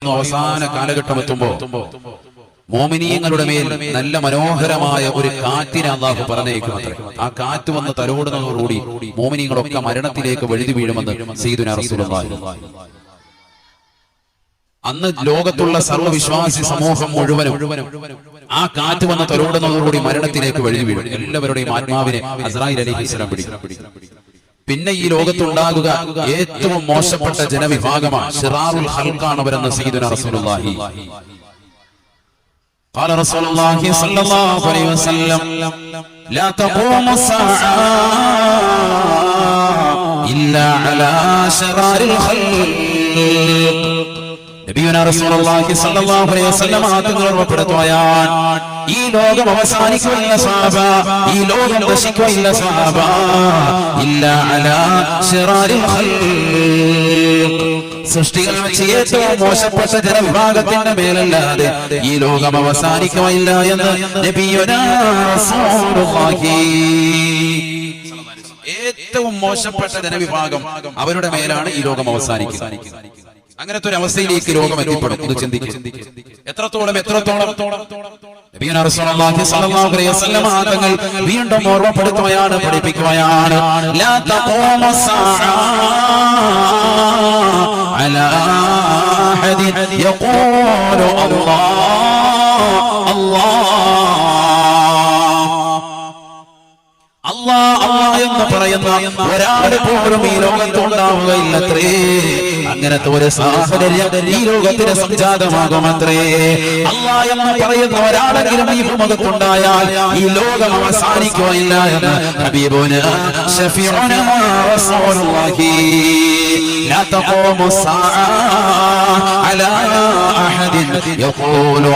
പറയുന്നു അവസാന കാലഘട്ടം എത്തുമ്പോൾ മോമിനീങ്ങളുടെ മേൽ നല്ല മനോഹരമായ ഒരു കാറ്റിനെ അല്ലാഹു പറഞ്ഞേക്കുമത്രേ. ആ കാറ്റ് വന്ന് തലോടുന്നതോടുകൂടി മോമിനീങ്ങളൊക്കെ മരണത്തിലേക്ക് വഴുതി വീഴുമെന്ന് സയ്യിദുനാ റസൂലുള്ളാഹി. അന്ന് ലോകത്തുള്ള സർവ്വവിശ്വാസി സമൂഹം മുഴുവനും ആ കാറ്റ് വന്ന് തലോടുന്നതോടുകൂടി മരണത്തിലേക്ക് വഴുതി വീഴും. എല്ലാവരുടെയും ആത്മാവിനെ അസ്രായീൽ അലൈഹിസ്സലാം പിടിക്കും. പിന്നെ ഈ ലോകത്തുണ്ടാകുക ഏറ്റവും മോശപ്പെട്ട ജനവിഭാഗമാണ്, ശിറാറുൽ ഖൽഖാണ് അവരെന്ന് സയ്യിദുനാ റസൂലുള്ളാഹി. قال رسول الله صلى الله عليه وسلم لا تقوم الساعة إلا على شرار الخلق. നബിയുനാ റസൂലുള്ളാഹി സ്വല്ലല്ലാഹു അലൈഹി വസല്ലം തങ്ങൾ ഓർമ്മപ്പെടുത്തുകയാണ്, ഈ ലോകം അവസാനിക്കുകയില്ല സ്വഹാബ, ഈ ലോകം നശിക്കുകയില്ല സ്വഹാബ, ഇല്ലാ അലാ ശിറാരിൽ ഖൽഖ്. സൃഷ്ടികൾ വെച്ച് ഏറ്റവും മോശപ്പെട്ട ജനവിഭാഗത്തിന്റെ മേലല്ലാതെ ഈ ലോകം അവസാനിക്കുകയില്ല എന്ന് നബിയുനാ റസൂലുള്ളാഹി. ഏറ്റവും മോശപ്പെട്ട ജനവിഭാഗം അവരുടെ മേലാണ് ഈ ലോകം അവസാനിക്കുന്നത്. അങ്ങനത്തെ ഒരു അവസ്ഥയിലേക്ക് ലോകം എത്തിപ്പെടും. ഇത് ചിന്തിക്കും. എത്രത്തോളം നബിയുനാ റസൂലുള്ളാഹി സ്വല്ലല്ലാഹു അലൈഹി വസല്ലം തങ്ങൾ വീണ്ടും ഓർമ്മപ്പെടുത്തുകയാണ്, പഠിപ്പിക്കുകയാണ്, ലാ തഖൂമു സ്സാഅ അലാ അഹദിൻ യഖൂലു അല്ലാഹ് എന്ന് പറയുന്ന ഒരാൾ പോലും ഈ ലോകത്തുണ്ടാവുകയില്ലത്രേ. അങ്ങനത്തെ ഒരു സാഹചര്യം ഈ ലോകത്തിന് സംജാതമാകുമത്രേ. അല്ലാഹ് എന്ന് പറയുന്ന ഒരാളെങ്കിലും ഈ ഭൂമുഖത്തുണ്ടായാൽ ഈ ലോകം അവസാനിക്കുകയില്ല എന്ന് ഹബീബുനാ ശഫീഉനാ റസൂലുള്ളാഹി. ലാ തഖൂമു സ്സാഅ അലാ അഹദിൻ യഖൂലു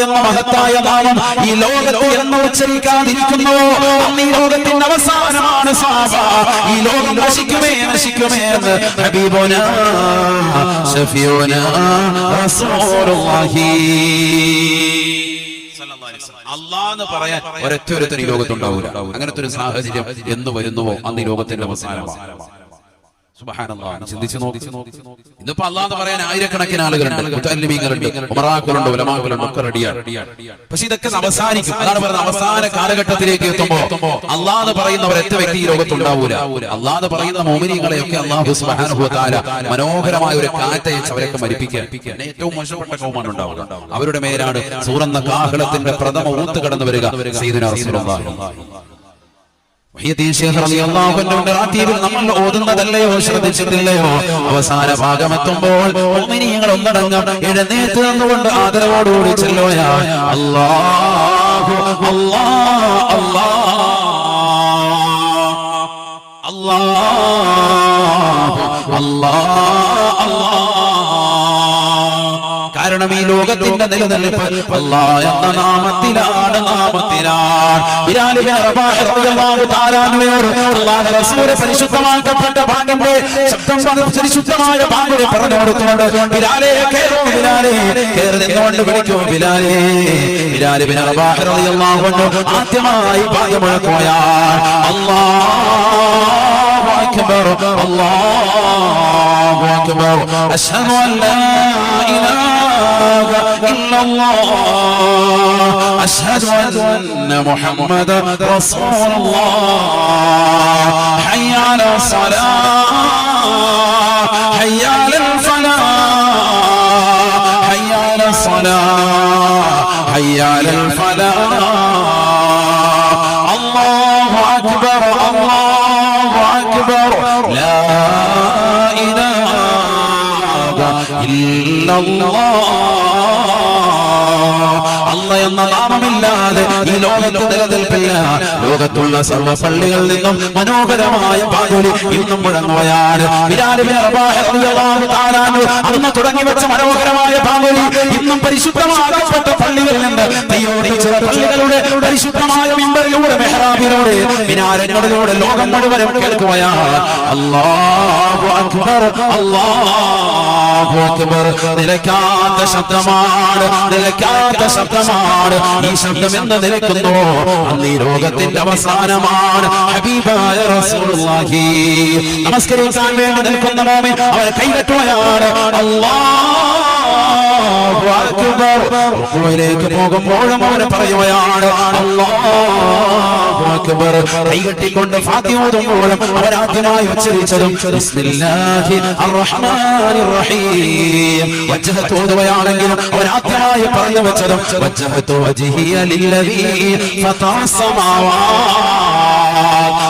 എന്ന മഹത്തായ നാമം ഈ ലോകത്ത് എന്ന് ഉച്ചരിക്കാതിരിക്കുന്നു. അന്ന് ഈ ലോകത്തിന്റെ അവസാനമാണ് സ്വഹാബ. ഈ ലോകം നശിക്കുമേ എന്ന് ഹബീബുനാ ശഫീഉനാ റസൂലുള്ളാഹി. അല്ലാഹ് എന്ന് പറയാൻ ഒരൊറ്റൊരുത്തൻ ഈ ലോകത്തുണ്ടാവില്ല. അങ്ങനത്തെ ഒരു സാഹചര്യം എന്ന് വരുന്നുവോ അന്ന് ഈ ലോകത്തിന്റെ അവസാനമാണ്. സുബ്ഹാനല്ലാഹ്, ചിന്തിച്ചു നോക്കി. ഇന്നിപ്പോ അല്ലാഹ് എന്ന് പറയാൻ ആയിരക്കണക്കിന് ആളുകളുണ്ട്, മുതഅല്ലിമീങ്ങളുണ്ട്, ഉമറാക്കളുണ്ട്, ഉലമാക്കളുണ്ട്, ഒക്കെ റെഡിയാണ്. പക്ഷെ ഇതൊക്കെ അവസാനിക്കും. അതാണ് പറയുന്നത്, അവസാന കാലഘട്ടത്തിലേക്ക് എത്തുമ്പോൾ അല്ലാഹ് എന്ന് പറയുന്ന ഒരൊറ്റ വ്യക്തി ഈ ലോകത്തുണ്ടാവൂല. അല്ലാഹ് എന്ന് പറയുന്ന മുഅ്മിനീങ്ങളെയൊക്കെ അല്ലാഹു സുബ്ഹാനഹു വ തആല മനോഹരമായ ഒരു കാറ്റയച്ച് അവരൊക്കെ മരിപ്പിക്കാൻ ഏറ്റവും മോശപ്പെട്ട കൗമാണ് ഉണ്ടാവുക. അവരുടെ മേലാണ് സൂറന്ന കാഹളത്തിന്റെ പ്രഥമ ഊത്ത് കടന്നു വരിക സയ്യിദുനാ റസൂലുള്ളാഹി. നമ്മൾ ഓതുന്നതല്ലയോ, ശ്രദ്ധിച്ചിട്ടില്ലയോ? അവസാന ഭാഗമെത്തുമ്പോൾ മുഅ്മിനീങ്ങൾ ഒന്നടങ്കം എഴുന്നേറ്റ് നിന്നുകൊണ്ട് ആദരവോടുകൂടി ചെല്ലുകയാ, അല്ലാഹു അല്ലാഹ് അല്ലാഹു അല്ലാഹ്. കാരണം ഈ ലോകത്തിന്റെ നിലനിൽപ്പ് അല്ലാഹ് എന്ന നാമത്തിലാണ്. ബിലാൽ ഇബ്നു റബാഹ് റളിയല്ലാഹു തആല അൻഹുവോട് അല്ലാഹുവിന്റെ റസൂൽ പരിശുദ്ധമാക്കപ്പെട്ട ബാങ്കിന്റെ ശബ്ദം പരിശുദ്ധമായ ബാങ്കിനെ പറഞ്ഞു കൊടുത്തുകൊണ്ട്, ബിലാലേ കേറൂ, ബിലാലേ കേറി നിന്നുകൊണ്ട് വിളിക്കൂ ബിലാലേ. ബിലാൽ ഇബ്നു റബാഹ് റളിയല്ലാഹു അൻഹു ആദ്യമായി ബാങ്ക് മുഴക്കുകയാണ്, അല്ലാഹു അക്ബർ അല്ലാഹു അക്ബർ അശ്ഹദു അൻ ലാ ഇലാഹ إلا الله أشهد أن محمد رسول الله حي على الصلاة حي على الفلاح حي على الصلاة حي على الفلاح الله أكبر الله أكبر لا إله إلا الله. അല്ലാഹ് എന്ന നാമമില്ലാതെ ഈ ലോകത്ത് നിലനിൽപ്പില്ല. ലോകത്തുള്ള സർവ്വ പള്ളികളിൽ നിന്നും മനോഹരമായ പാടുലി ഇന്നും മുഴങ്ങുകയാണ്. ബിലാൽ ഇബ്നു റബാഹ് റളിയല്ലാഹു തആല അൻഹു അന്ന് തുടങ്ങി വെച്ച മനോഹരമായ പാടുലി ഇന്നും പരിശുദ്ധമാക്കപ്പെട്ട പള്ളികളിൽ നിന്ന് തയ്യോടിച്ച പള്ളികളുടെ പരിശുദ്ധമായ മിമ്പറിലൂടെ, മെഹ്റാബിലൂടെ, മിനാരങ്ങളിലൂടെ ലോകം മുഴുവനും കേൾക്കുകയാണ്. അല്ലാഹു അക്ബർ അല്ലാഹു അക്ബർ. നിലയ്ക്കാത്ത ശബ്ദമാണ്, നിലയ്ക്കാത്ത ശബ്ദമാണ്. ഈ ശബ്ദം എന്ന് നിലയ്ക്കുന്നു അന്ന് ഈ ലോകത്തിന്റെ അവസാനമാണ്. ഹബീബായ റസൂലുള്ളാഹി നമസ്കരിക്കാൻ വേണ്ടി നിൽക്കുന്ന മോമിൻ അവൻ കൈകെട്ടുകയാണ്. അല്ലാഹു അക്ബർ. റുകൂഇലേക്ക് പോകുമ്പോഴും അവൻ പറയുകയാണ് അല്ലാഹു അക്ബർ. കൈകെട്ടിക്കൊണ്ട് ഫാത്തിഹ ഓതുമ്പോഴും അവൻ ആദ്യമായി ഉച്ചരിച്ചതും ബിസ്മില്ലാഹി അർറഹ്മാനിർ റഹീം. വജ്ഹത്ത് ഓതുകയാണെങ്കിലും അവൻ ആദ്യമായി പറഞ്ഞു വെച്ചതും വജ്ഹത്തു വജ്ഹിയ ലില്ലദീ ഫതറസ് സമാവാത്.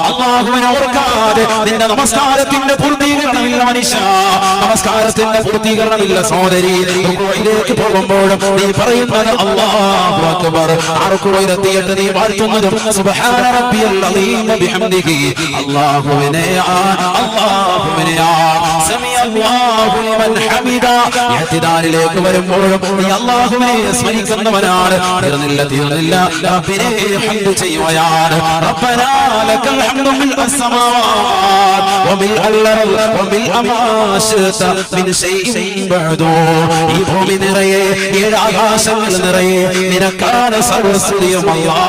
അല്ലാഹുവിനെ ഓർക്കാതെ നിന്റെ നമസ്കാരത്തിന്റെ പൂർത്തീകരണമില്ല മനുഷ്യ, നമസ്കാരത്തിന്റെ പൂർത്തീകരണമില്ല സഹോദരി. റുകൂഇലേക്ക് പോകുമ്പോഴും നീ പറയുന്നത് അല്ലാഹു അക്ബർ. റുകൂഇലെത്തിയിട്ട് നീ വാഴ്ത്തുന്നതും സുബ്ഹാന റബ്ബിയൽ അളീം ബിഹംദിഹി. അല്ലാഹുവിനെ സമി അല്ലാഹു ലിമൻ ഹമിദ. ഇഅ്തിദാലിലേക്ക് വരുമ്പോഴും നീ അല്ലാഹുവിനെ സ്മരിക്കുന്നവനാണ്. തീർന്നില്ല റബ്ബിനെ ഹംദ് ചെയ്യുകയാണ്. റബ്ബനാ ലക്കൽ ഹംദു മിൽ അസ്സമാവാത് വമിൽ അൽ-അർദ് വമിൽ അമാശത മിൻ ശൈഇൻ ബഅദു. ഈ ഭൂമി നിറയെ, ഏഴ് ആകാശങ്ങൾ നിറയെ നിനക്കാണ് സർവസ്തുതിയും അല്ലാഹ്.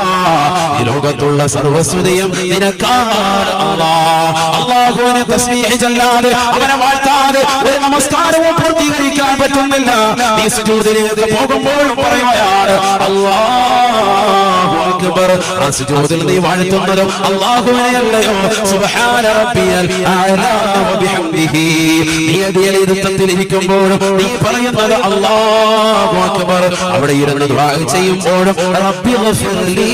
ഈ ലോകത്തുള്ള സർവസ്തുതിയും നിനക്കാണ് അല്ലാഹ്. അല്ലാഹുവിനെ തസ്ബീഹ് ചൊല്ലാതെ അവനെ വാഴ്ത്താതെ ഒരു നമസ്കാരവും പൂർത്തീകരിക്കാൻ പറ്റുന്നില്ല. നീ സുജൂദിലേക്ക് പോകുമ്പോഴും പറയുകയാണ് അല്ലാഹു അക്ബർ. ആ സുജൂദിൽ നീ വാഴ്ത്തുന്നതും അല്ലാഹുവിനെയല്ലയോ? സുബ്ഹാന റബ്ബിയൽ അഅ്ലാ വബിഹംദിഹി. നീ ഇരുത്തത്തിൽ ഇരിക്കുമ്പോഴും നീ പറയുന്നത് അല്ലാഹു അക്ബർ. അവിടെ ഇരുന്ന് ദുആ ചെയ്യുമ്പോഴും റബ്ബി ഗഫിർലി,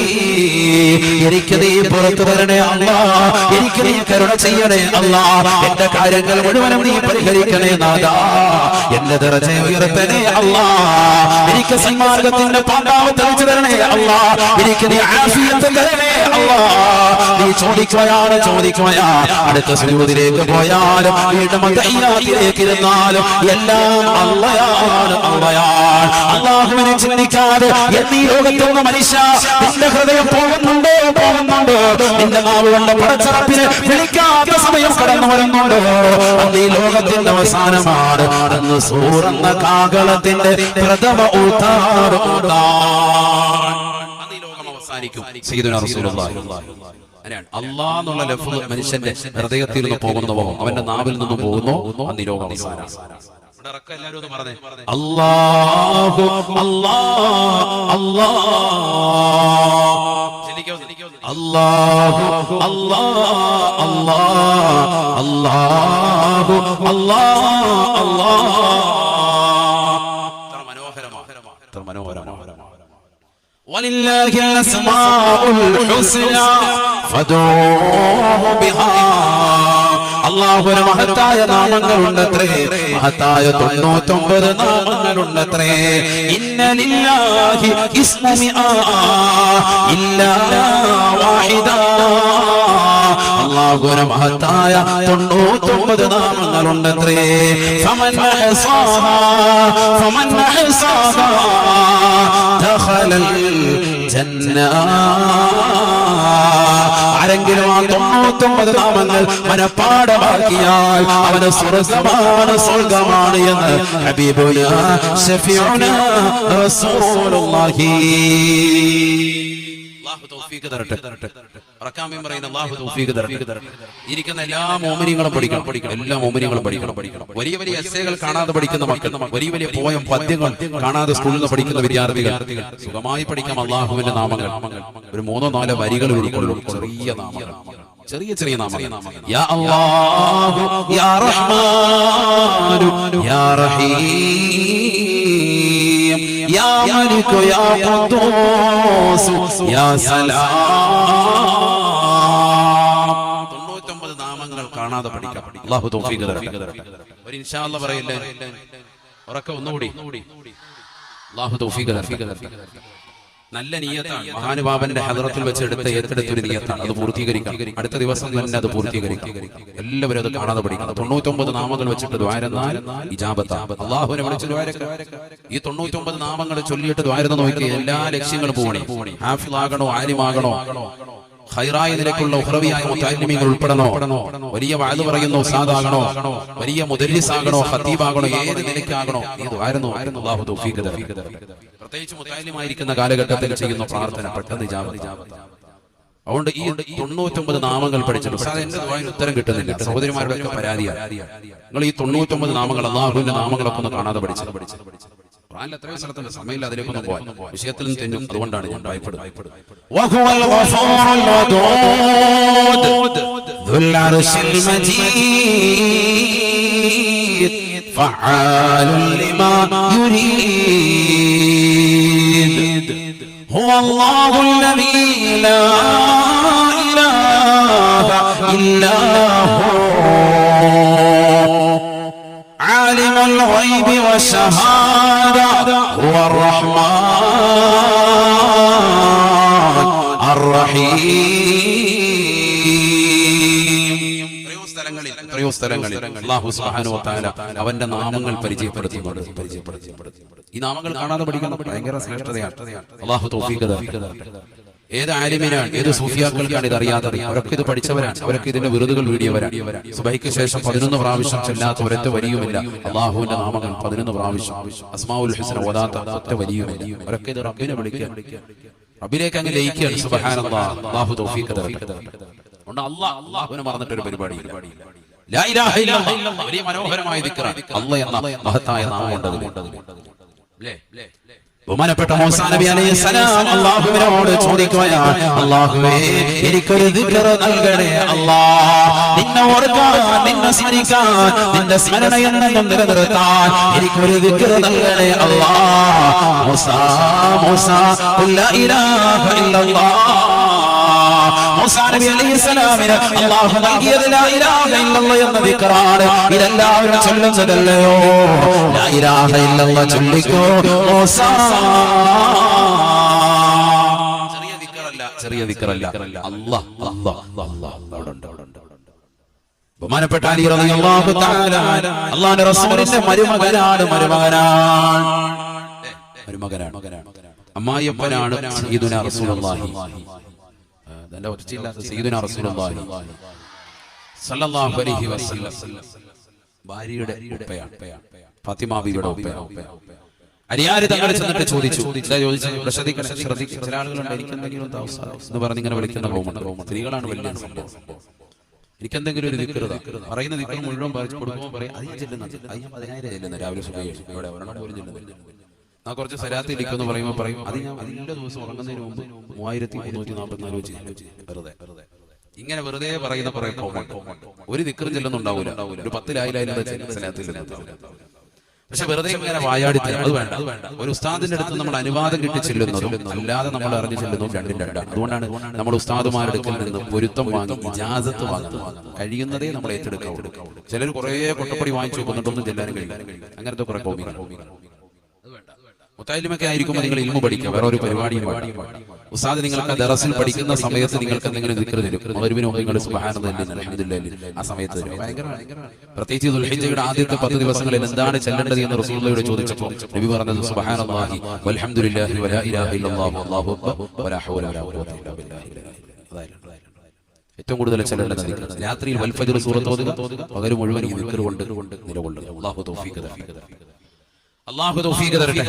എനിക്ക് നീ പുറത്തു തരണേ അല്ലാഹ്, എനിക്ക് നീ കരുണ ചെയ്യണേ അല്ലാഹ്, എന്റെ കാര്യങ്ങൾ മുഴുവനും നീ പരിഹരിക്കണേ നാഥാ, എന്റെ ദറജ ഉയർത്തണേ അല്ലാഹ്, എനിക്ക് സന്മാർഗത്തിന്റെ പാണ്ടാവ് തെളിച്ചു തരണേ അല്ലാഹ്, എനിക്ക് നീ ആഫിയത്ത് തരണേ അല്ലാഹ്. നീ ചോദിക്കുകയാണ്. അടുത്ത സുജൂദിലേക്ക് പോയാലും വീണ്ടും തഹിയ്യാത്തിലേക്ക് ഇരുന്നാലും എല്ലാം അല്ലാഹയാണ്. അല്ലാഹുവിനെ ചിന്തിക്കാതെ എന്നീ ലോകത്തുള്ള മനുഷ്യ നിന്റെ ഹൃദയം പോകുന്നുണ്ടോ? നിന്റെ നാവ് കൊണ്ട് പടച്ച റബ്ബിനെ വിളിക്കാത്ത സമയം കടന്നു വരുന്നുണ്ടോ? അന്ന് ഈ ലോകത്തിന്റെ അവസാനമാണ്. അന്ന് സൂറന്ന കാകളത്തിന്റെ പ്രഥമ അല്ലാഹ് എന്നുള്ള ലഫ്ള് മനുഷ്യന്റെ ഹൃദയത്തിൽ നിന്ന് പോകുന്നുവോ, അവന്റെ നാവിൽ നിന്നും പോകുന്നു, അന്ന് ഈ ലോകം അവസാനം. അല്ലാഹു അല്ലാഹ് അല്ലാഹ് അല്ലാഹു അല്ലാഹ് അല്ലാഹു അല്ലാഹ്. മനോഹരമാണ്. വലില്ലാഹിൽ അസ്മാഉൽ ഹുസ്നാ ഫദഊഹു ബിഹാ. അല്ലാഹുവിന് മഹത്തായ നാമങ്ങളുണ്ടത്രേ, മഹത്തായ 99 നാമങ്ങളുണ്ടത്രേ. ഇന്ന ലില്ലാഹി ഇസ്മു മിആ ഇല്ലാ വാഹിദാ. അല്ലാഹുവിന് മഹത്തായ 99 നാമങ്ങളുണ്ടത്രേ. ഫമൻ അഹ്സാഹാ ദഖലൽ ജന്ന. ആരെങ്കിലും ആ 99 നാമങ്ങൾ മനപ്പാഠമാക്കിയാൽ അവന് സ്വർഗ്ഗമാണ് എന്ന് ഹബീബുനാ ശഫീഉനാ റസൂലുള്ളാഹി. ഇരിക്കുന്ന എല്ലാ മോമിനികളും പഠിക്കണം. വലിയ വലിയ എസ്സേകൾ കാണാതെ പഠിക്കുന്ന മക്കൾ, വലിയ വലിയ പോയം പദ്യങ്ങൾ കാണാതെ സ്കൂളിൽ നിന്ന് പഠിക്കുന്ന വിദ്യാർത്ഥികൾ സുഖമായി പഠിക്കാം അല്ലാഹുവിന്റെ നാമങ്ങൾ. ഒരു 3-4 വരികൾ ഉൾക്കൊള്ളും. ചെറിയ നാമങ്ങൾ. യാ അല്ലാഹു യാ റഹ്മാനു യാ റഹീം യാ മലികു യാ ഖുദ്ദൂസ് യാ സലാം. 99 നാമങ്ങൾ കാണാതെ പഠിക്കാം. അല്ലാഹു തൗഫീഖ് തരട്ടെ. ഒരു ഇൻഷാ അല്ലാഹ് പറയില്ലേ, ഉറക്കെ ഒന്നുകൂടി. അല്ലാഹു തൗഫീഖ് തരട്ടെ. നല്ല നിയ്യത്താണ്. മഹാനുഭാവന്റെ ഹദ്റത്തിൽ വെച്ച് ഏറ്റെടുത്തൊരു നിയ്യത്താണ്. അത് പൂർത്തീകരിക്കാം. അടുത്ത ദിവസം തന്നെ അത് പൂർത്തീകരിക്കാം. എല്ലാവരും അത് കാണാതെ പഠിക്കണം. 99 നാമങ്ങൾ വെച്ചിട്ട് ദ്വാരന്നാൽ ഇജാബത്താണ്. അല്ലാഹുവിനെ വിളിച്ച് ദ്വാരക്കുക. ഈ 99 നാമങ്ങൾ ചൊല്ലിയിട്ട് ദ്വാരന്ന് നോക്കി എല്ലാ ലക്ഷ്യങ്ങളും പോകണേ. ഹാഫിളാകണോ, ആലിമാകണോ, ഖൈറായ നിലക്കുള്ള ഉഖ്റവിയായ മുതഅല്ലിമീങ്ങൾ ഉൾപ്പെടണോ, വലിയ വഅദ് പറയുന്ന ഉസ്താദാകണോ, വലിയ മുദല്ലിസാകണോ, ഖതീബാകണോ, ഏത് നിലയ്ക്കാകണോ, ഇതായിരുന്നു അല്ലാഹു തൗഫീഖ് തരട്ടെ. പ്രത്യേകിച്ച് മുതഅല്ലിമായിരിക്കുന്ന കാലഘട്ടത്തിൽ ചെയ്യുന്ന പ്രാർത്ഥന പെട്ടെന്ന് ഇജാബത്ത്. അതുകൊണ്ട് ഈ 99 നാമങ്ങൾ പഠിച്ചിട്ട് ഉസ്താദ് എന്റെ ദുആഇന് ഉത്തരം കിട്ടുന്നില്ല. സഹോദരിമാരുടെ ഒക്കെ പരാതിയാണ്. നിങ്ങൾ ഈ 99 നാമങ്ങൾ അല്ലാഹുവിന്റെ നാമങ്ങളൊക്കെ ഒന്ന് കാണാതെ പഠിച്ചത്. ഖുർആനിൽ എത്രയോ സ്ഥലത്തുണ്ട്, സമയമില്ല അതിലേക്കൊന്നും പോകാൻ, വിഷയത്തിൽ നിന്ന് തെന്നും. അതുകൊണ്ടാണ് ഞാൻ ഭയപ്പെടുന്നത്. വഹുവൽ ഗഫൂറുൽ വദൂദ് ദുൽ അർശിൽ മജീദ് ഫഅാലുൻ ലിമാ യുരീദ് ഹുവല്ലാഹു അല്ലദീ ലാ ഇലാഹ ഇല്ലാ ഹു عالم الغيب والشهادة هو الرحمن الرحيم. എത്രയോ സ്ഥലങ്ങളിൽ അല്ലാഹു സുബ്ഹാനഹു വ തആല അവന്റെ നാമങ്ങൾ പരിചയപ്പെടുത്തുന്നുണ്ട്. ഈ നാമങ്ങൾ കാണാതെ പഠിക്കണം, ഭയങ്കര ശ്രേഷ്ഠതയാണ്. അല്ലാഹു തൗഫീഖ് തരട്ടെ. ഏത് ആലിമിനാണ്, ഏത് സൂഫിയാക്കൾക്കാണ് ഇത് അറിയാത്തത്? അവരൊക്കെ ഇത് പഠിച്ചവരാണ്, അവരൊക്കെ ഇതിന്റെ വിറുതുകൾ വീടിയവരാണ്. സുബഹിക്ക് ശേഷം 11 പ്രാവശ്യം ചെല്ലാത്ത ഒരൊറ്റ വലിയുമില്ല. അള്ളാഹുവിന്റെ നാമങ്ങൾ 11 പ്രാവശ്യം അസ്മാഉൽ ഹുസ്ന ഓതാത്ത ഒറ്റ വലിയുമില്ല. അവരൊക്കെ ഇത് റബ്ബിനെ വിളിക്കുക, റബ്ബിലേക്ക് അങ്ങ് ലയിക്കുകയാണ്. സുബ്ഹാനല്ലാഹ്. അല്ലാഹു തൗഫീഖ് തരട്ടെ. അതുകൊണ്ട് അല്ലാഹുവിനെ മറന്നിട്ടൊരു പരിപാടിയില്ല. ലാ ഇലാഹ ഇല്ലല്ലാഹ് വലിയ മനോഹരമായ ദിക്റാണ്. അല്ലാഹ് എന്ന മഹത്തായ നാമം ഉണ്ടതിൽ. ബഹുമാനപ്പെട്ട മൂസാ നബി അലൈഹിസ്സലാം അല്ലാഹുവിനോട് ചോദിക്കുകയാണ്, അല്ലാഹുവേ എനിക്കൊരു ദിക്ർ നൽകണേ അല്ലാഹ്. നിന്നെ ഓർക്കാൻ, നിന്നെ സ്മരിക്കാൻ, നിന്റെ സ്മരണയെന്നും നിലനിർത്താൻ എനിക്കൊരു ദിക്ർ നൽകണേ അല്ലാഹ്. മൂസാ മൂസാ ലാ ഇലാഹ ഇല്ലല്ലാഹ്. മൂസാ നബി അലൈഹിസ്സലാമിന് അല്ലാഹു നൽകിയത് ലാ ഇലാഹ ഇല്ലല്ലാഹ് എന്ന ദിക്റാണ്. ഇതെല്ലാവരും ചൊല്ലുന്നതല്ലയോ? ലാ ഇലാഹ ഇല്ലല്ലാഹ് ചൊല്ലിക്കോ മൂസാ. ചെറിയ ദിക്റല്ല. അല്ലാഹ് അല്ലാഹ് അല്ലാഹ്. ബഹുമാനപ്പെട്ട അലി റളിയല്ലാഹു തആല അല്ലാഹുവിന്റെ റസൂലിന്റെ മരുമകനാണ്. അമ്മായിയപ്പനാണ് സയ്യിദുനാ റസൂലുള്ളാഹി. അതിന്റെ ഒറ്റയില്ലാത്ത സയ്യിദുനാ റസൂലുള്ളാഹി സ്വല്ലല്ലാഹു അലൈഹി വസല്ലം ഭാര്യയുടെ ഉപ്പയാണ്, ഫാത്തിമ ബീവിയുടെ ഉപ്പയാണ്. അരിയാര് തങ്ങൾ ചെന്നിട്ട് ചോദിച്ചു, എന്താ ചോദിച്ചത്? ശ്രദ്ധിക്കണം. ചില ആളുകളുണ്ട്, എനിക്കെന്തെങ്കിലും എന്ന് പറഞ്ഞ് ഇങ്ങനെ വിളിക്കുന്ന പോകുന്നുണ്ട്. സ്ത്രീകളാണ് വലിയ സംഭവം. എനിക്കെന്തെങ്കിലും ഒരു ദിക്ർ പറയുന്ന ദിക്ർ മുഴുവൻ കൊടുക്കുമ്പോൾ പറയും, അത് ഞാൻ ചെല്ലുന്നത്, അത് ഞാൻ 10,000 ചെല്ലുന്നത് രാവിലെ സുബഹിക്ക്, ഇവിടെ ഒരെണ്ണം പോലും ചെല്ലുന്നില്ല. ആ കുറച്ച് സലാത്ത് ഇരിക്കുമെന്ന് പറയുമ്പോൾ പറയും, അത് ഞാൻ എല്ലാ ദിവസവും ഉറങ്ങുന്നതിന് മുമ്പ് 3344 വെച്ച് വെറുതെ. ഇങ്ങനെ വെറുതെ പറയുന്ന കുറെ കോമുണ്ട്. ഒരു ദിക്ർ ചെല്ലുന്നുണ്ടാവൂല, ഒരു 10 ലായിലായാലും സലാത്തിൽ. പക്ഷെ വെറുതെ ഇങ്ങനെ വായാടിത്തര അത് വേണ്ട. ഒരു ഉസ്താദിന്റെ അടുത്ത് നമ്മൾ അനുവാദം കിട്ടി ചെല്ലുന്നതും അല്ലാതെ നമ്മൾ അറിഞ്ഞു ചെല്ലുന്നതും രണ്ടും രണ്ടാണ്. അതുകൊണ്ടാണ് നമ്മൾ ഉസ്താദുമാരുടെ അടുക്കൽ നിന്ന് പൊരുത്തം വാങ്ങി ഇജാസത്ത് വാങ്ങുന്നത്. കഴിയുന്നതേ നമ്മൾ ഏറ്റെടുക്കാവുള്ളൂ. ചിലർ കുറെ കൊട്ടപ്പടി വാങ്ങിച്ചു വെക്കുന്നുണ്ടൊന്നും ചെല്ലാനും കഴിയില്ല. അങ്ങനത്തെ കുറെ കോമികൾ. മുത്തഅല്ലിമൊക്കെ ആയിരിക്കുമ്പോൾ നിങ്ങൾ ഇൽമു പഠിക്കുക, വേറെ ഒരു പരിപാടിയും ഉസ്താദ് നിങ്ങൾക്ക് ദറസിൽ പഠിക്കുന്ന സമയത്ത് നിങ്ങൾക്ക് എന്തെങ്കിലും ദിക്ർ തരും. മഗ്‌രിബിന് മുമ്പ് നിങ്ങൾ സുബ്ഹാനല്ലാഹി അൽഹംദുലില്ലാഹി ആ സമയത്ത് തരും. പ്രത്യേകിച്ച് ദുൽഹിജ്ജയുടെ ആദ്യത്തെ 10 ദിവസങ്ങളിൽ എന്താണ് ചെല്ലേണ്ടത് എന്ന് റസൂലുള്ളാഹിയോട് ചോദിച്ചപ്പോൾ നബി പറഞ്ഞത് സുബ്ഹാനല്ലാഹി വൽഹംദുലില്ലാഹി വലാ ഇലാഹ ഇല്ലല്ലാഹു വല്ലാഹു അക്ബർ വലാ ഹൗല വലാ ഖുവത ഇല്ലാ ബില്ലാഹി. ഏറ്റവും കൂടുതൽ ചെല്ലേണ്ടത് രാത്രിയിൽ വൽ ഫജ്ർ സൂറത്ത് ഓതുക, പകൽ മുഴുവൻ ഈ ദിക്ർ കൊണ്ട് നിലകൊള്ളുക. അല്ലാഹു തൗഫീഖ് തരട്ടെ. അല്ലാഹു തൗഫീഖ് തരട്ടെ.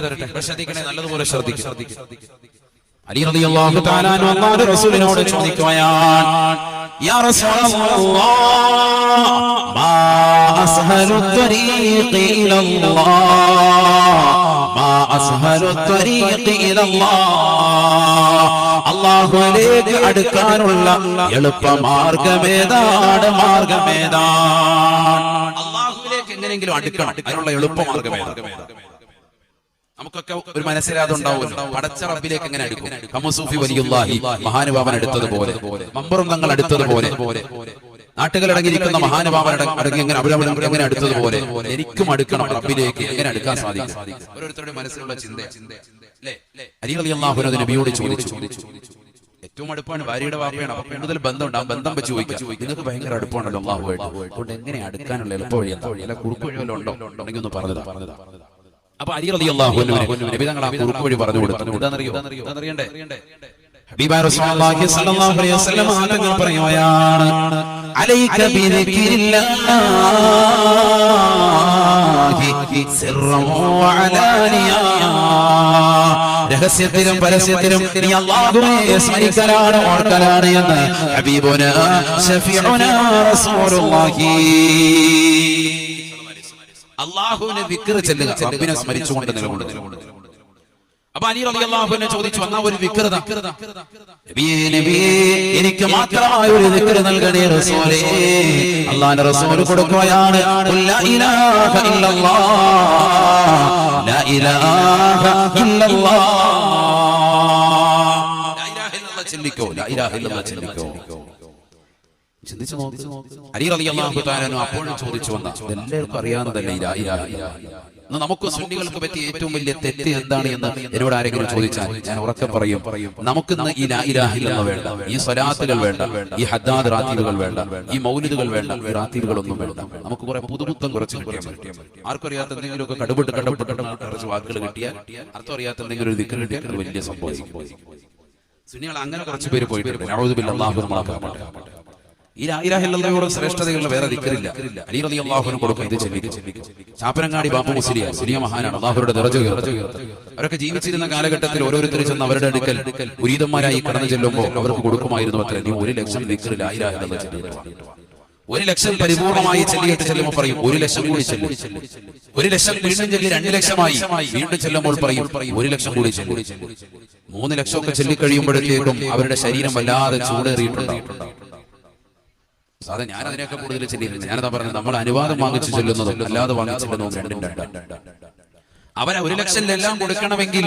ശ്രദ്ധിക്കണേ, നല്ലതുപോലെ ശ്രദ്ധിക്കുക. അലി റളിയല്ലാഹു തആല അൻഹു അല്ലാഹുവിന്റെ റസൂലിനോട് ചോദിക്കുകയാണ്, യാ റസൂലല്ലാഹ് മാ അസ്ഹലു ത്വരീഖി ഇലല്ലാഹ്, മാ അസ്ഹലു ത്വരീഖി ഇലല്ലാഹ്. അല്ലാഹുവിലേക്ക് അടുക്കാനുള്ള എളുപ്പമാർഗ്ഗമേതാണ്? അല്ലാഹുവിലേക്ക് എങ്ങനെയെങ്കിലും അടുക്കണം, അതിനുള്ള എളുപ്പമാർഗ്ഗമേതാണ്? നമുക്കൊക്കെ ഒരു മനസ്സിലാതെ ഉണ്ടാവുമല്ലോ, പടച്ച റബ്ബിലേക്ക് എങ്ങനെ അടുക്കും? കമസൂഫി വലിയുല്ലാഹി മഹാനുഭാവൻ എടുത്തതുപോലെ, മമ്പറും തങ്ങൾ അടുത്തതുപോലെ, നാട്ടുകളടങ്ങിയിരിക്കുന്ന മഹാനുഭാവൻ അടങ്ങി എങ്ങനെ അടുത്തതുപോലെ എനിക്കും അടുക്കണം റബ്ബിലേക്ക്. എങ്ങനെ അടുക്കാൻ സാധിക്കും? ഓരോരുത്തരുടെ മനസ്സിലുള്ള ചിന്ത. അലി റളിയല്ലാഹു അൻഹു നബിയോട് ചോദിച്ചു. ഏറ്റവും അടുപ്പാണ്, ഭാര്യയുടെ വാപ്പയാണ്, അപ്പൊ കൂടുതൽ ബന്ധമുണ്ട്. ആ ബന്ധം വെച്ച് ചോദിക്കാം, നിങ്ങൾക്ക് ഭയങ്കര അടുപ്പമാണല്ലോ അല്ലാഹുവായിട്ട്, അതുകൊണ്ട് എങ്ങനെ അടുക്കാനുള്ള എളുപ്പവഴി അല്ല കുറുക്ക് വഴി വല്ലതും ഉണ്ടോ? ഉണ്ടെങ്കിൽ ഒന്ന് പറഞ്ഞതാ. അപ്പൊ അലി റളിയല്ലാഹു അൻഹു നബി തങ്ങൾ ആ കുറുക്ക് വഴി പറഞ്ഞു കൊടുത്തു. എന്താണെന്നറിയണ്ടേ? ഹബീബായ റസൂലുള്ളാഹി സ്വല്ലല്ലാഹു അലൈഹി വസല്ലം തങ്ങൾ പറയുകയാണ് അലൈക ബിദിക്രില്ലാഹി സിർറൻ വഅലാനിയ, രഹസ്യത്തിലും പരസ്യത്തിലും നീ അല്ലാഹുവെ സ്മരിക്കലാണ്, ഓർക്കലാണ് എന്ന് ഹബീബുനാ ശഫീഉനാ റസൂലുള്ളാഹി. അല്ലാഹുവിനെ ദിക്ർ ചെല്ലുക, റബ്ബിനെ സ്മരിച്ചുകൊണ്ട് നിലകൊള്ളുക. അപ്പൊ അലി റളിയല്ലാഹു അൻഹു ചോദിച്ചു, എന്നാ ഒരു ദിക്ർ താ. നബിയേ എനിക്ക് മാത്രമായി ഒരു ദിക്ർ നൽകണേ റസൂലേ. അല്ലാഹുവിന്റെ റസൂൽ കൊടുക്കുകയാണ്, ലാ ഇലാഹ ഇല്ലല്ലാഹ്, ലാ ഇലാഹ ഇല്ലല്ലാഹ്, ലാ ഇലാഹ ഇല്ലല്ലാഹ് ചൊല്ലിക്കോ, ലാ ഇലാഹ ഇല്ലല്ലാഹ് ചൊല്ലിക്കോ. ചിന്തിച്ചു നോക്ക്. അലി റളിയല്ലാഹു തആല അപ്പോഴും ചോദിച്ചു വന്ന, എല്ലാവർക്കും അറിയാവുന്നതല്ലേ ലാ ഇലാഹ ഇല്ലല്ലാഹ്. നമുക്ക് സുന്നികൾക്ക് പറ്റിയ ഏറ്റവും വലിയ തെറ്റ് എന്താണ് എന്ന് എന്നോട് ആരെങ്കിലും ചോദിച്ചാൽ ഞാൻ ഉറക്കെ പറയും, നമുക്കിന്ന് ഈ ലാ ഇലാഹ ഇല്ലല്ലാഹ് വേണ്ട, ഈ സ്വലാത്തുകൾ വേണ്ട, ഈ ഹദ്ദാദ് റാത്തീബുകൾ വേണ്ട, ഈ മൗലിദുകൾ വേണ്ട, ഈ റാത്തീബുകളൊന്നും വേണ്ട. നമുക്ക് കുറെ പുതുപുത്തം കുറച്ച് കിട്ടിയാൽ മതി. ആർക്കും അറിയാത്ത എന്തെങ്കിലുമൊക്കെ കടുപിട്ട് കുറച്ച് വാക്കുകൾ കിട്ടിയാൽ, അർത്ഥം അറിയാത്ത എന്തെങ്കിലും ഒരു ദിക്ർ കിട്ടിയാൽ അത് വലിയ സംഭവം. സുന്നികൾ അങ്ങനെ കുറച്ച് പേര് പോയിട്ടുണ്ട്. നഊദു ബില്ലാഹി നമ്മളാക്കട്ടെ. ഈ ലാ ഇലാഹ ഇല്ലല്ലാഹയുടെ ശ്രേഷ്ഠതയുള്ള വേറെ ദിക്റില്ല. അലി റളിയല്ലാഹു അൻഹു കൊടുക്കും, ഇത് ചൊല്ലിക്കോ. ചാപ്പനങ്ങാടി ബാപ്പു മുസ്ലിയാർ വലിയ മഹാനാണ്, അല്ലാഹുവിന്റെ ദറജ ഉയർത്തി. അവരൊക്കെ ജീവിച്ചിരുന്ന കാലഘട്ടത്തിൽ ഓരോരുത്തർ ചെന്ന് അവരുടെ അടുക്കൽ മുരീദന്മാരായി കടന്നു ചെല്ലുമ്പോൾ അവർക്ക് കൊടുക്കുമായിരുന്നു അത്ര, നീ 1,00,000 ദിക്ർ ലാ ഇലാഹ ഇല്ലല്ലാഹ് ചൊല്ലിക്കോ. 1,00,000 പരിപൂർണമായി ചൊല്ലിയിട്ട് ചെല്ലുമ്പോൾ പറയും 1,00,000 കൂടി ചൊല്ലി. 1,00,000 വീണ്ടും ചൊല്ലി 2,00,000 വീണ്ടും ചെല്ലുമ്പോൾ പറയും 1,00,000 കൂടി ചൊല്ലി. 3,00,000 ഒക്കെ ചൊല്ലിക്കഴിയുമ്പോഴത്തേക്കും അവരുടെ ശരീരം വല്ലാതെ ചൂടേറിയിട്ടുണ്ടാവും. സാധാ ഞാൻ അതിനൊക്കെ കൂടുതൽ ചെല്ലിയിട്ടുണ്ട്. ഞാനതാ പറഞ്ഞത്, നമ്മൾ അനുവാദം വാങ്ങിച്ചു ചെല്ലുന്നതും അല്ലാതെ വാങ്ങിച്ചില്ലെന്നതും രണ്ടും രണ്ടാണ്. അവരെ 1,00,000 എല്ലാം കൊടുക്കണമെങ്കിൽ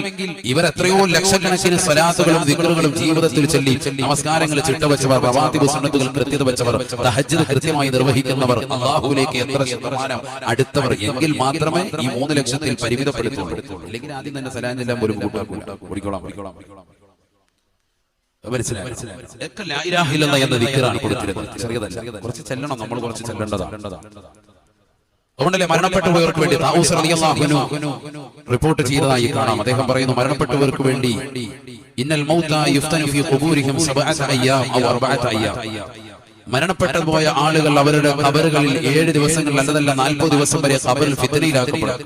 ഇവർ എത്രയോ ലക്ഷക്കണക്കിന് സ്വലാത്തുകളും ദിക്റുകളും ജീവിതത്തിൽ ചൊല്ലി നമസ്കാരങ്ങൾ ചിട്ടവച്ചവർ, റവാത്തിബ് സുന്നത്തുകൾ കൃത്യത വെച്ചവർ, തഹജ്ജുദ് കൃത്യമായി നിർവഹിക്കുന്നവർ, അല്ലാഹുവിലേക്ക് എത്ര ശതമാനം അടുത്തവർ എങ്കിൽ മാത്രമേ ഈ 3,00,000 പരിമിതപ്പെടുത്തുള്ളൂ. അല്ലെങ്കിൽ ആദ്യം തന്നെ സലാം പോലും കൂട്ടിക്കോളാം. മനസ്സിലായി? ലാ ഇലാഹ ഇല്ലല്ലാഹ് എന്ന ദിക്റാണ് കൊടുത്തിരുന്നത്. ചെറിയതല്ല, കുറച്ച് ചെല്ലണം, നമ്മൾ കുറച്ച് ചെല്ലേണ്ടതാണ്. അതുകൊണ്ടല്ലേ മരണപ്പെട്ടവർക്ക് വേണ്ടി താഊസ് റളിയല്ലാഹു അൻഹു റിപ്പോർട്ട് ചെയ്തതായി കാണാം. അദ്ദേഹം പറയുന്നു, മരണപ്പെട്ടവർക്ക് വേണ്ടി ഇന്നൽ മൗതാ യുഫ്തനു ഫീ ഖുബൂരിഹിം 7 അയ്യാം ഔ 4 അയ്യാം. മരണപ്പെട്ടു പോയ ആളുകൾ അവരുടെ ഖബറുകളിൽ 7 ദിവസങ്ങൾ അല്ലതല്ല 40 ദിവസം വരെ ഖബറിൽ ഫിത്നയിലാക്കപ്പെടും.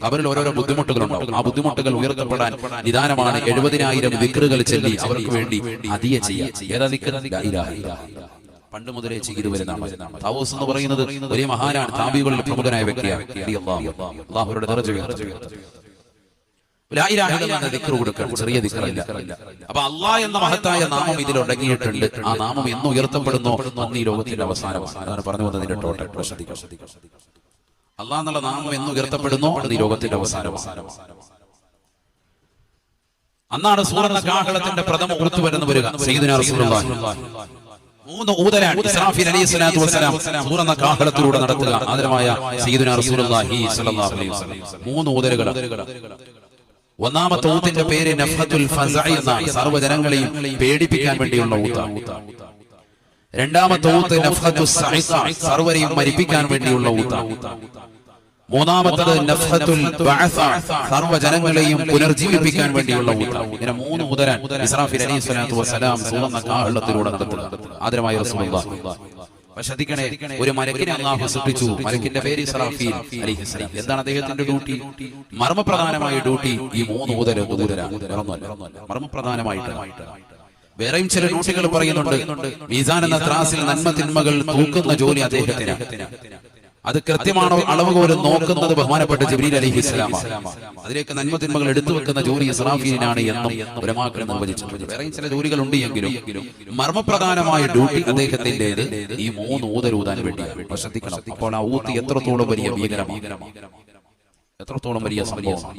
ഖബറിൽ ഓരോരോ ബുദ്ധിമുട്ടുകളുണ്ടാവും. ആ ബുദ്ധിമുട്ടുകൾ ഉയർത്തപ്പെടാൻ നിദാനമാണ് 70,000 ദിക്റുകൾ ചൊല്ലി അവർക്ക് വേണ്ടി ഹദിയ ചെയ്യാം. ഏതാ ദിക്ർ? ലാ ഇലാഹ ഇല്ലല്ലാഹ്. പണ്ട് മുതലേ ചെയ്തു വരുന്നതാണ്. താവൂസ് എന്ന് പറയുന്നത് വലിയ മഹാനാണ്, താബികളിൽ പ്രമുഖനായ വ്യക്തിയാണ്. അല്ലാഹുവിന്റെ ദറജ ഉയർത്തി. ലാ ഇലാഹ ഇല്ലല്ലാഹ് ദിക്ർ കൊടുക്കണം, ചെറിയ ദിക്റല്ല. അപ്പൊ അല്ലാഹ് എന്ന മഹത്തായ നാമം ഇതിൽ അടങ്ങിയിട്ടുണ്ട്. ആ നാമം എന്ന് ഉയർത്തപ്പെടുന്നോ അന്ന് ഈ ലോകത്തിന്റെ അവസാനമാണ്. അതാണ് പറഞ്ഞു വന്നതിന്റെ ടോട്ടൽ. അല്ലാഹ് എന്നുള്ള നാമം എന്ന് ഉയർത്തപ്പെടുന്നോ അന്ന് ഈ ലോകത്തിന്റെ അവസാനമാണ്. അന്നാണ് സൂറന്ന കാഹളത്തിന്റെ പ്രഥമ ഉയർത്തു വരുന്ന വരിക. സയ്യിദുനാ റസൂലുള്ളാഹി 3 ഊതലാണ് ഇസ്രാഫീൽ അലൈഹിസ്സലാത്തു വസ്സലാം സൂറന്ന കാഹളത്തിലൂടെ നടത്തുക. ആദരമായ സയ്യിദുനാ റസൂലുള്ളാഹി സ്വല്ലല്ലാഹു അലൈഹി വസല്ലം 3 ഊതലുകൾ. ഒന്നാമത്തെ ഊത്തിന്റെ പേര് നഫ്ഹത്തുൽ ഫസഇ എന്നാണ്, സർവ്വജനങ്ങളെയും പേടിപ്പിക്കാൻ വേണ്ടിയുള്ള ഊത്താണ്. രണ്ടാമത്തെ ഊത്ത് നഫ്ഹത്തുസ് സഇഖ, സർവ്വരെയും മരിപ്പിക്കാൻ വേണ്ടിയുള്ള ഊത്താണ്. മൂന്നാമത്തത് നഫ്ഹത്തുൽ ബഅസ, സർവ്വജനങ്ങളെയും പുനർജീവിപ്പിക്കാൻ വേണ്ടിയുള്ള ഊത്താണ്. ഇങ്ങനെ 3 ഊതരാൻ ഇസ്രാഫീൽ അലൈഹിസ്സലാത്തു വസ്സലാം സൂറന്ന കാഹളത്തിലൂടെ നടത്തുക. ആദരമായ റസൂലുള്ളാഹി. ശ്രദ്ധിക്കണേ, ഒരു മലക്കിനെ അല്ലാഹു സൃഷ്ടിച്ചു. മലക്കിന്റെ പേര് ഇസ്രാഫീൽ അലൈഹിസ്സലാം. എന്താണ് അദ്ദേഹത്തിന്റെ ഡ്യൂട്ടി? മർമ്മപ്രധാനമായ ഡ്യൂട്ടി ഈ 3 ഊതലാണ്. മർമ്മപ്രധാനമായിട്ട് വേറെയും ചില ഡ്യൂട്ടികൾ പറയുന്നുണ്ട്. മീസാൻ എന്ന ത്രാസിൽ നന്മ തിന്മകൾ തൂക്കുന്ന ജോലി അദ്ദേഹത്തിന്. അത് കൃത്യമാണോ അളവുകോലും നോക്കുന്നത് ബഹുമാനപ്പെട്ട ജിബ്രീൽ അലൈഹിസ്സലാമാണ്. അതിലേക്ക് നന്മ തിന്മകൾ എടുത്തു വെക്കുന്ന ജോലി ഇസ്രാഫീലിനാണ് എന്നും ഉലമാക്കൾ നിർവചിച്ചിട്ടുണ്ട്. വേറെയും ചില ജോലികൾ ഉണ്ട് എങ്കിലും മർമ്മപ്രധാനമായ ഡ്യൂട്ടി അദ്ദേഹത്തിന്റേത് ഈ 3 ഊതലൂതാൻ വേണ്ടിയാണ്. ശ്രദ്ധിക്കണം. അപ്പോൾ ആ ഊത്ത് എത്രത്തോളം വലിയ ഭീകരമാണ്, എത്രത്തോളം വലിയ സംഭവമാണ്.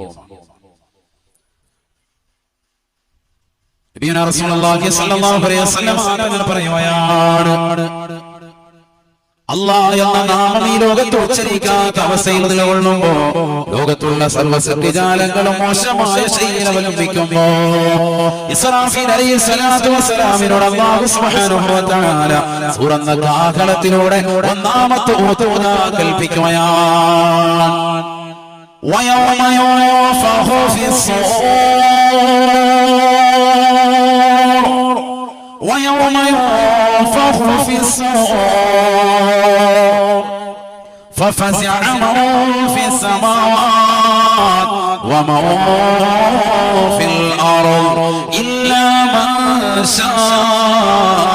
നബിയുനാ റസൂലുള്ളാഹി സ്വല്ലല്ലാഹു അലൈഹി വസല്ലം പറയുകയാണ്, അല്ലാഹ് എന്ന നാമം ഈ ലോകത്ത് ഉച്ചരിക്കാത്ത അവസ്ഥയിൽ നിലകൊള്ളുമ്പോ ലോകത്തുള്ള സർവ്വസൃഷ്ടിജാലങ്ങളും മോശമായ ശൈലി അവലംബിക്കുമ്പോ ഇസ്രാഫീൽ അലൈഹിസ്സലാത്തു വസ്സലാമിനോട് അല്ലാഹു സുബ്ഹാനഹു വ തആല സൂറന്ന കാഹളത്തിലൂടെ ഒന്നാമത്തെ ഊത്ത് കൽപ്പിക്കുകയാണ്. വയൗമ യുൻഫഖു ഫിസ്സൂർ ويوم ينفخ في الصور ففزع من في السماوات ومن في الأرض إلا من شاء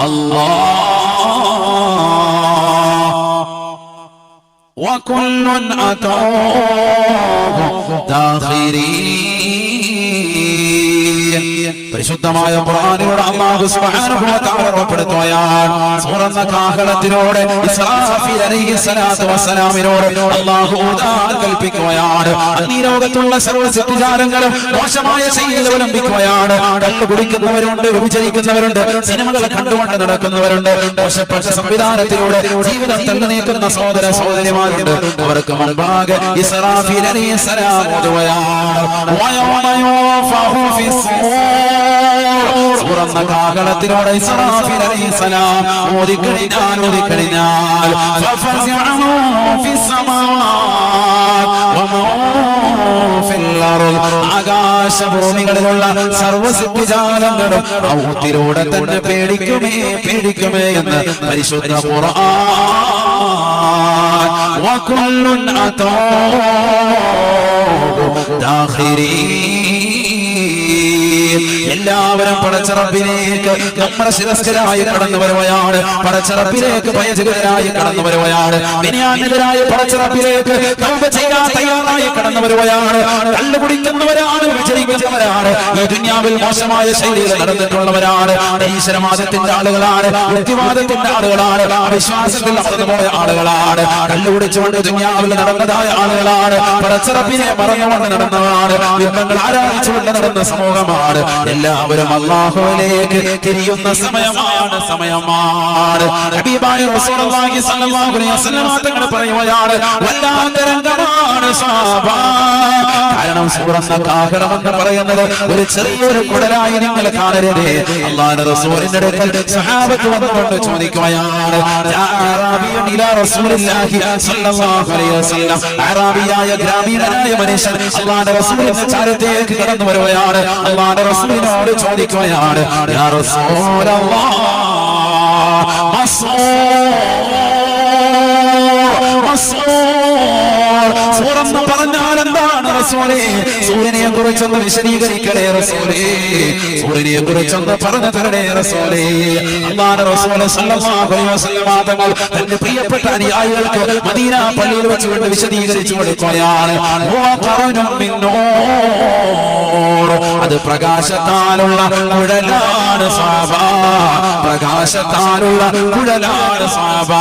الله وكل أتوه داخرين. പരിശുദ്ധമായ ഖുർആനിലൂടെ അല്ലാഹു സുബ്ഹാനഹു വ തആല ഉറപ്പെടുത്തുകയാണ്. സൂറന്ന കാഹളത്തിലൂടെ ഇസ്രാഫീൽ അലൈഹിസ്സലാത്തു വസ്സലാമിനോട് അല്ലാഹു ഊതാൻ കൽപ്പിക്കുകയാണ്. ഈ ലോകത്തുള്ള സർവ്വ സൃഷ്ടിജാലങ്ങളും മോശമായ ശൈലിയിൽ അവലംബിക്കുകയാണ്. കള്ളു കുടിക്കുന്നവരുണ്ട്, വ്യഭിചരിക്കുന്നവരുണ്ട്, സിനിമകൾ കണ്ടുകൊണ്ട് നടക്കുന്നവരുണ്ട്, മോശപ്പെട്ട സംവിധാനത്തിലൂടെ ജീവിതം തള്ളി നീക്കുന്ന സഹോദര സഹോദരിമാരുണ്ട്. അവർക്ക് മുൻപാകെ ഇസ്രാഫീൽ അലൈഹിസ്സലാം ഓതുകയാണ്. തുറന്ന കാഹളത്തിലൂടെ ഇസ്രാഫീൽ അലൈഹിസ്സലാം ഓതിക്കഴിഞ്ഞാൽ ആകാശഭൂമികളിലുള്ള സർവ്വസിദ്ധിജാലങ്ങളും ഔത്തിലൂടെ തന്നെ പേടിക്കുമേ എന്ന് പരിശുദ്ധ ഖുർആൻ. വകുല്ലുൻ അതാഉ ദാഖിരീൻ. എല്ലാവരും പടച്ചറബിലേക്ക് നമ്മുടെ ശിരസ്കരായി കടന്നു വരുകയാണ്. പടച്ചറബിലേക്ക് ഭയചകിതരായി കടന്നു വരുകയാണ്. വിനയാന്യതരായ പടച്ചറബിലേക്ക് തൗബ ചെയ്യാൻ തയ്യാറായി കടന്നു വരുകയാണ്. കള്ളു കുടിക്കുന്നവരാണ്, വിചരിക്കുന്നവരാണ്, ഈ ദുനിയാവിൽ മോശമായ ശൈലിയിൽ നടന്നിട്ടുള്ളവരാണ്, ഈശ്വരവാദത്തിന്റെ ആളുകളാണ്, യുക്തിവാദത്തിന്റെ ആളുകളാണ്, അവിശ്വാസത്തിൽ നടന്നുപോയ ആളുകളാണ്, കള്ളു കുടിച്ചുകൊണ്ട് ദുനിയാവിൽ നടന്നതായ ആളുകളാണ്, പടച്ചറബിനെ മറന്നുകൊണ്ട് നടന്നതാണ്, ബിംബങ്ങൾ ആരാധിച്ചുകൊണ്ട് നടന്ന സമൂഹമാണ്. എല്ലാവരും അല്ലാഹുവിലേക്ക് തിരിയുന്ന സമയമാണ്. ഹബീബായ റസൂലുള്ളാഹി സ്വല്ലല്ലാഹു അലൈഹി വസല്ലം തങ്ങൾ പറയുകയാണ്, വല്ലാത്ത രംഗമാണ് സ്വഹാബ. കാരണം സൂറന്ന കാഹളം എന്ന് പറയുന്നത് ഒരു ചെറിയൊരു കുടലായി നിങ്ങൾ കാണരുത്. അല്ലാഹുവിന്റെ റസൂലിന്റെ അടുക്കൽ സ്വഹാബത്ത് വന്നുകൊണ്ട് ചോദിക്കുകയാണ്, അറാബിയായ ഗ്രാമീണനായ മനുഷ്യൻ അല്ലാഹുവിന്റെ റസൂലിന്റെ ചാരത്തേക്ക് കടന്നു വരുകയാണ്. അല്ലാഹുവിന്റെ റസൂലിനോട് ചോദിക്കുകയാണ്, യാ റസൂലല്ലാഹ് സൂറന്ന് പറഞ്ഞാൽ എന്താണ് റസൂലേ? സൂര്യനെ കുറിച്ചൊന്ന് വിശദീകരിക്കണേ റസൂലേ, സൂര്യനെ കുറിച്ചൊന്ന് പറഞ്ഞു തരണേ റസൂലേ. അല്ലാഹുവിന്റെ റസൂൽ സ്വല്ലല്ലാഹു അലൈഹി വസല്ലം തങ്ങൾ തന്റെ പ്രിയപ്പെട്ട അനുയായികൾക്ക് മദീന പള്ളിയിൽ വെച്ചുകൊണ്ട് വിശദീകരിച്ചു കൊടുക്കുകയാണ്. അത് പ്രകാശത്താലുള്ള കുഴലാണ് സ്വഹാബ, പ്രകാശത്താലുള്ള കുഴലാണ് സ്വഹാബ.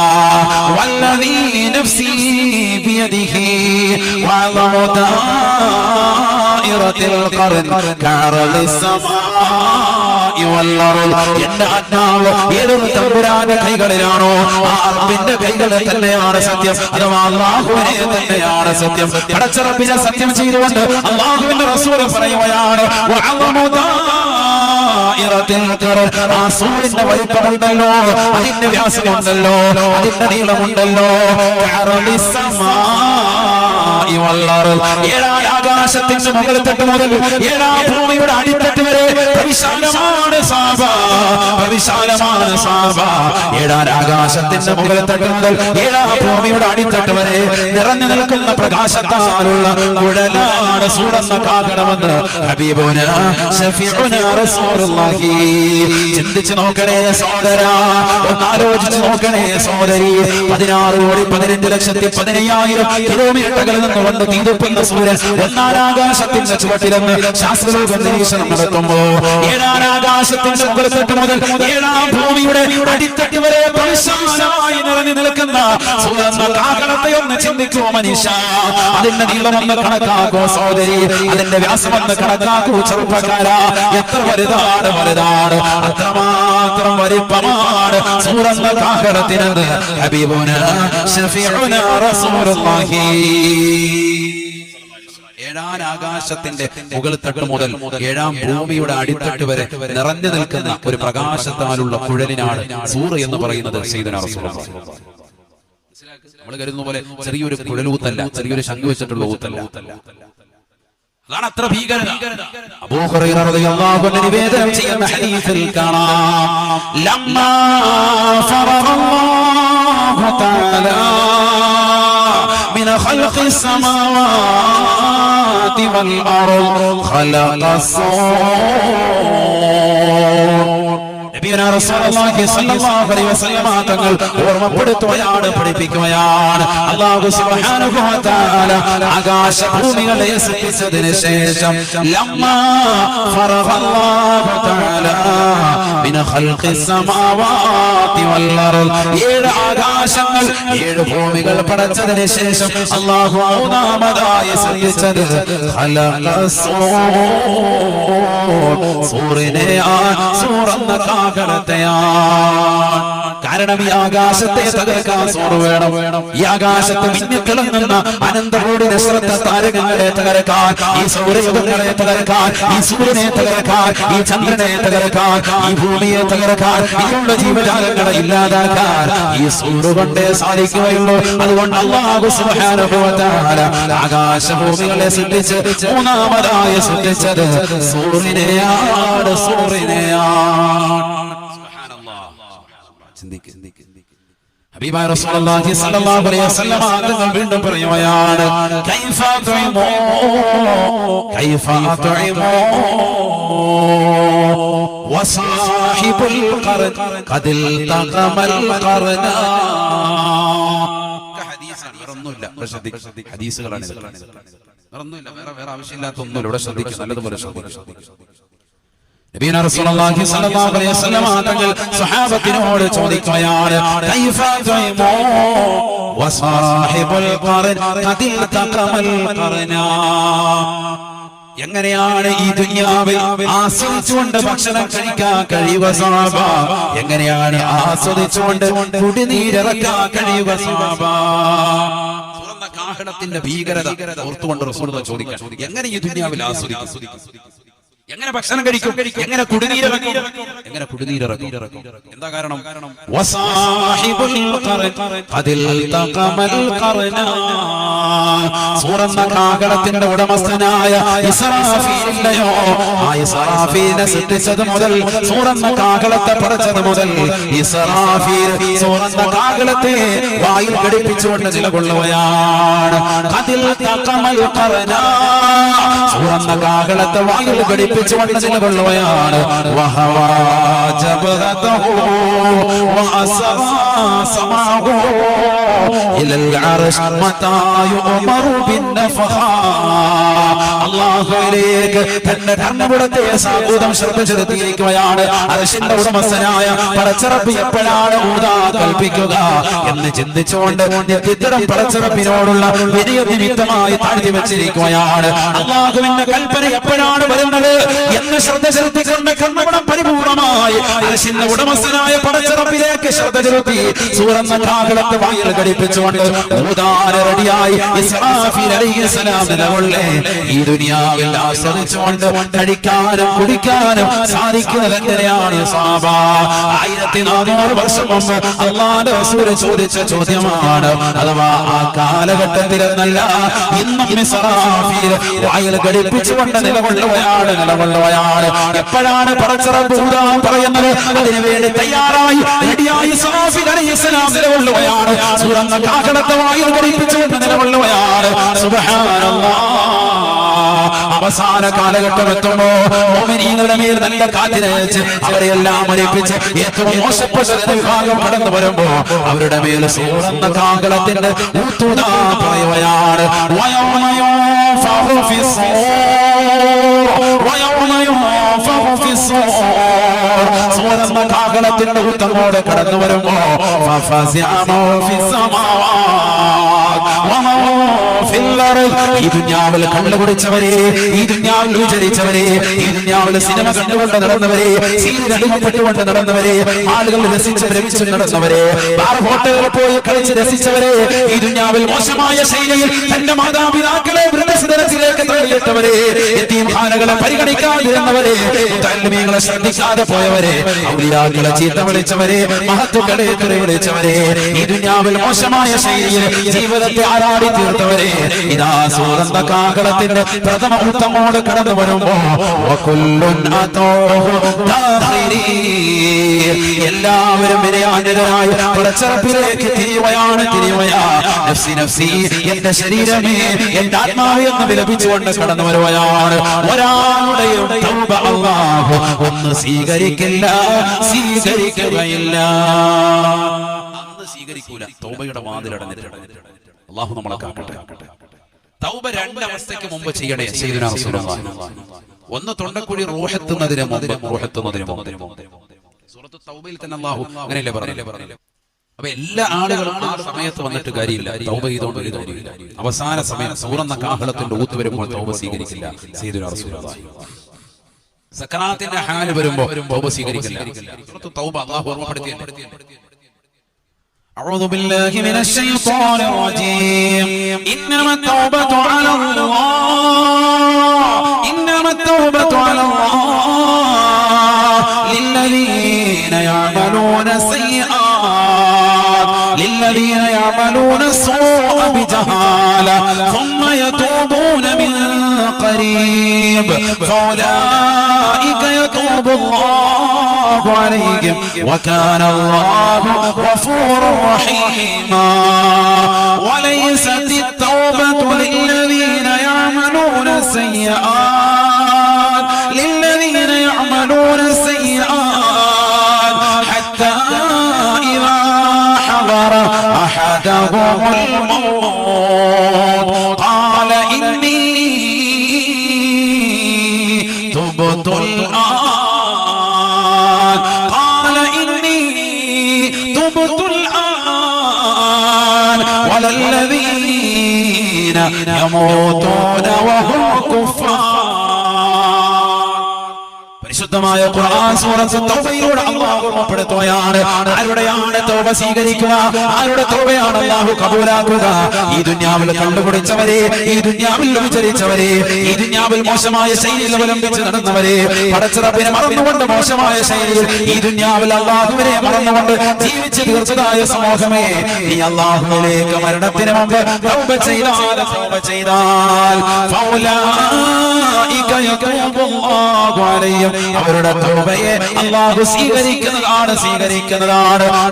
വല്ലദീ നഫ്സി ബിയദിഹി വഅളമ ദാഇറത്തിൽ ഖർൻ കഅറലിസ് സമാഇ വൽ അർദ്. എന്റെ ആത്മാവ് ഏതൊരു തമ്പുരാന്റെ കൈകളിലാണോ ആ റബ്ബിന്റെ കൈകളിൽ തന്നെയാണ് സത്യം, അഥവാ അല്ലാഹുവിനെ തന്നെയാണ് സത്യം. പടച്ച റബ്ബിനെ സത്യം ചെയ്തുകൊണ്ട് അല്ലാഹുവിന്റെ റസൂൽ പറയുകയാണ്, വഅളമ ദാഇറത്തിൽ ഖർൻ. ആ സൂര്യന്റെ വലിപ്പമുണ്ടല്ലോ, അതിന്റെ വ്യാസമുണ്ടല്ലോ, അതിന്റെ നീളമുണ്ടല്ലോ, കഅറലിസ് സമാഇ വൽ അർദ്. ഏഴാം ആകാശത്തിന്റെ മുകളിൽ തട്ട് മുതൽ ഏഴാം ഭൂമിയുടെ അടിത്തട്ട് വരെ വിശാലമാണ് സാബ, വിശാലമാണ് സാബ. ഏഴാം ആകാശത്തിന്റെ മുകളിൽ തട്ട് മുതൽ ഏഴാം ഭൂമിയുടെ അടിത്തട്ട് വരെ നിറഞ്ഞു നിൽക്കുന്ന പ്രകാശത്താലുള്ള കുഴലാണ് സൂറന്ന കാഹളമെന്ന് ഹബീബുനാ ശഫീഉനാ റസൂലുള്ളാഹി. ചിന്തിച്ചു നോക്കണേ സഹോദരാ, ഒന്നാലോചിച്ചു നോക്കണേ സഹോദരി. 16,15,15,000 കിലോമീറ്ററുകളിൽ നിന്ന് വന്ന് തീതുപ്പുന്ന സൂര്യൻ ഒന്നാലാകാശത്തിന്റെ ചുവട്ടിലെന്ന് ശാസ്ത്രലോക നിരീക്ഷണം നടത്തുമ്പോ ഏഴാം ആകാശത്തിന്റെ മുകളിൽത്തട്ട് മുതൽ ഏഴാം ഭൂമിയുടെ അടിത്തട്ട് വരെ വിശാലമായി നിറഞ്ഞു നിൽക്കുന്ന സൂറന്ന കാഹളത്തെ ഒന്ന് ചിന്തിക്കൂ മനുഷ്യ. അതിന്റെ നീളമൊന്ന് കണക്കാക്കൂ സഹോദരി, അതിന്റെ വ്യാസമൊന്ന് കണക്കാക്കൂ ചെറുപ്പക്കാരാ. എത്ര വലുതാണ്, വലുതാണ്, അത്രമാത്രം വലിപ്പമാണ് സൂറന്ന കാഹളത്തിനെന്ന് ഹബീബുനാ ശഫീഉനാ റസൂലുള്ളാഹി. ഏഴാം ആകാശത്തിന്റെ മുകളിൽത്തട്ട് മുതൽ ഏഴാം ഭൂമിയുടെ അടിത്തട്ട് വരെ നിറഞ്ഞു നിൽക്കുന്ന ഒരു പ്രകാശത്താലുള്ള കുഴലിനാണ് സൂർ എന്ന് പറയുന്നത് സയ്യിദുനാ റസൂലുള്ളാഹി. നമ്മൾ കരുതുന്ന പോലെ ചെറിയൊരു കുഴലൂത്തല്ല, ചെറിയൊരു ശംഖ് വെച്ചിട്ടുള്ള ഊത്തല്ല. അതാണ് അത്ര ഭീകരത. അബൂ ഹുറൈറ റളിയല്ലാഹു അൻഹു നിവേദനം ചെയ്യുന്ന ഹദീസിൽ കാണാം, ലമ്മാ ഫറഅല്ലാഹു തആല മിന ഖൽഖിസ് സമാവാതി വൽ അർദ് ഖലഖസ് തങ്ങൾ ഓർമ്മപ്പെടുത്തുകയാണ്, പഠിപ്പിക്കുകയാണ്. അല്ലാഹു സുബ്ഹാനഹു വ തആല ആകാശഭൂമികളെ സൃഷ്ടിച്ചതിന് ശേഷം ലമ്മാ ഫറഅല്ലാഹു തആല മിന ഖൽഖിസ് സമാവാതി വൽ അർദ്, 7 ആകാശങ്ങൾ 7 ഭൂമികൾ പടച്ചതിന് ശേഷം അല്ലാഹു മൂന്നാമതായി സൃഷ്ടിച്ചത് ഖലഖസ് സൂറിനെയാണ്. കാരണം ഈ ആകാശത്തെ തകർക്കാൻ സൂർ വേണം. ഈ ആകാശത്ത് മിന്നിത്തിളങ്ങുന്ന അനന്തകോടി നക്ഷത്ര താരകങ്ങളെ തകർക്കാൻ, ഈ സൗരയുഗങ്ങളെ തകർക്കാൻ, ഈ സൂര്യനെ തകർക്കാൻ, ഈ ചന്ദ്രനെ തകർക്കാൻ, ഈ ഭൂമിയെ തകർക്കാൻ, ഇതിലുള്ള ജീവജാലങ്ങളെ ഇല്ലാതാക്കാൻ ഈ സൂർ കൊണ്ടേ സാധിക്കുകയുള്ളൂ. അതുകൊണ്ട് അല്ലാഹു സുബ്ഹാനഹു വ തആല ആകാശഭൂമികളെ സൃഷ്ടിച്ച് മൂന്നാമതായി സൃഷ്ടിച്ചത് സൂര്യനെയാണ്. ഹബീബായ റസൂലുള്ളാഹി സ്വല്ലല്ലാഹു അലൈഹി വസല്ലം തങ്ങൾ വീണ്ടും പറയുകയാണ്, കൈഫ തുഇമു വസാഹിബുൽ ഖർൻ ഖദിൽ തഖമൽ ഖർന. ഹദീസുകളാണ്, വേറെ ആവശ്യമില്ലാത്ത ഒന്നുമില്ല. ഇവിടെ ശ്രദ്ധിക്കുക, നല്ലതുപോലെ ശ്രദ്ധിക്കുക. നബിയന റസൂലുള്ളാഹി സ്വല്ലല്ലാഹു അലൈഹി വസല്ലം തങ്ങൾ സ്വഹാബത്തിനോട് ചോദിക്കുകയാണ്, കൈഫ തുഇമു വസാഹിബുൽ ഖർൻ ഖദിൽ തഖമൽ ഖർന. എങ്ങനെയാണ് ഈ ദുനിയാവിൽ ആസ്വദിച്ചുകൊണ്ട് ഭക്ഷണം കഴിക്കാൻ കഴിയുക സഹാബ? എങ്ങനെയാണ് ആസ്വദിച്ചുകൊണ്ട് കുടിനീരിറക്കാൻ കഴിയുക സഹാബ? തുറന്ന കാഹളത്തിന്റെ ഭീകരത ഓർത്തുകൊണ്ട് റസൂലുള്ളാഹി ചോദിക്കാൻ, എങ്ങനെ ഈ ദുനിയാവിൽ ആസ്വദിക്കും? എങ്ങനെ ഭക്ഷണം കഴിക്കും? എങ്ങനെ കുടിനീരിറക്കും? എന്താ കാരണം? വസാഹിബുൽ ഖർൻ ഖദിൽ തഖമൽ ഖർന. സൂറന്ന കാഹളത്തിന്റെ ഉടമസ്ഥനായ ഇസ്രാഫീലില്ലയോ, ആ ഇസ്രാഫീലിനെ സൃഷ്ടിച്ചത് മുതൽ, സൂറന്ന കാഹളത്തെ പടച്ചത് മുതൽ ഇസ്രാഫീൽ സൂറന്ന കാഹളത്തെ വായിൽ ഘടിപ്പിച്ചുകൊണ്ട് നിലകൊള്ളുകയാണ്. ഖദിൽ തഖമൽ ഖർന. സൂറന്ന കാഹളത്തെ വായിൽ ഘടിപ്പിച്ചുകൊണ്ട് നിലകൊള്ളുകയാണ്. വഹവാ ജബഹതഹു വഅസറാ സമാഹു ഇലൽ അർശ് മതാ യുഅമറു ബിന്നഫഹാ. അല്ലാഹുവിലേക്ക് തന്റെ ഭരണകൂടത്തെ സാഗൂതം ശ്രദ്ധ ചെലുത്തിയിരിക്കുകയാണ്. അർശിന്റെ ഉടമസ്ഥനായ പടച്ചറബ് എപ്പോഴാണ് ഊതാ കൽപ്പിക്കുക എന്ന് ചിന്തിച്ചുകൊണ്ട് ഇത്തരം പടച്ചറബിനോടുള്ള വിനയ നിമിത്തമായി താഴ്ത്തി വെച്ചിരിക്കുകയാണ്. അല്ലാഹുവിന്റെ കൽപ്പന എപ്പോഴാണ് വരുന്നത് എന്ന് ശ്രദ്ധ ചെലുത്തിക്കൊണ്ട് കർമ്മഗുണം പരിപൂർണമായി അർശിന്റെ ഉടമസ്ഥനായ പടച്ചറബിലേക്ക് ശ്രദ്ധ ചെലുത്തി സൂറന്ന കാഹളത്തെ വായിൽ ഘടിപ്പിച്ചുകൊണ്ട് ഊതാൻ റെഡിയായി ഇസ്രാഫീൽ അലൈഹിസ്സലാം നിലകൊള്ളേ. ഈ ദുനിയാവിൽ ആസ്വദിച്ചുകൊണ്ട് കഴിക്കാനും കുടിക്കാനും സാധിക്കുന്നത് എങ്ങനെയാണ് സഹാബ? 1400 വർഷം മുമ്പ് അല്ലാഹുവിന്റെ റസൂൽ ചോദിച്ച ചോദ്യമാണ്. അഥവാ ആ കാലഘട്ടത്തിലെന്നല്ല, ഇന്നും ഇസ്രാഫീൽ വായിൽ ഘടിപ്പിച്ചുകൊണ്ട് നിലകൊള്ളുകയാണ്. എപ്പോഴാണ് പടച്ചറബ് ഊതാൻ പറയുന്നത്? അതിനുവേണ്ടി തയ്യാറായി റെഡിയായി ഇസ്രാഫീൽ അലൈഹിസ്സലാം നിലകൊള്ളുകയാണ്. സൂറന്ന കാഹളത്തെ വായിൽ ഘടിപ്പിച്ചുകൊണ്ട് നിലകൊള്ളുകയാണ്. സുബ്ഹാനല്ലാഹ്. അവസാന കാലഘട്ടം എത്തുമ്പോ മുഅ്മിനീങ്ങളുടെ മേൽ നല്ല കാറ്റിനയച്ച് അവരെല്ലാം മരിപ്പിച്ച് ഏറ്റവും മോശപ്പെട്ട വിഭാഗം കടന്നു വരുമ്പോ അവരുടെ മേൽ സൂറന്ന കാഹളത്തിന്റെ ഊതുദാ പറയുകയാണ്. സൂറന്ന കാഹളത്തിന്റെ ഊത്തമോടെ കടന്നു വരുമ്പോ ഈ ദുനിയാവിൽ കള്ളുകുടിച്ചവരെ, ഈ ദുനിയാവിൽ വിചരിച്ചവരെ, ഈ ദുനിയാവിൽ ദുനിയാവിലെ സിനിമ കണ്ടുകൊണ്ട് നടന്നവരെ, സീരിയൽ അടിമപ്പെട്ടുകൊണ്ട് നടന്നവരെ, ആളുകൾ രസിച്ച് ഭ്രമിച്ച് നടന്നവരെ, ബാർ ഹോട്ടലുകളിൽ പോയി കളിച്ച് രസിച്ചവരെ, ഈ ദുനിയാവിൽ മോശമായ ശൈലിയിൽ തന്റെ മാതാപിതാക്കളെ വൃദ്ധസദനത്തിലേക്ക് തള്ളിയിട്ടവരെ, യതീംഖാനകളെ പരിഗണിക്കാതിരുന്നവരെ, മുതല്ലിമീങ്ങളെ ശ്രദ്ധിക്കാതെ പോയവരെ, ഔലിയാക്കളെ ചീത്ത വിളിച്ചവരെ, മഹത്തുക്കളെ തെറി വിളിച്ചവരെ, ഈ ദുനിയാവിൽ മോശമായ ശൈലിയിൽ ജീവിതത്തെ ആരാടി തീർത്തവരെ, ഇതാ സുഗന്ധ കാഹളത്തിന്റെ പ്രഥമ മുഹൂർത്തമോട് കടന്നു വരുമ്പോ എല്ലാവരും വിനയാന്യതരായ പടച്ചറപ്പിലേക്ക് തിരിയുകയാണ്. നഫ്സി നഫ്സി, എന്റെ ശരീരമേ, എന്റെ ആത്മാവ് എന്ന് വിലപിച്ചുകൊണ്ട് കടന്നു വരുകയാണ്. ഒരാളുടെയും തൗബ അല്ലാഹു ഒന്ന് സ്വീകരിക്കുകയില്ല. അന്ന് സ്വീകരിക്കൂല. തൗബയുടെ വാതിലടഞ്ഞിട്ട് അല്ലാഹു നമ്മളെ കാക്കട്ടെ. തൗബ രണ്ട് അവസ്ഥയ്ക്ക് മുമ്പ് ചെയ്യണേ. സയ്യിദുനാ റസൂലുള്ളാഹി ഒന്ന് തൊണ്ടക്കുഴി റൂഹെത്തുന്നതിന് മുമ്പ്. സൂറത്ത് തൗബയിൽ തന്നെ അല്ലാഹു അങ്ങനെയല്ലേ പറഞ്ഞില്ലേ? അപ്പൊ എല്ലാ ആളുകളും ആ സമയത്ത് വന്നിട്ട് കാര്യമില്ല. തൗബ ചെയ്തോണ്ട് കാര്യമില്ല. അവസാന സമയം സൂറന്ന കാഹളത്തിന്റെ ഊത്ത് വരുമ്പോൾ തൗബ സ്വീകരിക്കില്ല. സയ്യിദുനാ റസൂലുള്ളാഹി സക്കറാത്തിന്റെ ഹാല് വരുമ്പോ തൗബ സ്വീകരിക്കില്ല. സൂറത്ത് തൗബ അല്ലാഹു ഓർമ്മപ്പെടുത്തിയിട്ടുണ്ട്. أعوذ بالله من الشيطان الرجيم. إنما التوبة على الله للذين يعملون السوء بجهالة ثم يتوبون من قريب فأولئك يتوب الله عليهم وكان الله غفورا رحيما. وليست التوبة للذين يعملون السيئات حتى إذا حضر أحدهم الموت قال إني تبت الآن ولا الذين يموتون وهم كفار. പരിശുദ്ധമായ ഖുർആൻ സൂറത്ത് തൗബയിലൂടെ അല്ലാഹു ഓർമ്മപ്പെടുത്തുകയാണ്. ആരുടെയാണ് തൗബ സ്വീകരിക്കുക? ആരുടെ തൗബയാണ് അല്ലാഹു കബൂലാക്കുക? ഈ ദുനിയാവിൽ കണ്ടുപിടിച്ചവരെ, ഈ ദുനിയാവിൽ വിചരിച്ചവരെ, ഈ ദുനിയാവിൽ മോശമായ ശൈലിയിൽ അവലംബിച്ച് നടന്നവരെ, പടച്ചറപ്പിനെ മറന്നുകൊണ്ട് മോശമായ ശൈലിയിൽ ഈ ദുനിയാവിൽ അല്ലാഹുവിനെ മറന്നുകൊണ്ട് ജീവിച്ച് തീർച്ചതായ സമൂഹമേ, നീ അല്ലാഹുവിലേക്ക് മരണത്തിന് മുമ്പ് തൗബ ചെയ്താൽ ഫൗലായിക യതൂബുല്ലാഹു അലൈഹിം, അവരുടെ തൗബയെ അല്ലാഹു സ്വീകരിക്കുന്നതാണ്.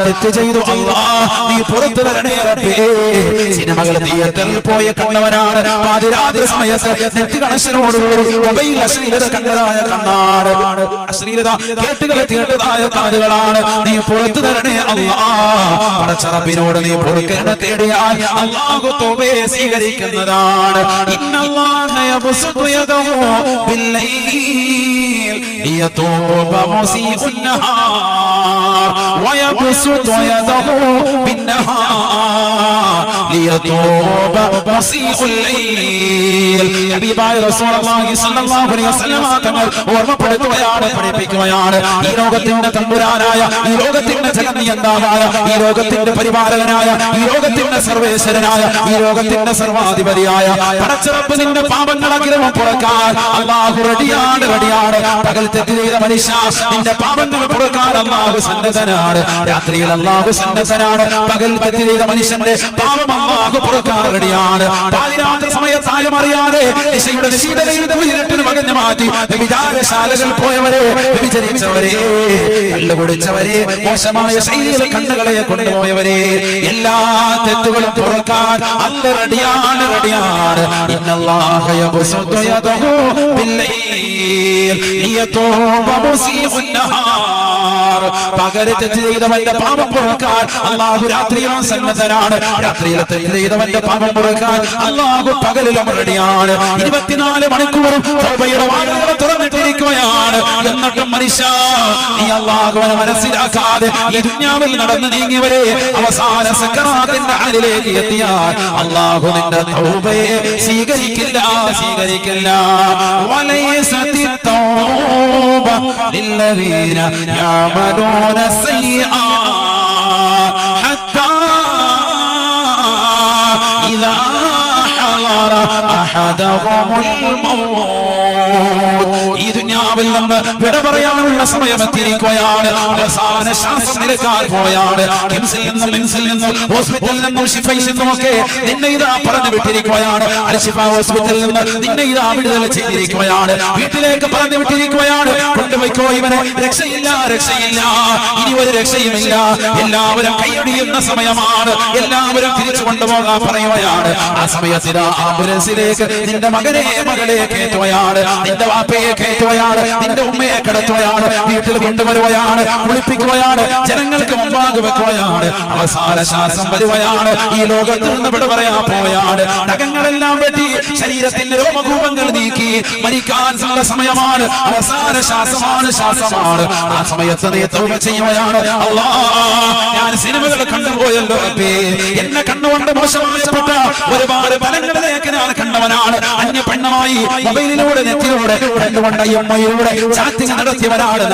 തെറ്റ് ചെയ്തു അല്ലാഹ് നീ പുറത്തു വരണേ റബ്ബേ. സിനിമകൾ തിയേറ്ററിൽ പോയ കണ്ടവനാണ്. പാതിരാത്രി സമയത്ത് നെറ്റ് കണക്ഷനോടുകൂടി മൊബൈൽ അശ്ലീലത കണ്ടതായ കണ്ണാണ്. അശ്ലീലത കേട്ടതായ കാതുകളാണ്. നീ പുറത്തു തരണേ അല്ലാഹ്. പടച്ചറബിനോട് നീ പൊറുക്കലിനെ തേടിയാൽ അല്ലാഹു തൗബയെ സ്വീകരിക്കുന്നതാണ്. ഇന്നല്ലാഹ യബ്സുതു യദഹു ബില്ലൈൽ ليتوب مسيء النهار ويبسط يده بالنهار ليتوب مسيء الليل. ഹബീബായ റസൂലുള്ളാഹി സ്വല്ലല്ലാഹു അലൈഹി വസല്ലം തങ്ങൾ ഓർമ്മപ്പെടുത്തുകയാണ്, പഠിപ്പിക്കുകയാണ്. ഈ ലോകത്തിന്റെ തമ്പുരാനായ, ഈ ലോകത്തിന്റെ ജഗന്നിയന്താവായ, ഈ ലോകത്തിന്റെ പരിപാലകനായ, ഈ ലോകത്തിന്റെ സർവേശ്വരനായ, ഈ ലോകത്തിന്റെ സർവാധിപതിയായ പടച്ചറബ്ബ് നിന്റെ പാപങ്ങൾ അഗ്രഹം പുറക്കാൻ അല്ലാഹു റെഡിയാണ്. പകൽ തെറ്റ് ചെയ്ത മനുഷ്യ, നിന്റെ പാപങ്ങൾ പുറക്കാൻ അല്ലാഹു സന്നദ്ധനാണ്. രാത്രിയിൽ അല്ലാഹു സന്നദ്ധനാണ്. പകൽ തെറ്റ് ചെയ്ത മനുഷ്യന്റെ പാപം അല്ലാഹു പുറക്കാൻ റെഡിയാണ്. പാതിരാത്രി സമയത്താലും അറിയാതെ ദിശയുടെ ശീതലയിൽ ഇരുട്ടിന് പകഞ്ഞു മാറ്റി വിചാരശാലകൾ പോയവരെ, വിചരിച്ചവരെ, കള്ളുകുടിച്ചവരെ, മോശമായ ശൈലിയിൽ കണ്ണുകളെ കൊണ്ടുപോയവരെ, എല്ലാ തെറ്റുകളും പുറക്കാൻ അല്ല റെഡിയാണ്. ഇന്നല്ലാഹ യബ്സുതു യദഹു ബില്ലൈൽ പകല് തെറ്റ് ചെയ്തവന്റെ പാപം പൊറുക്കാൻ അല്ലാഹു രാത്രിയിലും സന്നദ്ധനാണ്. രാത്രിയിലെ തെറ്റ് ചെയ്തവന്റെ പാപം പൊറുക്കാൻ അല്ലാഹു പകലിലും റെഡിയാണ്. 24 മണിക്കൂറും തൗബയുടെ വാതിലുകൾ തുറന്നിട്ടിരിക്കുകയാണ്. എന്നിട്ടും മനുഷ്യ നീ അല്ലാഹുവിനെ മനസ്സിലാക്കാതെ ഈ ദുനിയാവിൽ നടന്നു നീങ്ങിയവരെ അവസാന സക്കറാത്തിന്റെ ഹാലിലേക്ക് എത്തിയാൽ അല്ലാഹു നിന്റെ തൗബയെ സ്വീകരിക്കില്ല. വലൈസത്തി തൗബ ലില്ലദീന യഅമലൂന സയ്യിആത് ഹത്താ ഇദാ ഹളറ അഹദഹുൽ മൗത്. ഈ ദുനിയാവിൽ നിന്ന് വിട പറയാനുള്ള സമയം എത്തിയിരിക്കുകയാണ്. അവസാന ശ്വാസം എടുക്കാൻ പോയാണ്. കിംസിൽ നിന്നും ഹോസ്പിറ്റലിൽ നിന്നും ഷിഫയിൽ നിന്നുമൊക്കെ നിന്നെ ഇതാ പറഞ്ഞു വിട്ടിരിക്കുകയാണ്. അൽഷിഫ ഹോസ്പിറ്റലിൽ നിന്ന് നിന്നെ ഇതാ വിടുതൽ ചെയ്തിരിക്കുകയാണ്. വീട്ടിലേക്ക് പറഞ്ഞു വിട്ടിരിക്കുകയാണ്. കൊണ്ടുപോയിക്കോ, ഇവനെ രക്ഷയില്ല. ഇനി ഒരു രക്ഷയുമില്ല. എല്ലാവരും കൈയടിയുന്ന സമയമാണ്. എല്ലാവരും തിരിച്ചു കൊണ്ടുപോകാൻ പറയുകയാണ്. ആ സമയത്ത് ഇതാ ആംബുലൻസിലേക്ക് നിന്റെ മകളെ കയറ്റുകയാണ്. നിന്റെ വാപ്പയെ കയറ്റുകയാണ്. നിന്റെ ഉമ്മയെ കിടത്തുകയാണ്. വീട്ടിൽ കൊണ്ടുവരുകയാണ്. കുളിപ്പിക്കുകയാണ്. ജനങ്ങൾക്ക് മുമ്പാകെ വെക്കുകയാണ്. അവസാന ശ്വാസം വരുകയാണ്. ഈ ലോകത്തിൽ നിന്ന് വിട പറയാൻ പോവുകയാണ്. നഖങ്ങളെല്ലാം വെട്ടി ശരീരത്തിന്റെ രോമകൂപങ്ങൾ നീക്കി മരിക്കാൻ ഉള്ള സമയമാണ്. അവസാന ശ്വാസമാണ്. ആ സമയത്ത് നീ തൗബ ചെയ്യുകയാണ്. അല്ലാഹ്, ഞാൻ സിനിമകൾ കണ്ടുപോയല്ലോ റബ്ബേ. എന്നെ കണ്ണുകൊണ്ട് മോശമാക്കപ്പെട്ട ഒരുപാട് ഫലങ്ങളിലേക്ക് ഞാൻ കണ്ടവനാണ്. അന്യ പെണ്ണുമായി മൊബൈലിലൂടെ നെറ്റിലൂടെ കണ്ടുകൊണ്ട് അമ്മയിലൂടെ ചാറ്റിങ് നടത്തിയവനാണ്.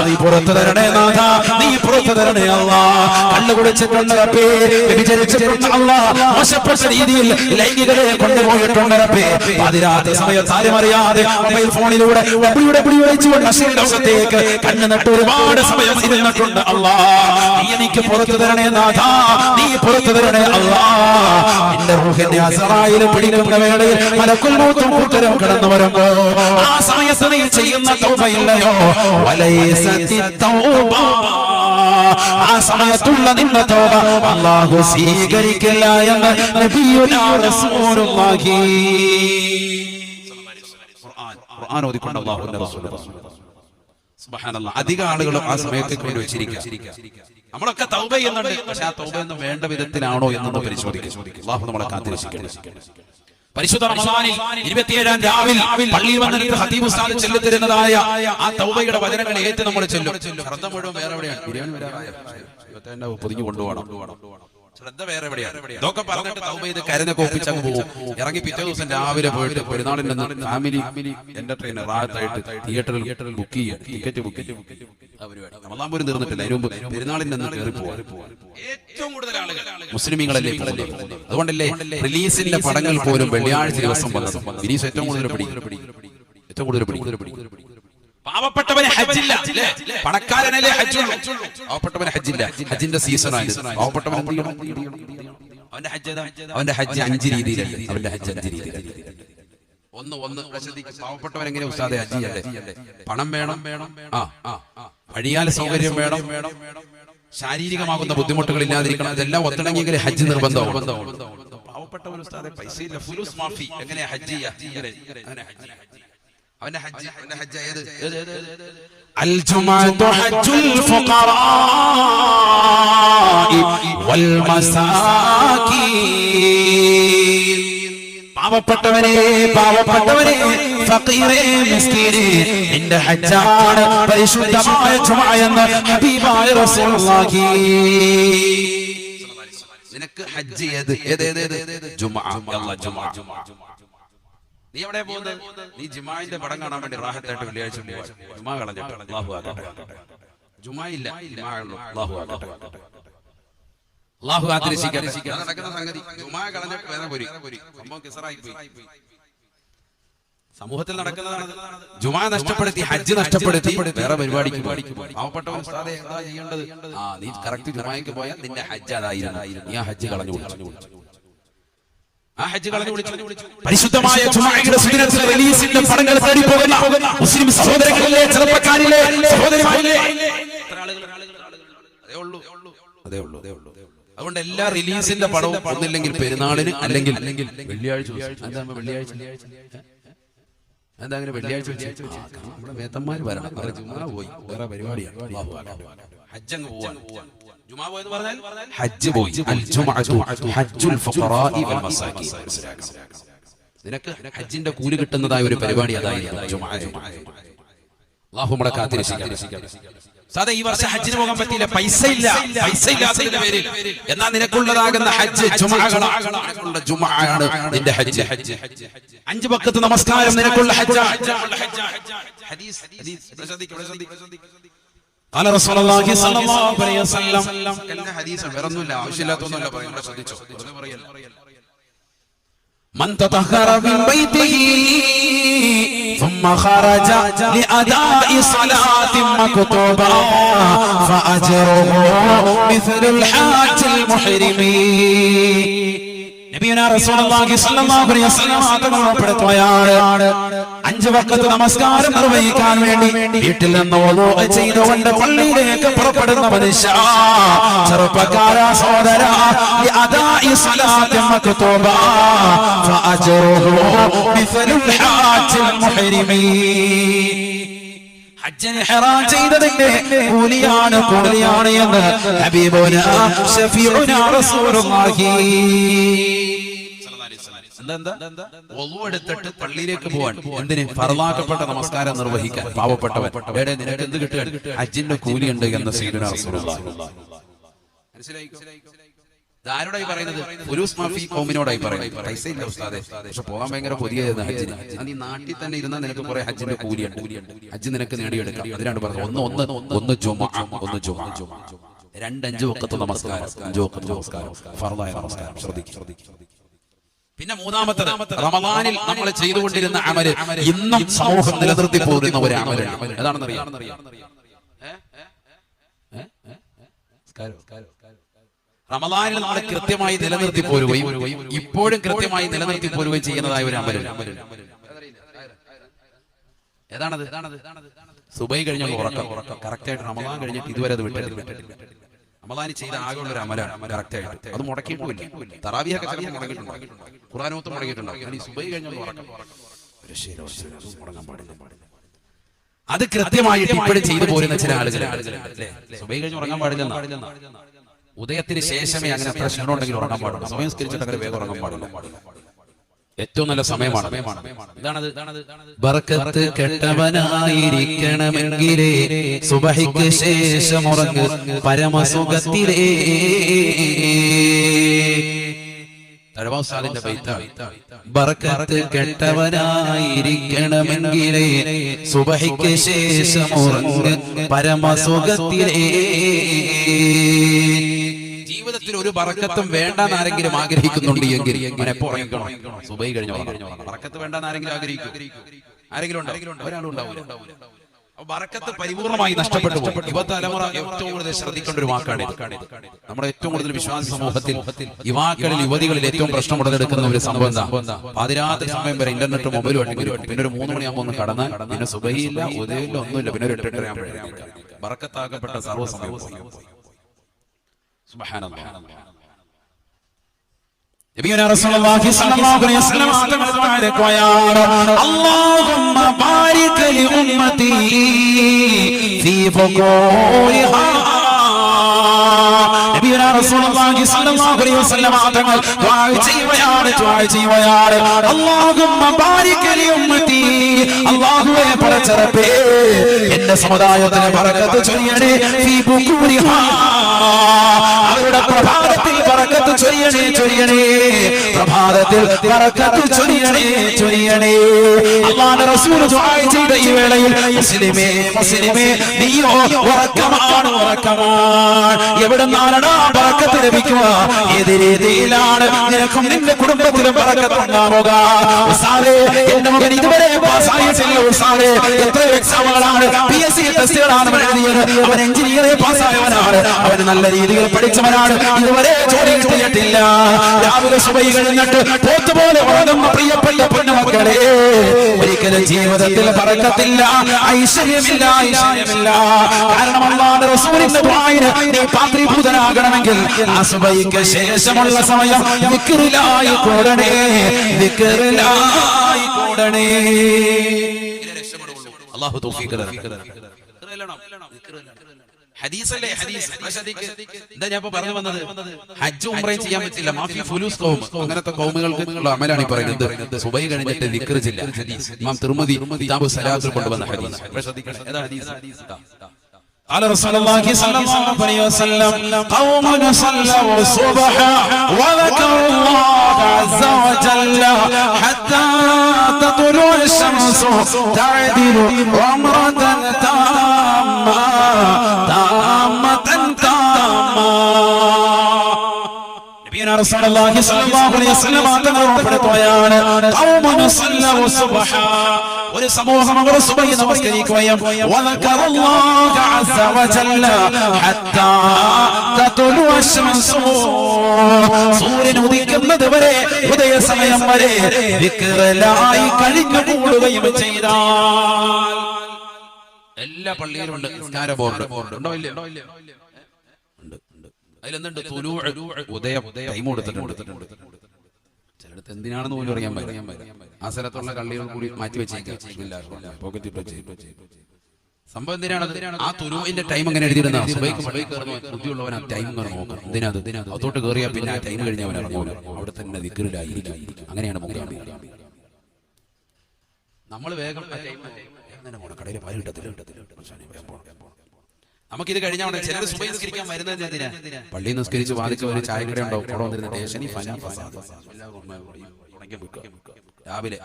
നീ പുറത്തു തരണേ നാഥ, നീ പുറത്തു തരണേ അല്ലാഹ്. കണ്ണു കുടിച്ചിട്ടുണ്ട് റബ്ബേ, വ്യഭിചരിച്ചിട്ടുണ്ട് അല്ലാഹ്, മോശപ്പെട്ട രീതിയിൽ ലൈംഗികതയെ കൊണ്ടുപോയിട്ടുണ്ട് റബ്ബേ. അതിരാത്രി സമയത്ത് ആരും അറിയാതെ മൊബൈൽ ഫോണിലൂടെ റബ്ബിയുടെ പിടി വലിച്ചുകൊണ്ട് ലോകത്തേക്ക് കണ്ണു നട്ട് ഒരുപാട് സമയം ഇരുന്നിട്ടുണ്ട് അല്ലാഹ്. നീ എനിക്ക് പുറത്തു തരണേ നാഥ, നീ പുറത്തു തരണേ അല്ലാഹ്. നിന്റെ റൂഹിനെ അസ്റായിൽ പിടിക്കുന്ന വേളയിൽ മലക്കുൽ മൗത്തും കൂട്ടരും കടന്നു വരുമ്പോ ആ സമയത്ത് നീ ചെയ്യുന്ന തൗബയില്ലയോ? വലൈസത്തി തൗബ, ആ സമയത്തുള്ള നിന്റെ തൗബ അല്ലാഹു സ്വീകരിക്കില്ല എന്ന് നബിയുനാ റസൂലുള്ളാഹി ഖുർആൻ ഓതിക്കൊണ്ട് അല്ലാഹുവിന്റെ റസൂൽ സുബ്ഹാനല്ലാഹ്. അധിക ആളുകളും ആ സമയത്തേക്ക് വേണ്ടി വെച്ചിരിക്കുക. നമ്മളൊക്കെ തൗബ ചെയ്യുന്നുണ്ട്, പക്ഷെ ആ തൗബ ഒന്നും വേണ്ട വിധത്തിലാണോ എന്നൊന്ന് പരിശോധിക്കും. അല്ലാഹു നമ്മളെ കാത്തിരക്ഷിക്കട്ടെ. പരിശുദ്ധ റമദാനിൽ 27-ാം രാവിൽ പള്ളിയിൽ വന്നിട്ട് ഖതീബ് ഉസ്താദ് ചൊല്ലിത്തരുന്നതായ ആ തൗബയുടെ വചനങ്ങൾ ഏറ്റ് നമ്മൾ ചൊല്ലും. ശ്രദ്ധ മുഴുവൻ വേറെ എവിടെയാണ്? ബിരിയാണി പൊതിഞ്ഞു കൊണ്ടുപോകണം. ശ്രദ്ധ വേറെ എവിടെയാണ്? ഇതൊക്കെ പറഞ്ഞിട്ട് തൗബ ചെയ്ത് കരനെ കോപ്പിച്ചങ്ങ് പോകും. ഇറങ്ങി പിറ്റേ ദിവസം രാവിലെ പോയിട്ട് പെരുന്നാളിൽ നിന്ന് ഫാമിലി എന്റർടൈനർ റാഹത്തായിട്ട് തിയേറ്ററിൽ ബുക്ക് ചെയ്യുക, ടിക്കറ്റ് ബുക്ക് ചെയ്യുക. റമദാൻ പോലും തീർന്നിട്ടില്ല, അതിന് മുമ്പ് പെരുന്നാളിൽ നിന്ന് കയറി പോവാൻ ഏറ്റവും കൂടുതൽ ആളുകൾ മുസ്ലിമീങ്ങളല്ലേ. അതുകൊണ്ടല്ലേ റിലീസിന്റെ പടങ്ങൾ പോലും വെള്ളിയാഴ്ച ദിവസം വന്നത്. റിലീസ് ഏറ്റവും കൂടുതൽ പിടിക്കും. പാവപ്പെട്ടവന് ഹജ്ജില്ല, പണക്കാരനല്ലേ ഹജ്ജുള്ളൂ. പാവപ്പെട്ടവന് ഹജ്ജില്ല. ഹജ്ജിന്റെ സീസണാണ്. പാവപ്പെട്ടവൻ അവന്റെ ഹജ്ജ് 5 രീതിയിലല്ല. അവന്റെ ഹജ്ജ് 5 രീതിയിലല്ല. ഒന്ന് പാവപ്പെട്ടവൻ എങ്ങനെ ഉസ്താദെ ഹജ്ജ് ചെയ്യണ്ടേ? പണം വേണം, വഴിയാൽ സൗകര്യം വേണം, ശാരീരികമാകുന്ന ബുദ്ധിമുട്ടുകൾ ഇല്ലാതിരിക്കണം. ഇതെല്ലാം ഒത്തിണങ്ങിയെങ്കിൽ ഹജ്ജ് നിർബന്ധവും. പാവപ്പെട്ടവൻ ഉസ്താദെ പൈസ ഇല്ല, ഫുലൂസ് മാഫി, എങ്ങനെ ഹജ്ജ് ചെയ്യാ? അവന്റെ ഹജ്ജ് ഏത്? അൽ ജുമഅത്തു ഹജ്ജുൽ ഫുഖറാഇ വൽ മസാകീൻ. പാവപ്പെട്ടവനെ ഫഖീറേ മിസ്കീനേ, നിന്റെ ഹജ്ജാണ് പരിശുദ്ധമായ ജുമഅ എന്ന് ഹബീബായ റസൂലുള്ളാഹി. നിനക്ക് ഹജ്ജ് ഏത്? ജുമഅ. ജുമഅ. നീ എവിടെ പോകുന്നത്? നീ ജുമാഇന്റെ പടം കാണാൻ വേണ്ടി റാഹത്തായിട്ട് വെള്ളിയാഴ്ച പോവാ. ജുമാ കളഞ്ഞിട്ട് അല്ലാഹു ആകട്ടെ. ജുമാ ഇല്ല, ജുമാ ഉള്ളൂ. അല്ലാഹു ആകട്ടെ. അല്ലാഹു ആദരിക്കട്ടെ. നടക്കുന്ന സംഗതി ജുമാ കളഞ്ഞിട്ട് വേറെ പോരി. സംഭവം കിസറായി പോയി. സമൂഹത്തിൽ നടക്കുന്നതാണ്. ജുമാ നഷ്ടപ്പെടുത്തി, ഹജ്ജ് നഷ്ടപ്പെടുത്തി, വേറെ പരിപാടിക്ക് പാവപ്പെട്ടവൻ ഉസ്താദേ എന്താ ചെയ്യേണ്ടത്? നീ കറക്റ്റ് ജുമായ്ക്ക് പോയാൽ നിന്റെ ഹജ്ജ് അതായിരുന്നു. നീ ആ ഹജ്ജ് കളഞ്ഞു വിളിച്ചു. പരിശുദ്ധമായ ജുമാഅയുടെ സുന്നത്ത് റിലീസിന്റെ പടങ്ങൾ തേടി പോകുന്ന മുസ്ലിം സഹോദരങ്ങളിലെ, ചെറുപ്പക്കാരിലെ, സഹോദരിമാരിലെ അതേ ഉള്ളൂ. അതുകൊണ്ട് എല്ലാ റിലീസിന്റെ പടവും ഒന്നില്ലെങ്കിൽ പെരുന്നാളിന്, അല്ലെങ്കിൽ വെള്ളിയാഴ്ച. വെള്ളിയാഴ്ച എന്താ അങ്ങനെ വെള്ളിയാഴ്ച വെച്ച് നമ്മുടെ മേത്തന്മാര് വരണം, അവരെ ജുമാ പോയി വേറെ പരിപാടിയാണ്, ഹജ്ജങ്ങ് പോവാണ്. ജുമാ പോയെന്ന് പറഞ്ഞാൽ ഹജ്ജ് പോയി. അൽ ജുമുഅതു ഹജ്ജുൽ ഫുഖറാഇ വൽ മസാകീൻ. നിനക്ക് ഹജ്ജിന്റെ കൂലി കിട്ടുന്നതായ ഒരു പരിപാടി അതായിരിക്കും ജുമുഅ. അല്ലാഹു നമ്മളെ കാത്തിരക്ഷിക്കട്ടെ. സാധാ ഈ വർഷം ഹജ്ജിന് പോകാൻ പറ്റിയില്ല, പൈസ ഇല്ലാത്തതിന്റെ പേരിൽ. എന്നാൽ നിനക്കുള്ളതാകുന്ന ഹജ്ജ് ജുമുഅകളാണ്. ജുമുഅയാണ് നിന്റെ ഹജ്ജ്. 5 വഖത്ത് നമസ്കാരം നിനക്കുള്ള ഹജ്ജാണ്. ഹദീസ് ഖാല റസൂലുള്ളാഹി സ്വല്ലല്ലാഹു അലൈഹി വസല്ലം. എല്ലാ ഹദീസും വേറൊന്നുമില്ല, ആവശ്യമില്ലാത്തൊന്നുമല്ല പറയുന്നത്, ശ്രദ്ധിച്ചോ. വെറുതെ പറയല്ല. من تطهر من بيته ثم خرج لأداء صلاة مكتوبة فأجره مثل الحاج المحرم. നബിയുനാ റസൂലുള്ളാഹി സ്വല്ലല്ലാഹു അലൈഹി വസല്ലം ആത്മപ്പെടുത്തുകയാണ്, 5 വഖത്ത് നമസ്കാരം നിർവഹിക്കാൻ വേണ്ടി വീട്ടിൽ നിന്ന് വുളൂ ചെയ്തുകൊണ്ട് പള്ളിയിലേക്ക് പുറപ്പെടുന്ന മനുഷ്യ, ചെറുപ്പക്കാരാ സഹോദരാ, അദാഇ സ്വലാത്തി മക്തൂബ ഫഅജ്റുഹു മിസ്ലുൽ ഹാജിൽ മുഹ്രിമി. ഹജ്ജിന് ഇഹ്റാം ചെയ്തതിന്റെ കൂലിയാണ് എന്ന് ഹബീബുനാ ശഫീഉനാ റസൂലുള്ളാഹി. വളു എടുത്തിട്ട് പള്ളിയിലേക്ക് പോവാൻ, എന്തിന്? ഫർളാക്കപ്പെട്ട നമസ്കാരം നിർവഹിക്കാൻ. പാവപ്പെട്ടവൻ നിനക്ക് എന്ത് കിട്ടുക? ഹജ്ജിന്റെ കൂലിയുണ്ട് എന്ന് സയ്യിദുനാ റസൂലുള്ളാഹി. മനസ്സിലായി? ആരോടായി പറയുന്നത്? ഫുലൂസ് മാഫി ഖൗമിനോടായി പറയുന്നത്. പൈസ ഇല്ല ഉസ്താദേ, പക്ഷെ പോകാൻ ഭയങ്കര കൊതിയായിരുന്നു ഹജ്ജിന്. നീ നാട്ടിൽ തന്നെ ഇരുന്നാൽ നിനക്ക് കുറെ ഹജ്ജിന്റെ കൂലിയുണ്ട്, ഹജ്ജ് നിനക്ക് നേടിയെടുക്കാം. അതിനാണ് പറഞ്ഞത് ഒന്ന് ജുമുഅ, 2 5 വഖത്ത് നമസ്കാരം, 5 വഖത്ത് നമസ്കാരം, ഫർളായ നമസ്കാരം. ശ്രദ്ധിക്കുക. പിന്നെ മൂന്നാമത്തത്, റമദാനിൽ നമ്മൾ ചെയ്തുകൊണ്ടിരുന്ന അമല് ഇന്നും സമൂഹം നിലനിർത്തി പോരുന്ന ഒരു അമലാണ്. ഏതാണെന്നറിയാം? റമദാനിൽ നമ്മൾ കൃത്യമായി നിലനിർത്തി പോരുകയും ഇപ്പോഴും കൃത്യമായി നിലനിർത്തി പോരുകയും ചെയ്യുന്നതായ ഒരു അമലാണ്. ഏതാണത്? സുബഹി കഴിഞ്ഞുള്ള ഉറക്കം. കറക്റ്റായിട്ട് റമദാൻ കഴിഞ്ഞിട്ട് ഇതുവരെ അത് വിട്ടിട്ടില്ല. റമദാനിൽ ചെയ്ത ആകെയുള്ള ഒരു അമലാണ് കറക്റ്റായിട്ട്. അത് മുടക്കിയിട്ടില്ല. തറാവിയൊക്കെ ചിലപ്പോൾ മുടങ്ങിയിട്ടുണ്ട്, ഖുർആനോത്ത് മുടങ്ങിയിട്ടുണ്ട്. ഈ സുബഹി കഴിഞ്ഞുള്ള ഉറക്കം മുടങ്ങാൻ പാടില്ല. അത് കൃത്യമായിട്ട് ഇപ്പോഴും ചെയ്തു പോരുന്ന ചില ആളുകൾ. സുബഹി കഴിഞ്ഞ് ഉറങ്ങാൻ പാടില്ലെന്നാ. ഉദയത്തിന് ശേഷമേ അങ്ങനെ പ്രശ്നം ഉണ്ടെങ്കിൽ ഉറങ്ങാൻ പാടില്ല. സമയം സ്കരിച്ചിട്ട് അങ്ങനെ വേഗം ഉറങ്ങാൻ പാടില്ല. ഏറ്റവും നല്ല സമയമാണ്. ബർക്കത്ത് കെട്ടവനായിരിക്കണമെങ്കിലേ സുബഹിക്ക് ശേഷം ഉറങ്ങ് പരമസുഖത്തിലേ. തഴവാസാദിന്റെ ബൈത്താണ്. ബർക്കത്ത് കെട്ടവനായിരിക്കണമെങ്കിലേ സുബഹിക്ക് ശേഷം ഉറങ്ങ് പരമസുഖത്തിലേ. ജീവിതത്തിൽ ഒരു ബറക്കത്തും വേണ്ടെന്ന് ആരെങ്കിലും ആഗ്രഹിക്കുന്നുണ്ട് എങ്കിൽ എപ്പോ ഉറങ്ങിക്കണം? സുബഹി കഴിഞ്ഞു. ബറക്കത്ത് വേണ്ടെന്ന് ആരെങ്കിലും ആഗ്രഹിക്കും? ആരെങ്കിലും ഒരാളും ഉണ്ടാവില്ല. ബറക്കത്ത് പരിപൂർണമായി നഷ്ടപ്പെട്ടു പോകും. യുവതലമുറ ഏറ്റവും കൂടുതൽ ശ്രദ്ധിക്കേണ്ട ഒരു വാക്കാണ്. നമ്മുടെ ഏറ്റവും കൂടുതൽ വിശ്വാസ സമൂഹത്തിൽ യുവാക്കളിൽ, യുവതികളിൽ ഏറ്റവും പ്രശ്നം ഉടലെടുക്കുന്ന ഒരു സംഭവം എന്താ? പാതിരാത്രി സമയം വരെ ഇന്റർനെറ്റ് മൊബൈലും ഉണ്ടെങ്കിൽ പിന്നെ ഒരു 3 മണിയാകുമ്പോൾ ഒന്ന് കടന്നാൽ പിന്നെ സുബഹിയില്ല, ഉദയമില്ല, ഒന്നുമില്ല. പിന്നെ ഒരു 8 ബറക്കത്താക്കപ്പെട്ട സർവ്വസമയവും. സുബ്ഹാനല്ലാഹ്. നബിയുനാ റസൂലുള്ളാഹി സ്വല്ലല്ലാഹു അലൈഹി വസല്ലം അല്ലാഹുമ്മ ബാരിക് ലി ഉമ്മതി ഫീ ഫുഖൂരിഹാ. നബിയുനാ റസൂലുള്ളാഹി സ്വല്ലല്ലാഹു അലൈഹി വസല്ലം തങ്ങൾ ദുആ ചെയ്യുകയാണ്. അല്ലാഹുമ്മ ബാരിക് ലി ഉമ്മതി. അല്ലാഹുവേ പടച്ചറബേ, എന്റെ സമുദായത്തിന് ബറക്കത്ത് ചൊരിയണേ. ഫീ ഫുഖൂരിഹാ, അവരുടെ പ്രഭാതത്തിൽ ബറക്കത്ത് ചൊരിയണേ. പ്രഭാതത്തിൽ ബറക്കത്ത് ചൊരിയണേ. അല്ലാഹുവിന്റെ റസൂൽ ദുആ ചെയ്ത ഈ വേളയിൽ മുസ്ലിമേ നീയോ ഉറക്കമാണ്. എവിടെ നിന്നാണ് ബറക്കത്ത് ലഭിക്കുക? ഏത് രീതിയിലാണ് നിനക്കും നിന്റെ കുടുംബത്തിലും ബറക്കത്ത് ഉണ്ടാവുക? ഉസ്താദേ, എന്റെ മകൻ ഇതുവരെ പാസ്സായിട്ടില്ല. ഉസ്താദേ, എത്ര എക്സാമുകളാണ്, PSC ടെസ്റ്റുകളാണ് എഴുതിയത്. അവൻ എഞ്ചിനീയറെ പാസ്സായവനാണ്, അവൻ നല്ല രീതിയിൽ പഠിച്ചവനാണ്, ഇതുവരെ ജോലി കിട്ടിയിട്ടില്ല. രാവിലെ സുബഹി കഴിഞ്ഞിട്ട് പോത്തുപോലെ ഉറങ്ങുന്ന പ്രിയപ്പെട്ട പൊന്നുമക്കളെ, ഒരിക്കലും ജീവിതത്തിൽ ബറക്കത്തില്ല, ഐശ്വര്യമില്ല. കാരണം അല്ലാഹുവിന്റെ റസൂലിന്റെ ദുആയിന് നീ പാത്രീഭൂതനാകണമെങ്കിൽ ആ സുബഹിക്ക് ശേഷമുള്ള സമയം ദിക്റിലായി കൂടണേ. ഓടണേ. രക്ഷപ്പെടുള്ളൂ. അല്ലാഹു തൗഫീഖ് തരട്ടെ. ഹദീസല്ലേ ഹദീസ്. എന്താ ഞാൻ ഇപ്പോ പറഞ്ഞു വന്നത്? ഹജ്ജ് ഉംറയും ചെയ്യാൻ പറ്റില്ല. മാഫി ഫുലൂസ് ഖൗം, അങ്ങനത്തെ ഖൗമുകൾക്ക് ഉള്ള അമലാണ് ഈ പറയുന്നത്. സുബഹി കഴിഞ്ഞിട്ട് ദിക്ർ ചില്ല. ഹദീസ് ഇമാം തിർമിദി കിതാബ് സലാത്തിൽ കൊണ്ടുവന്ന ഹദീസ്. ശ്രദ്ധിക്കണം, ഏതാ ഹദീസ്? قال رسول الله صلى الله عليه وسلم قوم صلوا الصبح وذكروا الله عز وجل حتى تطلع الشمس تعدل عمرة تامة നബിയനാ റസൂലുള്ളാഹി സ്വല്ലല്ലാഹു അലൈഹി വസല്ലം ഓർമ്മപ്പെടുത്തുകയാണ്, ഖൗമുൻ സല്ലു സുബ്ഹ, ഒരു സമൂഹം അവർ സുബഹി നമസ്കരിക്കുകയും വദക്കറല്ലാഹു അസ്സ വജല്ല ഹത്താ തതുലു അശ്ശംസു, സൂര്യൻ ഉദിക്കുന്നത് വരെ, ഉദയ സമയം വരെ ദിക്റിലായി കഴിഞ്ഞു കൂടുകയും ചെയ്താൽ. എല്ലാ പള്ളിയിലും ഉണ്ട് നിസ്കാര ബോർഡ്. ഉണ്ടോ ഇല്ല? അതിലെന്തുണ്ട്? ഉദയം ടൈം കൊടുത്തിട്ടുണ്ട്. ചിലടത്ത് എന്തിനാണെന്ന് പോലും അറിയാൻ പറ്റും. ആ സ്ഥലത്തുള്ള കള്ളികൾ കൂടി മാറ്റി വെച്ചേക്കാം. സംഭവം എന്തിനാണ്? ആ തുലൂഇന്റെ ടൈം അങ്ങനെ എഴുതിയിരുന്ന ബുദ്ധിയുള്ളവൻ ആ ടൈം നോക്കാം. എന്തിനാ അതോട്ട് കയറിയാൽ പിന്നെ ആ ടൈം കഴിഞ്ഞ് അവൻ ഇറങ്ങൂല. അവിടെ തന്നെ ദിക്റിലായിരിക്കും. അങ്ങനെയാണ് മുഖ്യമന്ത്രി. നമ്മൾ വേഗം കടയിൽ പാല് കിട്ടത്തില്ല. നമുക്കിത് കഴിഞ്ഞ ചിലർ സുബഹി നിസ്കരിക്കാൻ വരുന്നത് എന്തിനാ? പള്ളി നിസ്കരിച്ച് വാദിച്ച് ഒരു ചായ കട ഉണ്ടാവും. അവിടെ വന്നിരുന്ന രാവിലെ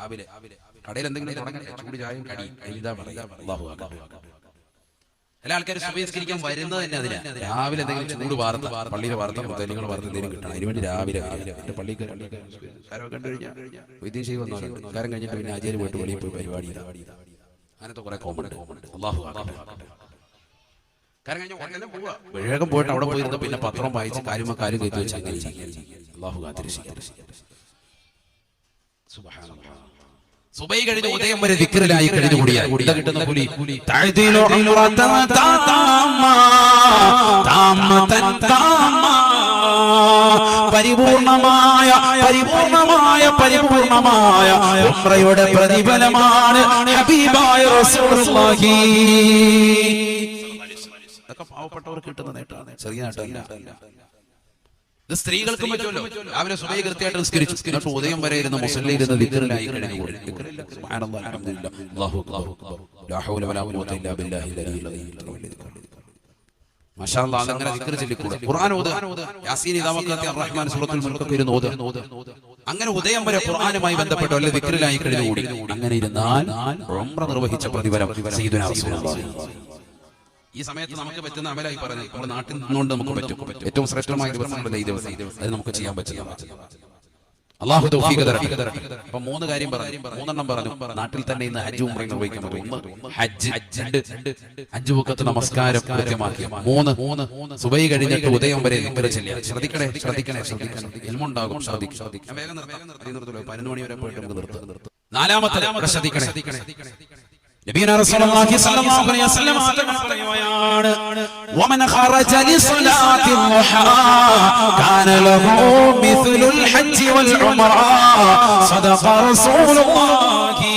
കടയിൽ എന്തെങ്കിലും ചൂട് ചായയും കടി എന്താ പറയാ? എല്ലാ ആൾക്കാരും സുബഹി നിസ്കരിക്കാൻ വരുന്നത് തന്നെ അതിനാ. രാവിലെ എന്തെങ്കിലും ചൂട് വാർത്ത, പള്ളിയിലെ വാർത്ത, മുത്തലിങ്ങൾ വാർത്ത എന്തെങ്കിലും കിട്ടണം. അതിനുവേണ്ടി രാവിലെ പള്ളിക്ക് കണ്ടു കഴിഞ്ഞാൽ വൈദ്യം ചെയ്ത് വന്നവരുണ്ട്. കാരം കഴിഞ്ഞിട്ട് പിന്നെ ആചാര്യ പോയിട്ട് വെളിയിൽ പോയി പരിപാടി അങ്ങനത്തെ കുറെ കോമണ്ട്. അല്ലാഹു വേഗം പോയിട്ട് അവിടെ പോയിരുന്ന പിന്നെ പത്രം വായിച്ച് കാര്യം കയറ്റി വെച്ച് അങ്ങനെ അല്ലാഹു സുബഹി കഴിഞ്ഞ് ഉദയം വരെ ദിക്റിലായി കഴിഞ്ഞു കൂടിയാൽ കിട്ടുന്ന കൂലി പരിപൂർണമായ ഉംറയുടെ പ്രതിഫലമാണ് ഹബീബായ റസൂലുള്ളാഹി. അതൊക്കെ പാവപ്പെട്ടവർക്ക് കിട്ടുന്ന നേട്ടമാണ്, ചെറിയ നേട്ടമല്ല. ഇത് സ്ത്രീകൾക്കും പറ്റുമല്ലോ. രാവിലെ സുബഹി കൃത്യമായിട്ട് നിസ്കരിച്ചു, ഉദയം വരെ ഇരുന്ന് മുസല്ലയിൽ ഇരുന്ന് ദിക്റിലായി കഴിഞ്ഞു. സുബ്ഹാനല്ലാഹ്, അൽഹംദുലില്ലാഹ്, അല്ലാഹു അക്ബർ, ലാ ഹൗല വലാ ഖുവത ഇല്ലാ ബില്ലാഹിൽ അലിയിൽ അദീം. മാഷാ അല്ലാഹ്, അങ്ങനെ ദിക്ർ ചൊല്ലിക്കൂടെ. ഖുർആൻ ഓതുക, യാസീൻ ഇദാ വഖഅത്തി അർ-റഹ്മാൻ സൂറത്തുൽ മുൽക്ക് ഇരുന്ന് ഓതുക. അങ്ങനെ ഉദയം വരെ ഖുർആനുമായി ബന്ധപ്പെട്ട് വല്ല ദിക്റിലായി കഴിഞ്ഞു കൂടി. അങ്ങനെ ഇരുന്നാൽ ഉംറ നിർവഹിച്ച പ്രതിഫലം സയ്യിദുനാ റസൂലുള്ളാഹി. ഈ സമയത്ത് നമുക്ക് പറ്റുന്ന അമലായി പറഞ്ഞു, നമ്മുടെ നാട്ടിൽ നിന്നുകൊണ്ട് നമുക്ക് പറ്റും. ഏറ്റവും ശ്രേഷ്ഠമായ ദിവസങ്ങളല്ല ഈ ദിവസം. അത് നമുക്ക് ചെയ്യാൻ പറ്റില്ല. അല്ലാഹു തൗഫീഖ് തരട്ടെ. അപ്പൊ 3 കാര്യം പറഞ്ഞു, 3 പറഞ്ഞു. നാട്ടിൽ തന്നെ ഇന്ന് ഹജ്ജ് ഉംറ നിർവഹിക്കാൻ പറ്റും. 1 ഹജ്ജ്, 2 വഖത്ത് നമസ്കാരം കൃത്യമാക്കി, 3 സുബഹി കഴിഞ്ഞിട്ട് ഉദയം വരെ ദിക്ർ ചൊല്ലുക. ശ്രദ്ധിക്കണേ. ഇൽമുണ്ടാകും. ശ്രദ്ധിക്കണം. വേഗം നിർത്താം. 11 മണി വരെ പോയിട്ട് നമുക്ക് നിർത്താം. 4ാമത്തെ ശ്രദ്ധിക്കണേ. നബിയനാ റസൂലുള്ളാഹി സ്വല്ലല്ലാഹു അലൈഹി വസല്ലം പറയുകയാണ്, വമൻ ഖറജ ലിസ്സലാത്തി ളുഹാ കാന ലഹു മിസ്ലുൽ ഹജ്ജി വൽ ഉംറ സദഖ റസൂലുള്ളാഹി.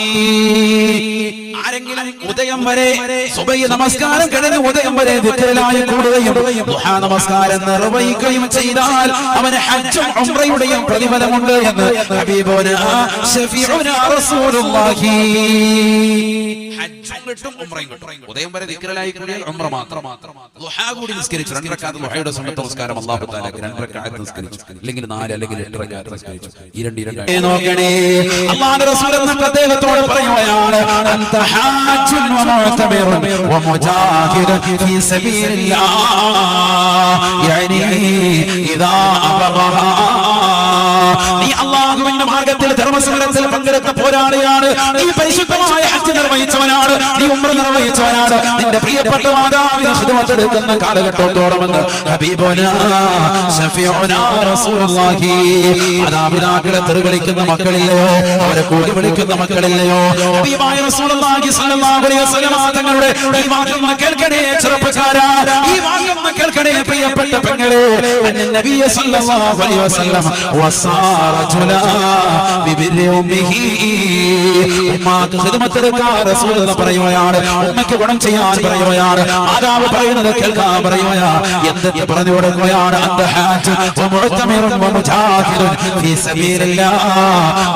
ആരെങ്കിലും ഉദയം വരെ സുബഹി നമസ്കാരം കഴിഞ്ഞ് ഉദയം വരെ ദിക്റിലായി കൂടുകയും ദുഹാ നമസ്കാരം നിർവഹിക്കുകയും ചെയ്താൽ അവന് ഹജ്ജും ഉംറയുടെയും പ്രതിഫലമുണ്ട് എന്ന് ഹബീബുനാ ശഫീഉനാ റസൂലുള്ളാഹി. ഹജ്ജും കിട്ടും ഉംറയും കിട്ടും. ഉദയം വരെ ദിക്റിലായി കൂടിയാൽ ഉംറ മാത്രം. ദുഹാ കൂടി നിസ്കരിച്ചു, 2 റക്അത്ത് ദുഹയുടെ സുന്നത്ത് നമസ്കാരം അല്ലാഹു തആല 2 റക്അത്ത് നിസ്കരിച്ചു, അല്ലെങ്കിൽ 4 അല്ലെങ്കിൽ 8 റക്അത്ത് നിസ്കരിച്ചു. ഈ 2 നോക്കണേ. അല്ലാഹുവിന്റെ റസൂൽ എന്നിട്ട് അദ്ദേഹത്തോട് പറയുകയാണ്, അൻത ഹാജ്ജുൻ വ മുഅ്തമിറുൻ വ മുജാഹിദുൻ ഫീ സബീലില്ലാഹ് യഅനി ഇദാ അബറഹാ. നീ അല്ലാഹുവിന്റെ മാർഗ്ഗത്തിൽ ധർമ്മസമരത്തിൽ പങ്കെടുത്ത പോരാളിയാണ്. നീ പരിശുദ്ധമായ ഹജ്ജ് നിർവഹിച്ചവനാണ്. നീ ഉംറ നിർവഹിച്ചവനാണ് നിന്റെ പ്രിയപ്പെട്ട മാതാവിനെ ഖിദ്മത്ത് എടുക്കുന്ന കാലഘട്ടത്തോളമെന്ന് ഹബീബുനാ ശഫീഉനാ റസൂലുള്ളാഹി. മാതാപിതാക്കളെ തെറിവിളിക്കുന്ന മക്കളില്ലയോ, അവരെ കൂടി വിളിക്കുന്ന മക്കളില്ലയോ? ഹബീബായ റസൂലുള്ളാഹി സ്വല്ലല്ലാഹു അലൈഹി വസല്ലം തങ്ങളുടെ ഈ വാക്യം കേൾക്കണേ ചെറുപ്പക്കാരാ, ഈ വാക്യം കേൾക്കണേ പ്രിയപ്പെട്ട പെങ്ങളെ. നബി സല്ലല്ലാഹു അലൈഹി വസല്ലം വസാറജുലാ ബിബിരി ഉമ്മിഹി. ഉമ്മാക്ക് ഖിദ്മത്ത് എടുക്കാൻ റസൂൽ പറയുകയാണ്, ഉമ്മയ്ക്ക് ഗുണം ചെയ്യാൻ പറയുകയാണ്, മാതാവ് പറയുന്നത് കേൾക്കാൻ പറയുകയാണ്. എന്തൊക്കെ പറഞ്ഞു കൊടുക്കുകയാണ്? അന്ത ഹാജ് വമുഅ്തമിറുൻ വമുജാഹിദുൻ ഫീ സബീലില്ലാഹ്.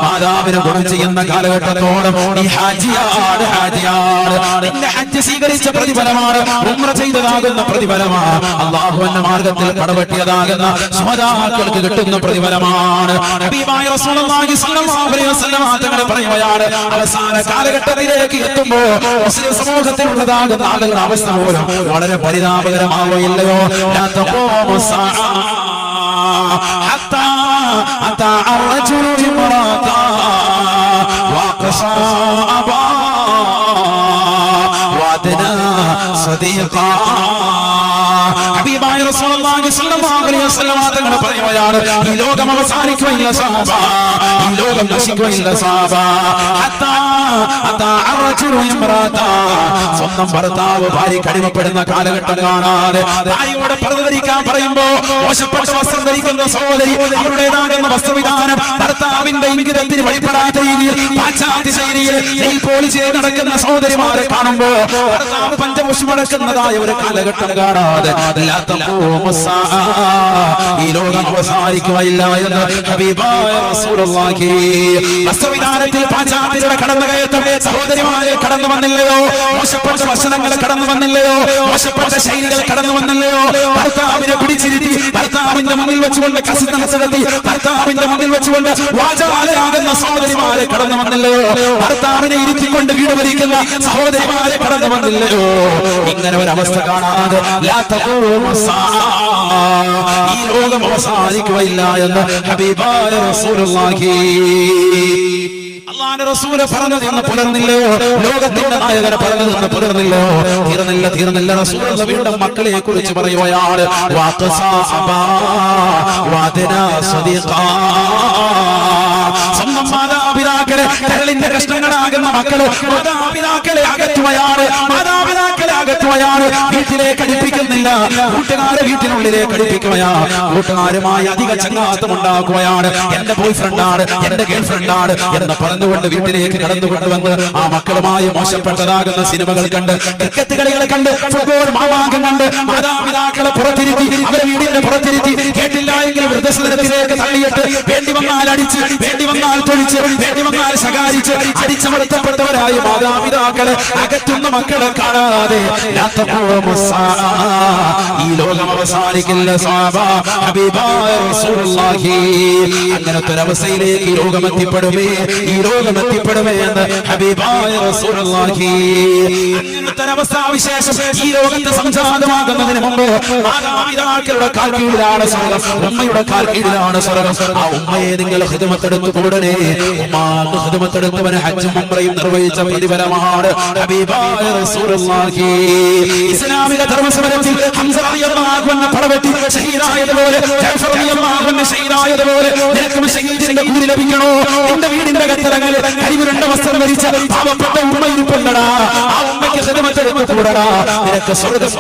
മാതാവിന് ഗുണം ചെയ്യുന്ന കാലഘട്ടത്തോളം ഈ ഹാജിയാണ്, ഹാജിയാണ്. നിന്റെ ഹജ്ജ് സ്വീകരിച്ച പ്രതിഫലമാണ്, ഉംറ ചെയ്തതാകുന്ന പ്രതിഫലമാണ്, അല്ലാഹുവിന്റെ മാർഗ്ഗത്തിൽ കടവെട്ടിയതാകുന്ന ശുഹദാക്കൾക്ക് കിട്ടുന്ന പ്രതിഫലമാണ്. ഹബീബായ റസൂലുള്ളാഹി സ്വല്ലല്ലാഹു അലൈഹി വസല്ലം തങ്ങൾ പറയുകയാണ്, അവസാന കാലഘട്ടത്തിലേക്ക് എത്തുമ്പോൾ മുസ്ലിം സമൂഹത്തിലുള്ളതാകുന്ന ആളുകളുടെ അവസ്ഥ പോലും വളരെ പരിതാപകരമാവുകയില്ലയോ? ലാ തഖൂമു സ്സാഅ ഹത്താ അതാ അർറജുലു ഇംറാതാ വഖസാ അബാ വഅദ്നാ സദീഖാ. ഹബീബായ റസൂലുള്ളാഹി സ്വല്ലല്ലാഹു അലൈഹി വസല്ലം തങ്ങൾ പറയുകയാണ്, ഈ ലോകം അവസാനിക്കുകയില്ല സഹാബ, ഈ ലോകം നശിക്കുകയില്ല സഹാബ. ഹത്താ അതാ അർറജുലു ഇംറാതാ. സ്വന്തം ഭർത്താവ് ഭാര്യയ്ക്ക് അടിമപ്പെടുന്ന കാലഘട്ടം കാണാതെ ഭാര്യയോട് പർദ്ദ ധരിക്കാൻ പറയുമ്പോ മോശപ്പെട്ട വസ്ത്രം ധരിക്കുന്ന സഹോദരി അവരുടേതാകുന്ന വസ്ത്രവിധാനം ഭർത്താവിന്റെ ഇംഗിതത്തിന് വഴിപ്പെടാത്ത രീതിയിൽ പാശ്ചാത്യ ശൈലിയിൽ നെയിൽ പോളിഷ് ചെയ്ത് നടക്കുന്ന സഹോദരിമാരെ കാണുമ്പോ ഭർത്താവ് പഞ്ചപുഷ്പടക്കുന്നതായ ഒരു കാലഘട്ടം കാണാതെ ഈ ലോകം അവസാനിക്കുകയില്ല എന്ന് ഹബീബായ റസൂലുള്ളാഹി. വസ്ത്രവിധാനത്തിൽ പാശ്ചാത്യരുടെ കടന്നുകയറ്റം സഹോദരിമാരെ കടന്നു വന്നില്ലയോ? മോശപ്പെട്ട വചനങ്ങൾ കടന്നു വന്നില്ലയോ? മോശപ്പെട്ട ശൈലികൾ കടന്നു വന്നില്ലയോ? ഭർത്താവിനെ പിടിച്ചിരുത്തി ഭർത്താവിന്റെ മുന്നിൽ വെച്ചുകൊണ്ട് കസിത നടത്തി ഭർത്താവിന്റെ മുന്നിൽ വെച്ചുകൊണ്ട് വാചാലയാകുന്ന സഹോദരിമാരെ കടന്നു വന്നില്ലയോ? ഭർത്താവിനെ ഇരുത്തിക്കൊണ്ട് വീട് ഭരിക്കുന്ന സഹോദരിമാരെ കടന്നു വന്നില്ലയോ? ഇങ്ങനെ ഒരു അവസ്ഥ കാണാതെ ഈ ലോകം അവസാനിക്കുകയില്ല എന്ന് ഹബീബായ റസൂലുള്ളാഹി. അല്ലാഹുവിന്റെ റസൂൽ പറഞ്ഞത് എന്ന് പുലർന്നില്ലയോ? ലോകത്തിന്റെ നായകനെ പറഞ്ഞത് എന്ന് പുലർന്നില്ലയോ? തീർന്നില്ല. റസൂൽ വീണ്ടും മക്കളെ കുറിച്ച് പറയുകയാണ്, വഖസാ അബാ വഅദ്നാ സദീഖാ. സ്വന്തം മാതാപിതാക്കളെ കരളിന്റെ കഷ്ണങ്ങളാകുന്ന മക്കള് മാതാപിതാക്കളെ അകറ്റുകയാണ്, വീട്ടിലേക്ക് അടുപ്പിക്കുന്നില്ല, കൂട്ടുകാരെ വീട്ടിനുള്ളിലേക്ക് അടുപ്പിക്കുകയാണ്, കൂട്ടുകാരുമായി അധിക ചങ്ങാത്തം ഉണ്ടാക്കുകയാണ്. എന്റെ ബോയ് ഫ്രണ്ടാണ്, എന്റെ ഗേൾ ഫ്രണ്ടാണ് എന്ന് പറഞ്ഞുകൊണ്ട് വീട്ടിലേക്ക് കടന്നുകൊണ്ടുവന്ന് ആ മക്കളുമായി മോശപ്പെട്ടതാകുന്ന സിനിമകൾ കണ്ട്, ക്രിക്കറ്റ് കളികൾ കണ്ട്, ഫുട്ബോൾ മാമാങ്കം കണ്ട് മാതാപിതാക്കളെ പുറത്തിരുത്തി, അവരെ വീടിന്റെ പുറത്തിരുത്തി, കേട്ടില്ല എങ്കിൽ വൃദ്ധസദനത്തിലേക്ക് തള്ളിയിട്ട് വേണ്ടി വന്നാൽ അടിച്ച്, വേണ്ടി വന്നാൽ തൊഴിച്ച്, വേണ്ടി വന്നാൽ ശകാരിച്ച് അടിച്ചമർത്തപ്പെട്ടവരായ മാതാപിതാക്കളെ അകറ്റുന്ന മക്കളെ കാണാതെ ഈ ലോകം അവസാനിക്കില്ല സഹാബ. ഹബീബായ റസൂലുള്ളാഹി അങ്ങനത്തെ ഒരവസ്ഥയിലേക്ക് ഈ ലോകം എത്തിപ്പെടുമേ എന്ന് ഹബീബായ റസൂലുള്ളാഹി. അങ്ങനത്തെ ഒരവസ്ഥാവിശേഷം ഈ ലോകത്ത് സംജാതമാകുന്നതിന് മുമ്പ് മാതാപിതാക്കളുടെ കാൽ കീഴിലാണ് സ്വർഗം, ഉമ്മയുടെ കാൽ കീഴിലാണ് സ്വർഗം. ആ ഉമ്മയെ നിങ്ങൾ ഖിദ്മത്തെടുത്ത് കൂടണേ. ഉമ്മാക്ക് ഖിദ്മത്തെടുത്തവന് ഹജ്ജും ഉംറയും നിർവഹിച്ച പ്രതിഫലമാണ് ഹബീബായ റസൂലുള്ളാഹി. ഇസ്ലാമിക ധർമ്മസമരത്തിൽ ഹംസ റളിയല്ലാഹു അൻഹു പടവെട്ടി ഷഹീദായതുപോലെ, ജഅഫർ റളിയല്ലാഹു അൻഹു ഷഹീദായതുപോലെ നിനക്കും ഷഹീദിന്റെ കൂലി ലഭിക്കണോ? നിന്റെ വീടിന്റെ കത്തളങ്ങളിൽ കരിവുരണ്ട വസ്ത്രം ധരിച്ച പാവപ്പെട്ട ഉമ്മ ഇരിപ്പുണ്ടടാ, ആ ഉമ്മയ്ക്ക് ഖിദ്മത്തെടുത്ത് കൂടടാ, നിനക്ക് സ്വർഗ്ഗം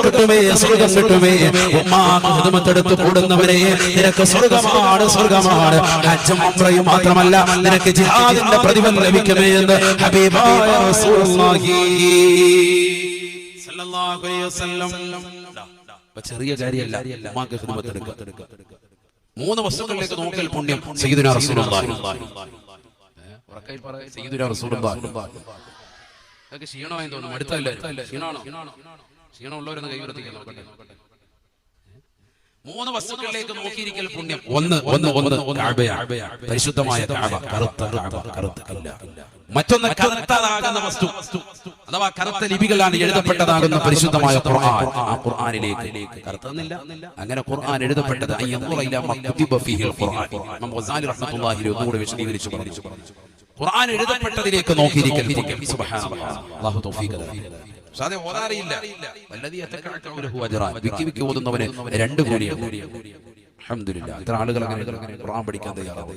കിട്ടുമേ. ഉമ്മാക്ക് ഖിദ്മത്തെടുത്ത് കൂടുന്നവരെ നിനക്ക് സ്വർഗ്ഗമാണ്. ഹജ്ജും ഉംറയും മാത്രമല്ല, നിനക്ക് ജിഹാദിന്റെ പ്രതിഫലം ലഭിക്കുമേ എന്ന് ഹബീബായ റസൂലുള്ളാഹി സല്ലല്ലാഹു അലൈഹി വസല്ലം. ചെറിയ കാര്യമല്ല ഉമ്മാക്ക് ഖിദ്മത്തെടുക്കുക. 3 വസ്തുക്കളിലേക്ക് നോക്കൽ പുണ്യം സയ്യിദുനാ റസൂലുള്ളാഹി. സയ്യിദുനാ റസൂലുള്ളാഹി. അതൊക്കെ ക്ഷീണമായി തോന്നുന്നു, അടുത്തല്ല ക്ഷീണമുള്ളവരൊന്ന് കൈവർത്തിക്കാൻ നോക്കട്ടെ. 3 വസ്തുക്കളിലേക്ക് നോക്കിയിരിക്കൽ പുണ്യം. ഒന്ന് പരിശുദ്ധമായ കഅബ, കറുത്ത കല്ല. മറ്റൊന്ന് കറുത്തതാകുന്ന വസ്തു അഥവാ കറുത്ത ലിപികളാണ് എഴുതപ്പെട്ടതാകുന്ന പരിശുദ്ധമായ ഖുർആൻ. ആ ഖുർആനിലേക്ക് കറുത്തന്നില്ല, അങ്ങനെ ഖുർആൻ എഴുതപ്പെട്ടത് ഇമാം ഗസാലി റഹ്മത്തുള്ളാഹി ഒന്നുകൂടെ വിശദീകരിച്ചു പറഞ്ഞു. ഖുർആൻ എഴുതപ്പെട്ടതിലേക്ക് നോക്കിയിരിക്കൽ. സുബ്ഹാനല്ലാഹ്. അല്ലാഹു തൗഫീഖ് തരട്ടെ. സാദെ ഓതാറിയില്ല. വല്ലദീ യതകഅതു അജ്റാൻ. വിക്കി ഓതുന്നവന് 2 കൂലിയാണ്. അൽഹംദുലില്ലാഹ്. ഇത്ര ആളുകൾ അങ്ങനെ ഖുർആൻ പഠിക്കാൻ തയ്യാറാണ്.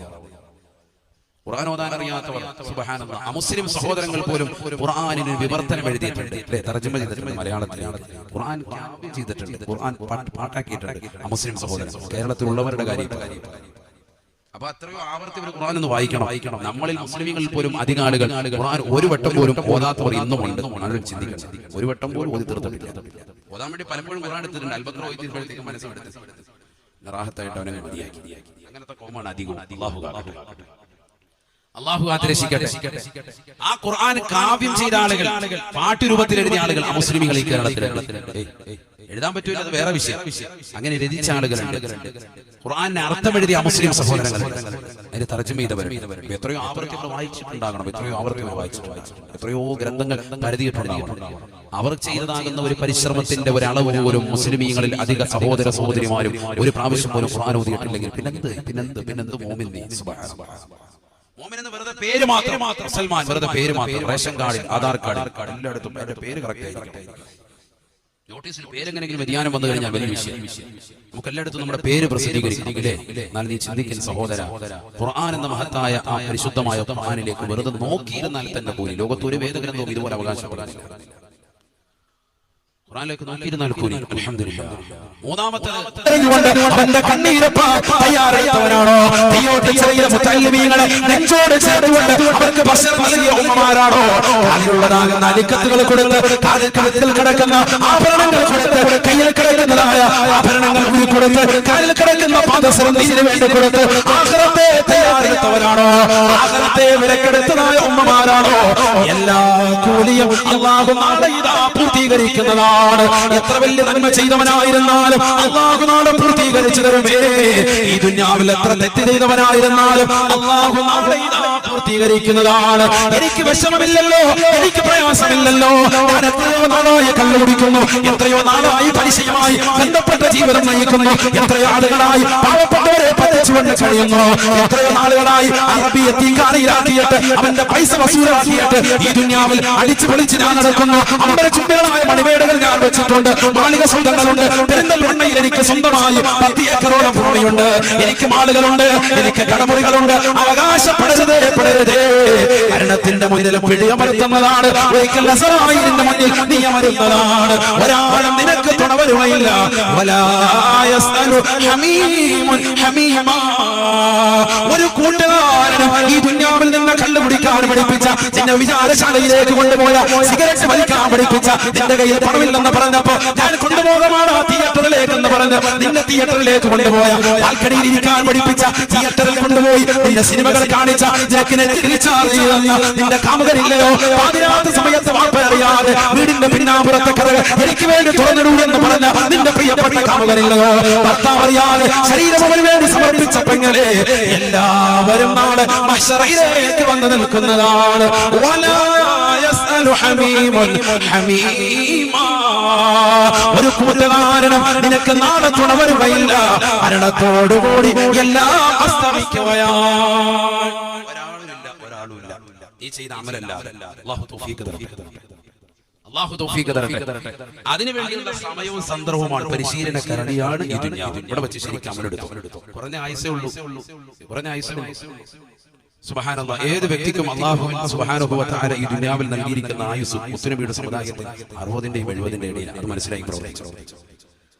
ഖുർആൻ ഓതാൻ അറിയാത്തവർ സുബ്ഹാനല്ലാഹ്. അമുസ്ലിം സഹോദരങ്ങൾ പോലും ഖുർആനിന് വിവർത്തനം എഴുതിയിട്ടുണ്ട്, അല്ലേ? തർജ്ജമ ചെയ്തിട്ടുണ്ട് മലയാളത്തിൽ. ഖുർആൻ കാവ്യം ചെയ്തിട്ടുണ്ട്, ഖുർആൻ പാട്ടാക്കിയിട്ടുണ്ട് അമുസ്ലിം സഹോദരൻ. കേരളത്തിലുള്ളവരുടെ കാര്യം. അപ്പൊ അത്രയോ ആവർത്തി ഖുർആൻ ഒന്ന് വായിക്കണം. നമ്മളിൽ മുസ്ലിമീങ്ങളിൽ പോലും അധികം ആളുകൾ ഖുർആൻ ഒരു വട്ടം പോലും ഓതാത്തവർ ഇന്നുമുണ്ട്. ആളുകൾ ചിന്തിക്കണം, ഒരു വട്ടം പോലും ഓതി തീർത്തിട്ടില്ല. ഓതാൻ വേണ്ടി പലപ്പോഴും ഖുർആൻ എടുത്തിട്ടുണ്ട്. അൽബത്ര ഓതിയപ്പോഴത്തേക്ക് മനസ്സെടുത്ത് റാഹത്തായിട്ട് അവനെ മതിയാക്കി. അങ്ങനത്തെ കോമാണ് അധികം. അല്ലാഹു ആദരിക്കട്ടെ. ആ ഖുർആൻ കാവ്യം ചെയ്ത ആളുകൾ, പാട്ടുരൂപത്തിൽ എഴുതിയ ആളുകൾ മുസ്ലിമീങ്ങൾ ഈ കേരളത്തിൽ എഴുതാൻ പറ്റൂല, അത് വേറെ വിഷയം. അങ്ങനെ രചിച്ച ആളുകളുണ്ട്. ഖുർആന്റെ അർത്ഥം എഴുതിയ മുസ്ലിം സഹോദരങ്ങൾ, അതിന് തർജ്ജമ ചെയ്തവരുണ്ട്. എത്രയോ ആവർത്തി വായിച്ചിട്ടുണ്ടാകണം, എത്രയോ ആവർത്തി വായിച്ചിട്ടുണ്ട്, എത്രയോ ഗ്രന്ഥങ്ങൾ കരുതിയിട്ടുണ്ടാകണം. അവർ ചെയ്തതാകുന്ന ഒരു പരിശ്രമത്തിന്റെ ഒരു അളവ് പോലും മുസ്ലിമീങ്ങളിൽ അധിക സഹോദര സഹോദരിമാരും ഒരു പ്രാവശ്യം പോലും ഖുർആൻ ഓതിയിട്ടില്ലെങ്കിൽ പിന്നെന്ത് മോമിൻ. മോമിനെന്ന് വെറുതെ പേര് മാത്രം. സൽമാൻ വെറുതെ പേര് മാത്രം. റേഷൻ കാർഡിൽ, ആധാർ കാർഡിൽ, എല്ലായിടത്തും എന്റെ പേര് കറക്റ്റ് ആയിരിക്കും. നോട്ടീസിൽ പേരെങ്ങനെങ്കിലും വ്യതിയാനം വന്നു കഴിഞ്ഞാൽ വലിയ വിഷയം. നമുക്ക് എല്ലായിടത്തും നമ്മുടെ പേര് പ്രസിദ്ധീകരിക്കണം, ഇല്ലേ? എന്നാൽ നീ ചിന്തിക്കുന്ന സഹോദര, ഖുർആൻ എന്ന മഹത്തായ ആ പരിശുദ്ധമായ ഖുർആനിലേക്ക് വെറുതെ നോക്കിയിരുന്നാൽ തന്നെ പോലും ലോകത്ത് ഒരു വേദഗ്രന്ഥവും ഇതുപോലെ അവകാശപ്പെടാനില്ല. ഖുർആനിലേക്ക് നോക്കിയിരുന്നാൽ കൂലി. അൽഹംദുലില്ലാഹ്. മൂന്നാമത്തേത് അവന്റെ കണ്ണീരപ്പാ തയ്യാറായവനാണോ? തിയോട്ടിച്ചറിയ മുത്തല്ലിമീങ്ങളെ നെഞ്ചോട് ചേർത്തുകൊണ്ട് അവർക്ക് ഭക്ഷണം നൽകിയ ഉമ്മമാരാണോ? അതിലുള്ളതാകുന്ന അലിക്കത്തുകൾ കൊടുത്ത്, കാലിൽ കിടക്കുന്ന ആഭരണങ്ങൾ കൊടുത്ത്, കയ്യിൽ കിടക്കുന്നതായ ആഭരണങ്ങൾ കൊടുത്ത്, കാലിൽ കിടക്കുന്ന പാദസരം ഇതിനു വേണ്ടി കൊടുത്ത് ആഖിറത്തെ തയ്യാറെടുത്തവരാണോ? ആഖിറത്തെ വിലക്കെടുത്തതായ ഉമ്മമാരാണോ? എല്ലാ കൂലിയും അല്ലാഹു നാളെ ഇതാ പൂർത്തീകരിക്കുന്നതാണ്. എത്ര വലിയ നന്മ ചെയ്തവനായിരുന്നാലും അല്ലാഹു നാളെ പൂർത്തീകരിച്ചു തരുമേ. ഈ ദുനിയാവിൽ എത്ര തെറ്റ് ചെയ്തവനായിരുന്നാലും അല്ലാഹു നാളെ ഇതാ പൂർത്തീകരിക്കുന്നതാണ്. എനിക്ക് വിഷമമില്ലല്ലോ, എനിക്ക് പ്രയാസമില്ലല്ലോ. ഞാൻ എത്രയോ നാളായി കള്ളു കുടിക്കുന്നു, എത്രയോ നാളായി പലിശയുമായി ബന്ധപ്പെട്ട ജീവിതം നയിക്കുന്നു, എത്രയോ ആളുകളായി പാവപ്പെട്ടവരെ പറ്റിച്ചുകൊണ്ട് കഴിയുന്നു, എത്രയോ നാളുകളായി അറബി എത്തിക്കാനയിലാക്കിയിട്ട് അവന്റെ പൈസ വസൂലാക്കിയിട്ട് ഈ ദുനിയാവിൽ അടിച്ചു പൊളിച്ച് ഞാൻ നടക്കുന്നു. അമ്പര ചുംബികളായ മണിമേടുകൾ ഞാൻ വെച്ചിട്ടുണ്ട്, മാളിക സ്വന്തങ്ങളുണ്ട്. പെരിന്തൽമണ്ണയിൽ എനിക്ക് സ്വന്തമായി 10 ഏക്കറോളം ഭൂമിയുണ്ട്, എനിക്ക് മാളുകളുണ്ട്, എനിക്ക് കടമുറികളുണ്ട്. അവകാശപ്പെടരുതേ, പെടരുതേ. മരണത്തിന്റെ മുന്നിൽ പിടിയമരുത്തുന്നതാണ്. ഒരിക്കൽ അസറായിലിന്റെ മുന്നിൽ നീ അമരുന്നതാണ്. ഒരാളും നിനക്ക് തുണവരുമയില്ല. ഒരു കൂട്ടുകാരനും ഈ ദുനിയാവിൽ നിന്ന് കള്ളുകുടിക്കാൻ പഠിപ്പിച്ച, നിന്നെ വിചാരശാലയിലേക്ക് കൊണ്ടുപോയ, സിഗരറ്റ് വലിക്കാൻ പഠിപ്പിച്ച, നിന്റെ കയ്യിൽ പണമില്ലെന്ന് പറഞ്ഞപ്പോ ഞാൻ കൊണ്ടുപോകമാണ് തിയേറ്ററിലേക്ക് എന്ന് പറഞ്ഞ് നിന്നെ തിയേറ്ററിലേക്ക് കൊണ്ടുപോയ, ബാൽക്കണിയിൽ ഇരിക്കാൻ പഠിപ്പിച്ച, തിയേറ്ററിൽ കൊണ്ടുപോയി നിന്റെ സിനിമകൾ കാണിച്ച, ജനക്കിനെ തിരിച്ചറിയുന്ന നിന്റെ കാമുകനില്ലയോ? പാതിരാത്ത സമയത്ത് വാർത്ത അറിയാതെ വീടിന്റെ പിന്നാമ്പുറത്തെ കഥകൾ എനിക്ക് വേണ്ടി തുറന്നിടൂ എന്ന് പറഞ്ഞ നിന്റെ പ്രിയപ്പെട്ട കാമുകനില്ലയോ? ഭർത്താവ് അറിയാതെ ശരീരം അവന് വേണ്ടി സമർപ്പിച്ച പെങ്ങളെ, എല്ലാവരും നാളെ മഹ്ശറിലേക്ക് വന്ന് നിൽക്കുന്നതാണ്. ഒരു കൂട്ടുകാരനും നിനക്ക് നാളെ തുണവരുകയില്ല. മരണത്തോടുകൂടി എല്ലാം അസ്തമിക്കുകയാണ്. ഒരാളുമില്ല ഈ ചെയ്ത അമലല്ല. അല്ലാഹു തൗഫീഖ് തരട്ടെ. അല്ലാഹു തൗഫീഖ് തരട്ടെ. അതിനുവേണ്ടിയുള്ള സമയവും സന്ദർഭവുമാണ്, പരിശീലന കരണിയാണ് ഈ ദുനിയാവ്. ഇവിടെ വെച്ച് ശരിക്കും അമലെടുത്തു. കുറഞ്ഞ ആയുസേ ഉള്ളൂ. സുബ്ഹാനല്ലാഹ്. ഏത് വ്യക്തിക്കും അല്ലാഹു സുബ്ഹാനഹു വ തആല ഈ ദുനിയാവിൽ നൽകിയിരിക്കുന്ന ആയുസ് മുസ്ലിമീങ്ങളുടെ സമുദായത്തിൽ 60-ന്റെയും 70-ന്റെയും ഇടയിൽ. അത് മനസ്സിലാക്കി പ്രവർത്തിച്ചു.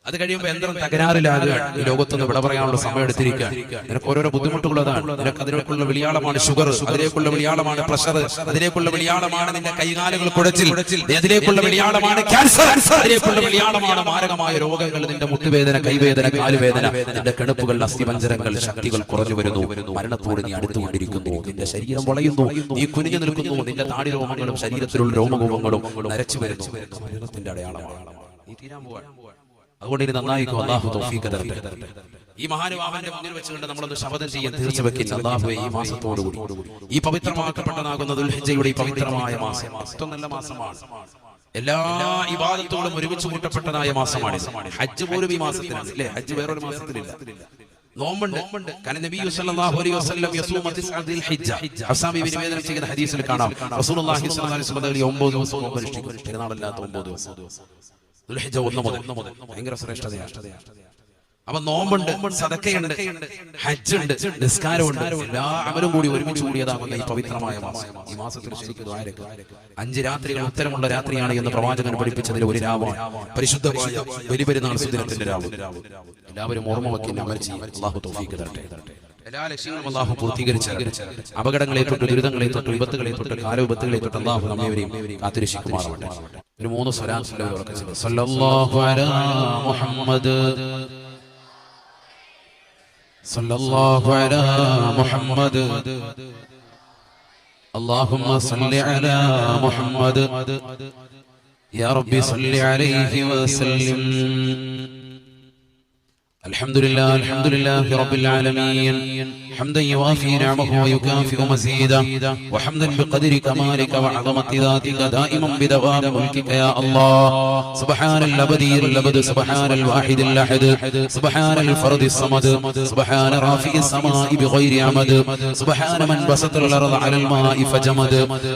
അത് കഴിയുമ്പോൾ യന്ത്രം തകരാറിലാകുകയാണ്. ഈ ലോകത്തൊന്ന് വിട പറയാനുള്ള സമയം എടുത്തിരിക്കുകയാണ്. നിനക്ക് ഓരോരോ ബുദ്ധിമുട്ടുള്ളതാണ്. നിനക്ക് അതിലേക്കുള്ള വിളിയാളമാണ് ഷുഗർ, അതിലേക്കുള്ള വിളിയാളമാണ് പ്രഷർ, അതിലേക്കുള്ള വിളിയാളമാണ് നിന്റെ കൈകാലുകൾ കുഴച്ചിൽ, അതിലേക്കുള്ള വിളിയാളമാണ് ക്യാൻസർ, അതിലേക്കുള്ള വിളിയാളമാണ് മാരകമായ രോഗങ്ങൾ, നിന്റെ മുട്ടുവേദന, കൈവേദന, കാലുവേദന, നിന്റെ കിടപ്പുകൾ, അസ്ഥിപഞ്ജരങ്ങൾ, ശക്തികൾ കുറഞ്ഞു വരുന്നു. മരണത്തോട് നീ അടുത്തുകൊണ്ടിരിക്കുന്നു. നിന്റെ ശരീരം വളയുന്നു, നീ കുനിഞ്ഞു നിൽക്കുന്നു, നിന്റെ താടി രോമങ്ങളും ശരീരത്തിലുള്ള രോമകൂപങ്ങളും നരച്ചു വരുന്നു. മരണത്തിന്റെ അടയാളമാണ്. നീ തീരാൻ പോവാണ്. അതുകൊണ്ട് ഇനി നന്നായിക്കോ. അല്ലാഹു തൗഫീഖ് തരട്ടെ. ഈ മഹാനുഭാവന്റെ മുന്നിൽ വെച്ചുകൊണ്ട് നമ്മളൊന്ന് ശപഥം ചെയ്യാൻ തീർച്ച വെക്കുന്ന, അല്ലാഹുവേ ഈ മാസത്തോടുകൂടി, ഈ പവിത്രമാക്കപ്പെട്ടതാകുന്ന ദുൽഹിജ്ജയുടെ ഈ പവിത്രമായ മാസം, ഏറ്റവും നല്ല മാസമാണ്. എല്ലാ ഇബാദത്തോടും ഒരുമിച്ച് കൂട്ടപ്പെട്ടതായ മാസമാണ്. ഹജ്ജ് പോലും ഈ മാസത്തിലാണ്, അല്ലേ? ഹജ്ജ് വേറൊരു മാസത്തിലില്ല. നോമ്പുണ്ട്. കാരണം നബി സല്ലല്ലാഹു അലൈഹി വസല്ലം യസൂമ തിസ്അദിൽ ഹിജ്ജ ഹസാമി നിവേദനം ചെയ്യുന്ന ഹദീസിൽ കാണാം റസൂലുള്ളാഹി സ്വല്ലല്ലാഹു അലൈഹി വസല്ലം 9 ദിവസം നോമ്പ് അനുഷ്ഠിക്കും. പെരുന്നാളല്ലാത്ത 9 ദിവസം ദുൽഹിജ്ജ 1 മുതൽ ഭയങ്കര ശ്രേഷ്ഠതയാണ്. അപ്പൊ നോമ്പുണ്ട്, സദക്കയുണ്ട്, ഹജ്ജുണ്ട്, നിസ്കാരമുണ്ട്, എല്ലാ അമലും കൂടി ഒരുമിച്ച് കൂടിയതാകുന്ന ഈ പവിത്രമായ മാസം. ഈ മാസത്തിൽ ശരിക്കും ദുആരക്ക് 5 രാത്രികൾ ഉത്തരമുള്ള രാത്രിയാണ് എന്ന് പ്രവാചകൻ പഠിപ്പിച്ചതിൽ ഒരു രാവാണ് പരിശുദ്ധമായ ബലിപെരുന്നാൾ സുദിനത്തിന്റെ രാവ്. എല്ലാവരും ഓർമ്മ വയ്ക്കുന്ന അമൽ ചെയ്യും. അല്ലാഹു തൗഫീഖ് തരട്ടെ. എല്ലാ ലക്ഷ്യങ്ങളും അല്ലാഹു പൂർത്തീകരിച്ച് അപകടങ്ങളെ തൊട്ട്, ദുരിതങ്ങളെ തൊട്ട്, വിപത്തുകളെ തൊട്ട്, കാലവിപത്തുകളെ തൊട്ട് അല്ലാഹു നമ്മെവരെയും കാത്തുരക്ഷിക്കുമാറാവട്ടെ. ഒരു 3 സ്വലാത്തുകൾ ഉറക്കെ ചൊല്ലുക. സല്ലല്ലാഹു അലാ മുഹമ്മദ്, സല്ലല്ലാഹു അലാ മുഹമ്മദ്, അല്ലാഹുമ്മ സല്ലി അലാ മുഹമ്മദ്, യാ റബ്ബി സല്ലി അലൈഹി വസല്ലം. الحمد لله رب العالمين حمدا يوافي نعمه ويكافئ مزيدا وحمدا بقدر كمالك وعظمة ذاتك دائما بدوام ملكك يا الله. سبحان الأبدي الأبد، سبحان الواحد الأحد، سبحان الفرد الصمد، سبحان رافع السماء بغير عمد، سبحان من بسط الأرض على الماء فجمد،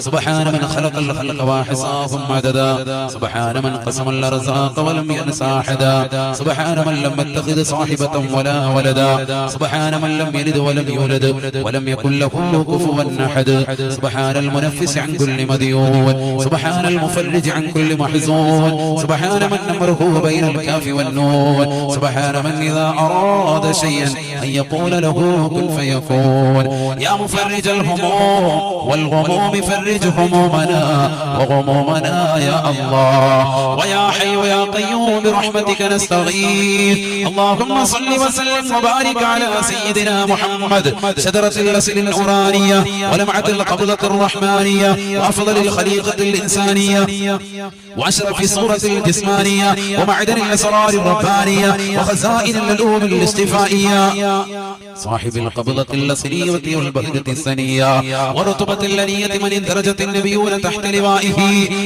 سبحان من خلق الخلق وحصاهم عددا، سبحان من قسم الأرزاق ولم ينسى أحدا، سبحان من لم يتخذ صاحبة ولا ولدا، سبحان من لم يلد ولم يولد ولم يكن له كفوا أحد، سبحان المنفس عن كل مديون، سبحان المفرج عن كل محزون، سبحان من أمره بين الكاف والنون، سبحان من إذا أراد شيئا أن يقول له كن فيكون. يا مفرج الهموم والغموم فرج همومنا وغمومنا يا الله. ويا حي يا قيوم برحمتك نستغيث. اللهم صل وسلم وبارك على سيدنا محمد شجرة الأصل النورانية ولمعة القبضة الرحمانية وأفضل الخليقة الإنسانية وأشرف صورة الجسمانية ومعدن الأسرار الربانية وخزائن العلوم الاستفائية صاحب القبضة الأصلية والبهجة الثنية ورتبة الأنية من درجة النبيون تحت لوائه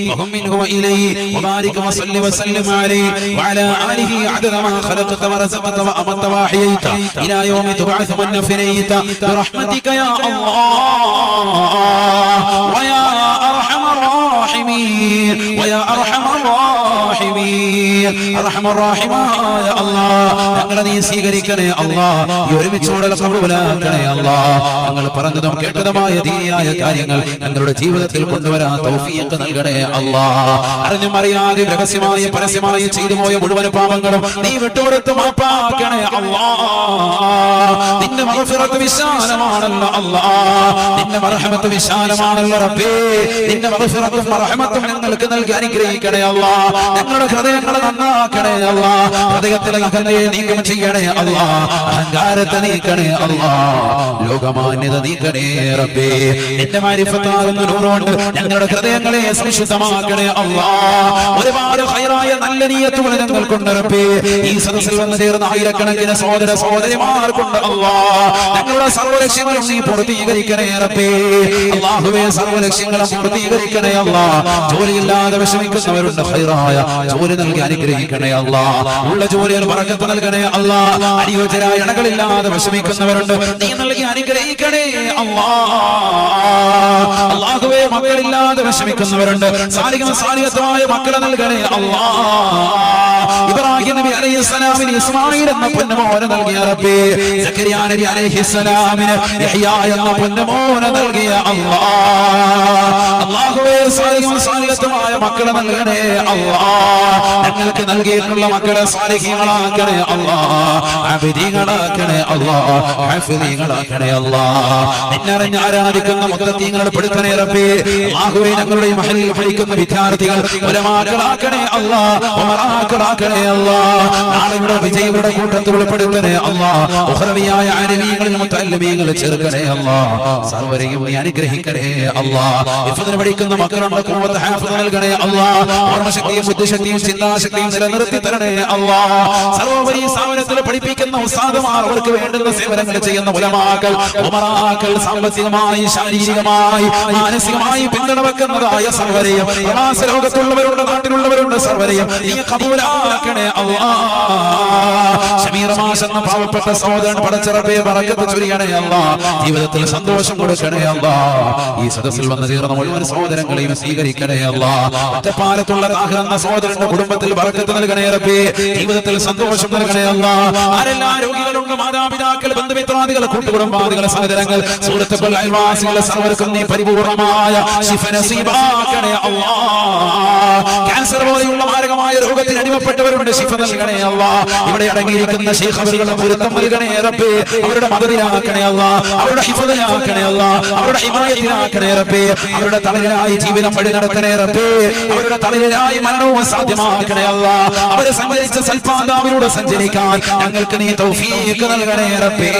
وهم منه وإليه. وبارك وصل وسلم عليه وعلى آله عدد ما خلقت ورزقت وأمت وأحييت إلى يوم تبعث من فنيت برحمتك يا الله. ويا أرحم الراحمين ويا أرحم الراحمين أرحم الراحمين يا الله. ഞങ്ങളെ നീ സ്വീകരിക്കണേ അല്ലാഹ്. ഈ ഒരുമിച്ചുകൂടൽ കബൂലാക്കണേ അല്ലാഹ്. ഞങ്ങൾ പറഞ്ഞതും കേട്ടതുമായ ദീനിയായ കാര്യങ്ങൾ ഞങ്ങളുടെ ജീവിതത്തിൽ കൊണ്ടുവരാൻ തൗഫീഖ് നൽകണേ അല്ലാഹ്. അറിഞ്ഞും അറിയാതെ രഹസ്യമായി പരസ്യമായി ചെയ്തു പോയ മുഴുവൻ പാപങ്ങളും നീ വിട്ടുകൊടുത്ത് മാപ്പാക്കണേ അല്ലാഹ്. നിന്റെ മഗ്ഫിറത്ത് വിശാലമാണല്ലോ അല്ലാഹ്. നിന്റെ മർഹമത്ത് വിശാലമാണല്ലോ റബ്ബേ. നിന്റെ മഗ്ഫിറത്തും മർഹമത്തും ഞങ്ങൾക്ക് നൽകി അനുഗ്രഹിക്കണേ അല്ലാഹ്. ഞങ്ങളുടെ ഹൃദയങ്ങളെ നന്നാക്കണേ അല്ലാഹ്. ഹൃദയത്തിലെ അഹന്തയെ നീക്കം ചെയ്യണേ അല്ലാഹ്. അഹങ്കാരത്തെ നീക്കണേ അല്ലാഹ്. ലോകമാന്യത നീക്കണേ റബ്ബേ. നിന്റെ മാരിഫത്താകുന്ന നൂറുകൊണ്ട് ഞങ്ങളുടെ ഹൃദയങ്ങളെ സംശുദ്ധമാക്കണേ അല്ലാഹ്. ഒരുപാട് ഖൈറായ നല്ല നിയ്യത്തുകൾ ഞങ്ങൾക്കുണ്ട് റബ്ബേ. ഈ സദസ്സിൽ വന്ന് ചേർന്ന ആയിരക്കണക്കിന് സഹോദര സഹോദരിമാർക്കുണ്ട് അല്ലാഹ്. ഞങ്ങളുടെ സർവ്വ ലക്ഷ്യങ്ങളും നീ പൂർത്തീകരിക്കണേ റബ്ബേ. അല്ലാഹുവേ, സർവ്വ ലക്ഷ്യങ്ങളും പൂർത്തീകരിക്കണേ അല്ലാഹ്. ജോലിയില്ലാതെ വിഷമിക്കുന്നവരുണ്ട്, ഖൈറായ ജോലി നൽകി അനുഗ്രഹിക്കണേ അല്ലാഹ്. ഉള്ള ജോലിയിൽ ബറക്കത്ത് നൽകണേ അല്ലാഹ്. അനുയോജ്യരായ ഇണകളില്ലാതെ വിഷമിക്കുന്നവരുണ്ട്, നീ നൽകി അനുഗ്രഹിക്കണേ അല്ലാഹ്. അല്ലാഹുവേ, മക്കളില്ലാതെ വിഷമിക്കുന്നവരുണ്ട്, സാലിഹത്തുമായ മക്കളെ നൽകണേ അല്ലാഹ്. ഇബ്രാഹിം നബി അലൈഹിസ്സലാമിന് ഇസ്മായിൽ എന്ന പൊന്നുമോനെ നൽകിയ റബ്ബേ. സക്കരിയ നബി അലൈഹിസ്സലാമിന് യഹ്യ എന്ന പൊന്നുമോനെ നൽകിയ അല്ലാഹ്. അല്ലാഹുവേ, സാലിഹത്തുമായ മക്കളെ നൽകണേ അല്ലാഹ്. ഞങ്ങൾക്ക് നൽകിയിട്ടുള്ള മക്കളെ സാലിഹീങ്ങളാക്കണേ അല്ലാഹ്. അബിദീങ്ങളാക്കണേ അല്ലാഹ്. ഹഫീദീങ്ങളാക്കണേ അല്ലാഹ്. നിന്നറിഞ്ഞ് ആരാധിക്കുന്ന മുത്തഖീങ്ങളെ പെടുത്തണേ റബ്ബേ. അല്ലാഹുവേ, ഞങ്ങളുടെ ഈ മഹലിൽ പഠിക്കുന്ന വിദ്യാർത്ഥികൾ ഉലമാക്കളാക്കണേ അല്ലാഹ്. ഉമറാക്കളാക്കണേ അല്ലാഹ്. നാളെയുടെ വിജയികളുടെ കൂട്ടത്തിൽ ഉൾപ്പെടുത്തണേ അല്ലാഹ്. ഉഖറവിയായ ആലിമീങ്ങളിൽ മുതഅല്ലിമീങ്ങളെ ചേർക്കണേ അല്ലാഹ്. സർവരെയും നീ അനുഗ്രഹിക്കണേ അല്ലാഹ്. ഹിഫ്ദിന് പഠിക്കുന്ന മക്കളുടെ ഖുവത്ത് ഹാഫിദ് നൽകണേ അല്ലാഹ്. ഓർമ്മശക്തിയും ബുദ്ധിശക്തിയും ചിന്താശക്തിയും നിലനിർത്തി തരണേ അല്ലാഹ്. സർവോപരി സ്ഥാപനത്തിൽ പഠിപ്പിക്കുന്ന ഉസ്താദുമാർ, അവർക്ക് വേണ്ടുന്ന സേവനങ്ങൾ ചെയ്യുന്ന ഉലമാക്കൾ, ഉമറാക്കൾ, സാമ്പത്തികമായി ശാരീരികമായി സാമ്പത്തികമായി മാനസികമായി പിന്തുണ വെക്കുന്നതായ സർവരെയും പ്രവാസ ലോകത്തുള്ളവരുണ്ട്, നാട്ടിലുള്ളവരുണ്ട്, സർവരെയും നീ കബൂലാക്കണേ അല്ലാഹ്. ശമീർ മാഷ് എന്ന പാവപ്പെട്ട സഹോദരൻ പടച്ചിറപ്പേ ബറക്കത്ത് ചൊരിയണേ അല്ലാഹ്. ജീവിതത്തിൽ സന്തോഷം കൊടുക്കണേ അല്ലാഹ്. ഈ സദസ്സിൽ വന്ന് ചേർന്ന മുഴുവൻ സഹോദരങ്ങളെയും സ്വീകരിക്കണേ അല്ലാഹ്. ഒറ്റപ്പാലത്തുള്ള താഹിർ എന്ന സഹോദരന്റെ കുടുംബത്തിൽ ബറക്കത്ത് നൽകണേ റബ്ബേ. ജീവിതത്തിൽ സന്തോഷം നൽകണേ അല്ലാഹ്. ആരെല്ലാം രോഗികളുണ്ട്, മാതാപിതാക്കൾ, ബന്ധുമിത്രാദികൾ, കൂട്ടുകുടുംബാദികൾ, സഹോദരങ്ങൾ, സുഹൃത്തുക്കൾ, അയൽവാസികൾ സർവർക്കും നീ പരിപൂർണമായ ശിഫ നസീബാക്കണേ അല്ലാഹ്. ക്യാൻസർ പോലെയുള്ള മാരകമായ രോഗത്തിന് അടിമപ്പെട്ടവരുണ്ട്, ശിഫ നൽകണേ അല്ലാഹ്. ഇവിടെ അടങ്ങിയിരിക്കുന്ന ശൈഖ് അവരുടെ പൊരുത്തം നൽകണേ റബ്ബേ. അവരുടെ മദദിനാക്കണേ അല്ലാഹ്. അവരുടെ ഹിഫദിനാക്കണേ അല്ലാഹ്. അവരുടെ ഹിമായത്തിനാക്കണേ റബ്ബേ. അവരുടെ തലയിലായി ജീവിതം വഴി നടത്തണേ റബ്ബേ. അവരുടെ തലയിലായി മരണവും സാധ്യമാക്കണേ അല്ലാഹ്. അവരെ സഞ്ചരിച്ച സൽപാദാവിലൂടെ സഞ്ചരിക്കാൻ ഞങ്ങൾക്ക് നീ തൗഫീഖ് നൽകണേ റബ്ബേ.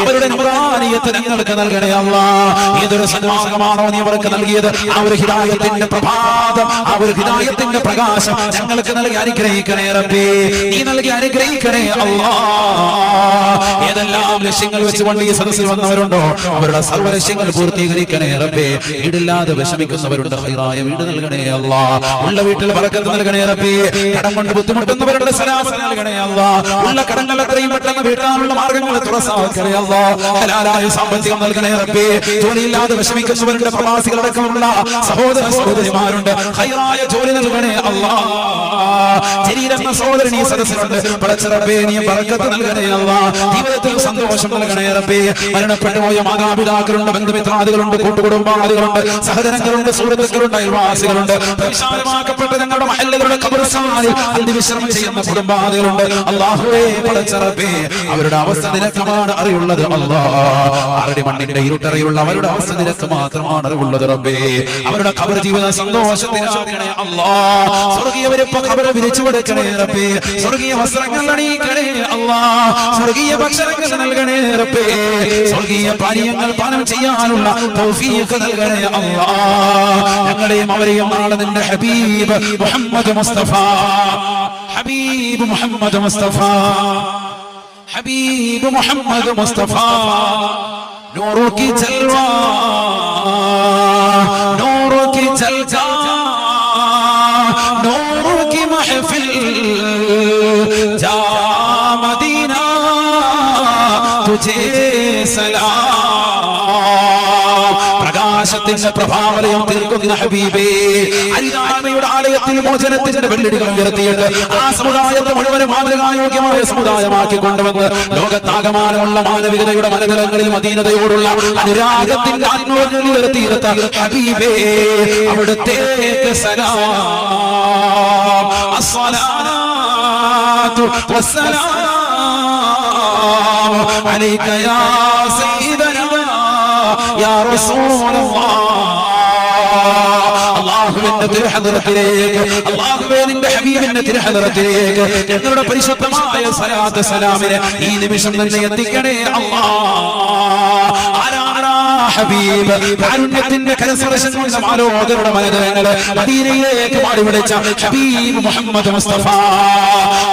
അവരുടെ നൂറാനിയത്ത് ഞങ്ങൾക്ക് നൽകണേ അല്ലാഹ്. ഏതൊരു സന്മാർഗമാണോ നീ അവർക്ക് നൽകിയത്, ആ ഒരു ഹിദായത്തിന്റെ പ്രഭാതം, ആ ഒരു ഹിദായത്തിന്റെ പ്രകാശം ഞങ്ങൾക്ക് നൽകി അനുഗ്രഹിക്കണേ റബ്ബേ. നീ നൽകി അനുഗ്രഹിക്കണേ അല്ലാഹ്. ഏതെല്ലാം ലക്ഷ്യങ്ങൾ വെച്ചുകൊണ്ട് ഈ സദസ്സിൽ വന്നവരുണ്ടോ അവരുടെ സർവ്വ ലക്ഷ്യങ്ങൾ പൂർത്തീകരിക്കണേ റബ്ബേ. വീടില്ലാതെ വിഷമിക്കുന്നവരുണ്ട്, ഖൈറായ വീട് നൽകണേ അല്ലാഹ്. ഉള്ള വീട്ടിൽ ബറക്കത്ത് നൽകണേ റബ്ബേ. കടം കൊണ്ട് ബുദ്ധിമുട്ടുന്നവരുടെ സലാസ് നൽകണേ അല്ലാഹ്. ഉള്ള കടങ്ങൾ എത്രയും പെട്ടെന്ന് വീട്ടാനുള്ള മാർഗങ്ങൾ തുറസാക്കണേ അല്ലാഹ്. ഹലാലായ സാമ്പത്തികം നൽകണേ റബ്ബേ. ജോലിയില്ലാതെ വിഷമിക്കുന്നവരുടെ പ്രവാസികളടക്കമുള്ള സഹോദര സഹോദരിമാരുണ്ട്, ഖൈറായ ജോലി നൽകണേ അല്ലാഹ്. ശരീരം സഹോദരൻ ഈ സദസ്സിലുണ്ട്, പടച്ച റബ്ബേ നീ ബറക്കത്ത് നൽകണേ അല്ലാഹ്. ജീവിതത്തിൽ സന്തോഷം നൽകണേ റബ്ബേ. മരണപ്പെട്ടുപോയ മാതാപിതാക്കളുണ്ട്, ബന്ധുമിത്രാദികളുണ്ട്, കൂട്ടുകുടുംബാദികളുണ്ട്, സഹോദരങ്ങളുണ്ട്, സുഹൃത്തുക്കളുണ്ട്, അയൽവാസികളുണ്ട്, വിശാലമാക്കപ്പെട്ട ഞങ്ങളുടെ മഹല്ലുകളുടെ ഖബർസ്ഥാനിൽ അന്ത്യവിശ്രമം ചെയ്യുന്ന കുടുംബാദികളുണ്ട്. അല്ലാഹുവേ പടച്ച റബ്ബേ അവരുടെ അവസ്ഥ നിനക്കമാണ് അറിയുള്ളത് അല്ലാഹ്. ആരുടെ മണ്ണിന്റെ ഇരുട്ടറിയുള്ള അവരുടെ അവസ്ഥ നിനക്ക് മാത്രമാണ് അറിവുള്ളത് റബ്ബേ. അവരുടെ ഖബർ ജീവിത സന്തോഷത്തിനാക്കണേ അല്ലാഹ്. സ്വർഗ്ഗീയ ഖബർ വിരിച്ചു കൊടുക്കണേ റബ്ബേ. സ്വർഗ്ഗീയ വസ്ത്രങ്ങൾ അണിയിക്കണേ അല്ലാഹ്. സ്വർഗ്ഗീയ ഭക്ഷണങ്ങൾ നൽകണേ റബ്ബേ. സ്വർഗ്ഗീയ പാനീയങ്ങൾ പാനം ചെയ്യാനുള്ള തൗഫീഖ് നൽകണേ അല്ലാഹ്. ഞങ്ങളെയും അവരെയും നാളെ നിന്റെ ഹബീബ് മുഹമ്മദ് മുസ്തഫ, ഹബീബ് മുഹമ്മദ് മുസ്തഫ, ഹബീബ് മുഹമ്മദ് മുസ്തഫ, നൂറു की जलवा, नूरों की जलवा, नूरों की महफिल, जा मदीना तुझे सलाम. പ്രകാശത്തിന്റെ പ്രഭാവലയം തീർക്കുന്ന ഹബീബേ, അരിതായ്മയുടെ ആലയത്തിൽ മോചനത്തിന്റെ വെള്ളിടികൾ ഉയർത്തിയിട്ട് ആ സമുദായത്തെ മുഴുവൻ മാതൃകായോഗ്യമായ സമുദായമാക്കി കൊണ്ടുവന്ന് ലോകത്താകമാനമുള്ള മാനവികതയുടെ മനതലങ്ങളിൽ മദീനതയോടുള്ള അനുരാഗത്തിന്റെ ആത്മോജ്ഞ ഉയർത്തിയെടുത്ത ഹബീബേ, അവിടുത്തേക്ക് സലാം. അസ്സലാത്തു വസ്സലാം അലൈക യാ സയ്യിദനാ യാ റസൂലല്ലാഹ്. അല്ലാഹുവിന്റെ തിരുഹദറത്തിലേക്ക്, അല്ലാഹുവേ നിന്റെ ഹബീബിന്റെ തിരുഹദറത്തിലേക്ക് ഞങ്ങളുടെ പരിശുദ്ധമായ സ്വലാത്ത് സലാമിനെ ഈ നിമിഷം തന്നെ എത്തിക്കണേ അല്ലാഹ്. ഹബീബ് കാരുണ്യത്തിന്റെ കരസ്പർശം കൊണ്ട് മാലോകരുടെ മനതലങ്ങള് മദീനയിലേക്ക് മാടി വിളിച്ച ഹബീബ് മുഹമ്മദ് മുസ്തഫ.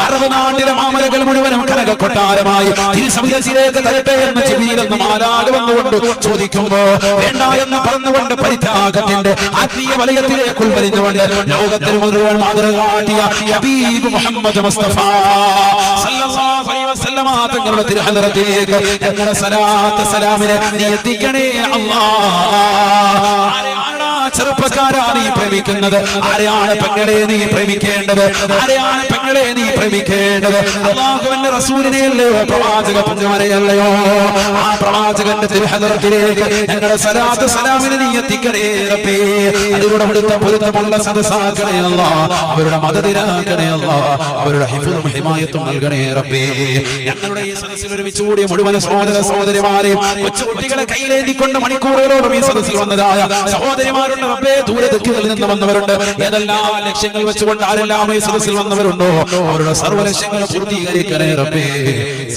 അറബ് നാട്ടിലെ മാമലകൾ മുഴുവനും കനക കൊട്ടാരമായി തിരുസമിതിയിലേക്ക് തരട്ടെ എന്ന് ജിബ്രീൽ എന്ന മാലാഖ വന്നുകൊണ്ട് ചോദിക്കുമ്പോ വേണ്ട എന്ന് പറഞ്ഞുകൊണ്ട് പരിത്യാഗത്തിന്റെ ആത്മീയ വലയത്തിലേക്ക് ഉൾവലിഞ്ഞുകൊണ്ട് ലോകത്തിന് മുഴുവൻ മാതൃക കാട്ടിയ ഹബീബ് മുഹമ്മദ് മുസ്തഫ സല്ലല്ലാഹു അലൈഹി വസല്ലമ തങ്ങളുടെ തിരുഹദറത്തിലേക്ക് ഞങ്ങളുടെ സ്വലാത്ത് സലാമിനെ നീ എത്തിക്കണേ അല്ലാഹ്. ചെറുപ്പക്കാരാ നീ പ്രേമിക്കുന്നത്? ആരെയാണ് പെങ്ങളെ നീ പ്രേമിക്കേണ്ടത്? ആരെയാണ് പെങ്ങളെ നീ പ്രേമിക്കേണ്ടത്? അല്ലാഹുവിന്റെ റസൂലിനെയല്ലയോ, പ്രവാചക പുണ്യമരയല്ലയോ? ആ പ്രവാചകന്റെ തിരുഹദറത്തിലേക്ക് ഞങ്ങളുടെ സ്വലാത്ത് സലാമിനെ നീ എത്തിക്കണേ റബ്ബേ. അതിലൂടെ പൊരുത്തമുള്ള സദസ്സാക്കണേ അല്ലാഹ്. അവരുടെ മദദിനാക്കണേ അല്ലാഹ്. അവരുടെ ഹിഫ്ളും ഹിമായത്തും നൽകണേ റബ്ബേ. ഞങ്ങളുടെ ഈ സദസ്സിൽ ഒരുമിച്ച് കൂടിയ മുഴുവൻ സഹോദര സഹോദരിമാരെയും കൊച്ചുകുട്ടികളെ കയ്യിലേന്തിക്കൊണ്ട് മണിക്കൂറുകളോടും ഈ സദസ്സിൽ വന്നതായ സഹോദരിമാരുടെ റബ്ബേ, ദൂരദിക്കുകളിൽ നിന്ന് വന്നവരുണ്ട്. ഏതെല്ലാം ലക്ഷ്യങ്ങൾ വെച്ചുകൊണ്ട് ആരെല്ലാം ഈ സദസ്സിൽ വന്നവരുണ്ടോ അവരുടെ സർവ്വ ലക്ഷ്യങ്ങൾ പൂർത്തീകരിക്കണേ റബ്ബേ.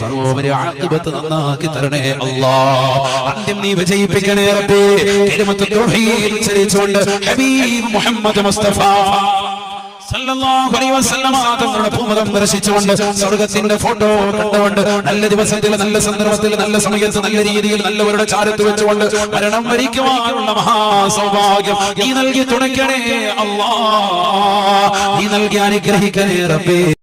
സർവോപരി ആഖിബത്ത് നന്നാക്കി തരണേ അല്ലാഹ്. അന്ത്യം നീ വിജയിപ്പിക്കണേ റബ്ബേ. കലിമത്തുൽ തൗഹീദ് ഉച്ചരിച്ചുകൊണ്ട് ഹബീബ് മുഹമ്മദ് മുസ്തഫ സല്ലല്ലാഹു അലൈഹി വസല്ലമ തങ്ങളുടെ പൂമുഖം ദർശിച്ചുകൊണ്ട് സ്വർഗ്ഗത്തിന്റെ ഫോട്ടോ കണ്ടുകൊണ്ട് നല്ല ദിവസത്തിൽ നല്ല സന്ദർഭത്തിൽ നല്ല സമയത്ത് നല്ല രീതിയിൽ നല്ലവരുടെ ചാരത്ത് വെച്ചുകൊണ്ട് മരണം വരിക്കുവാനുള്ള മഹാസൗഭാഗ്യം നീ നൽകി തുണയ്ക്കണേ അല്ലാഹ്, നീ നൽകി അനുഗ്രഹിക്കണേ റബ്ബേ.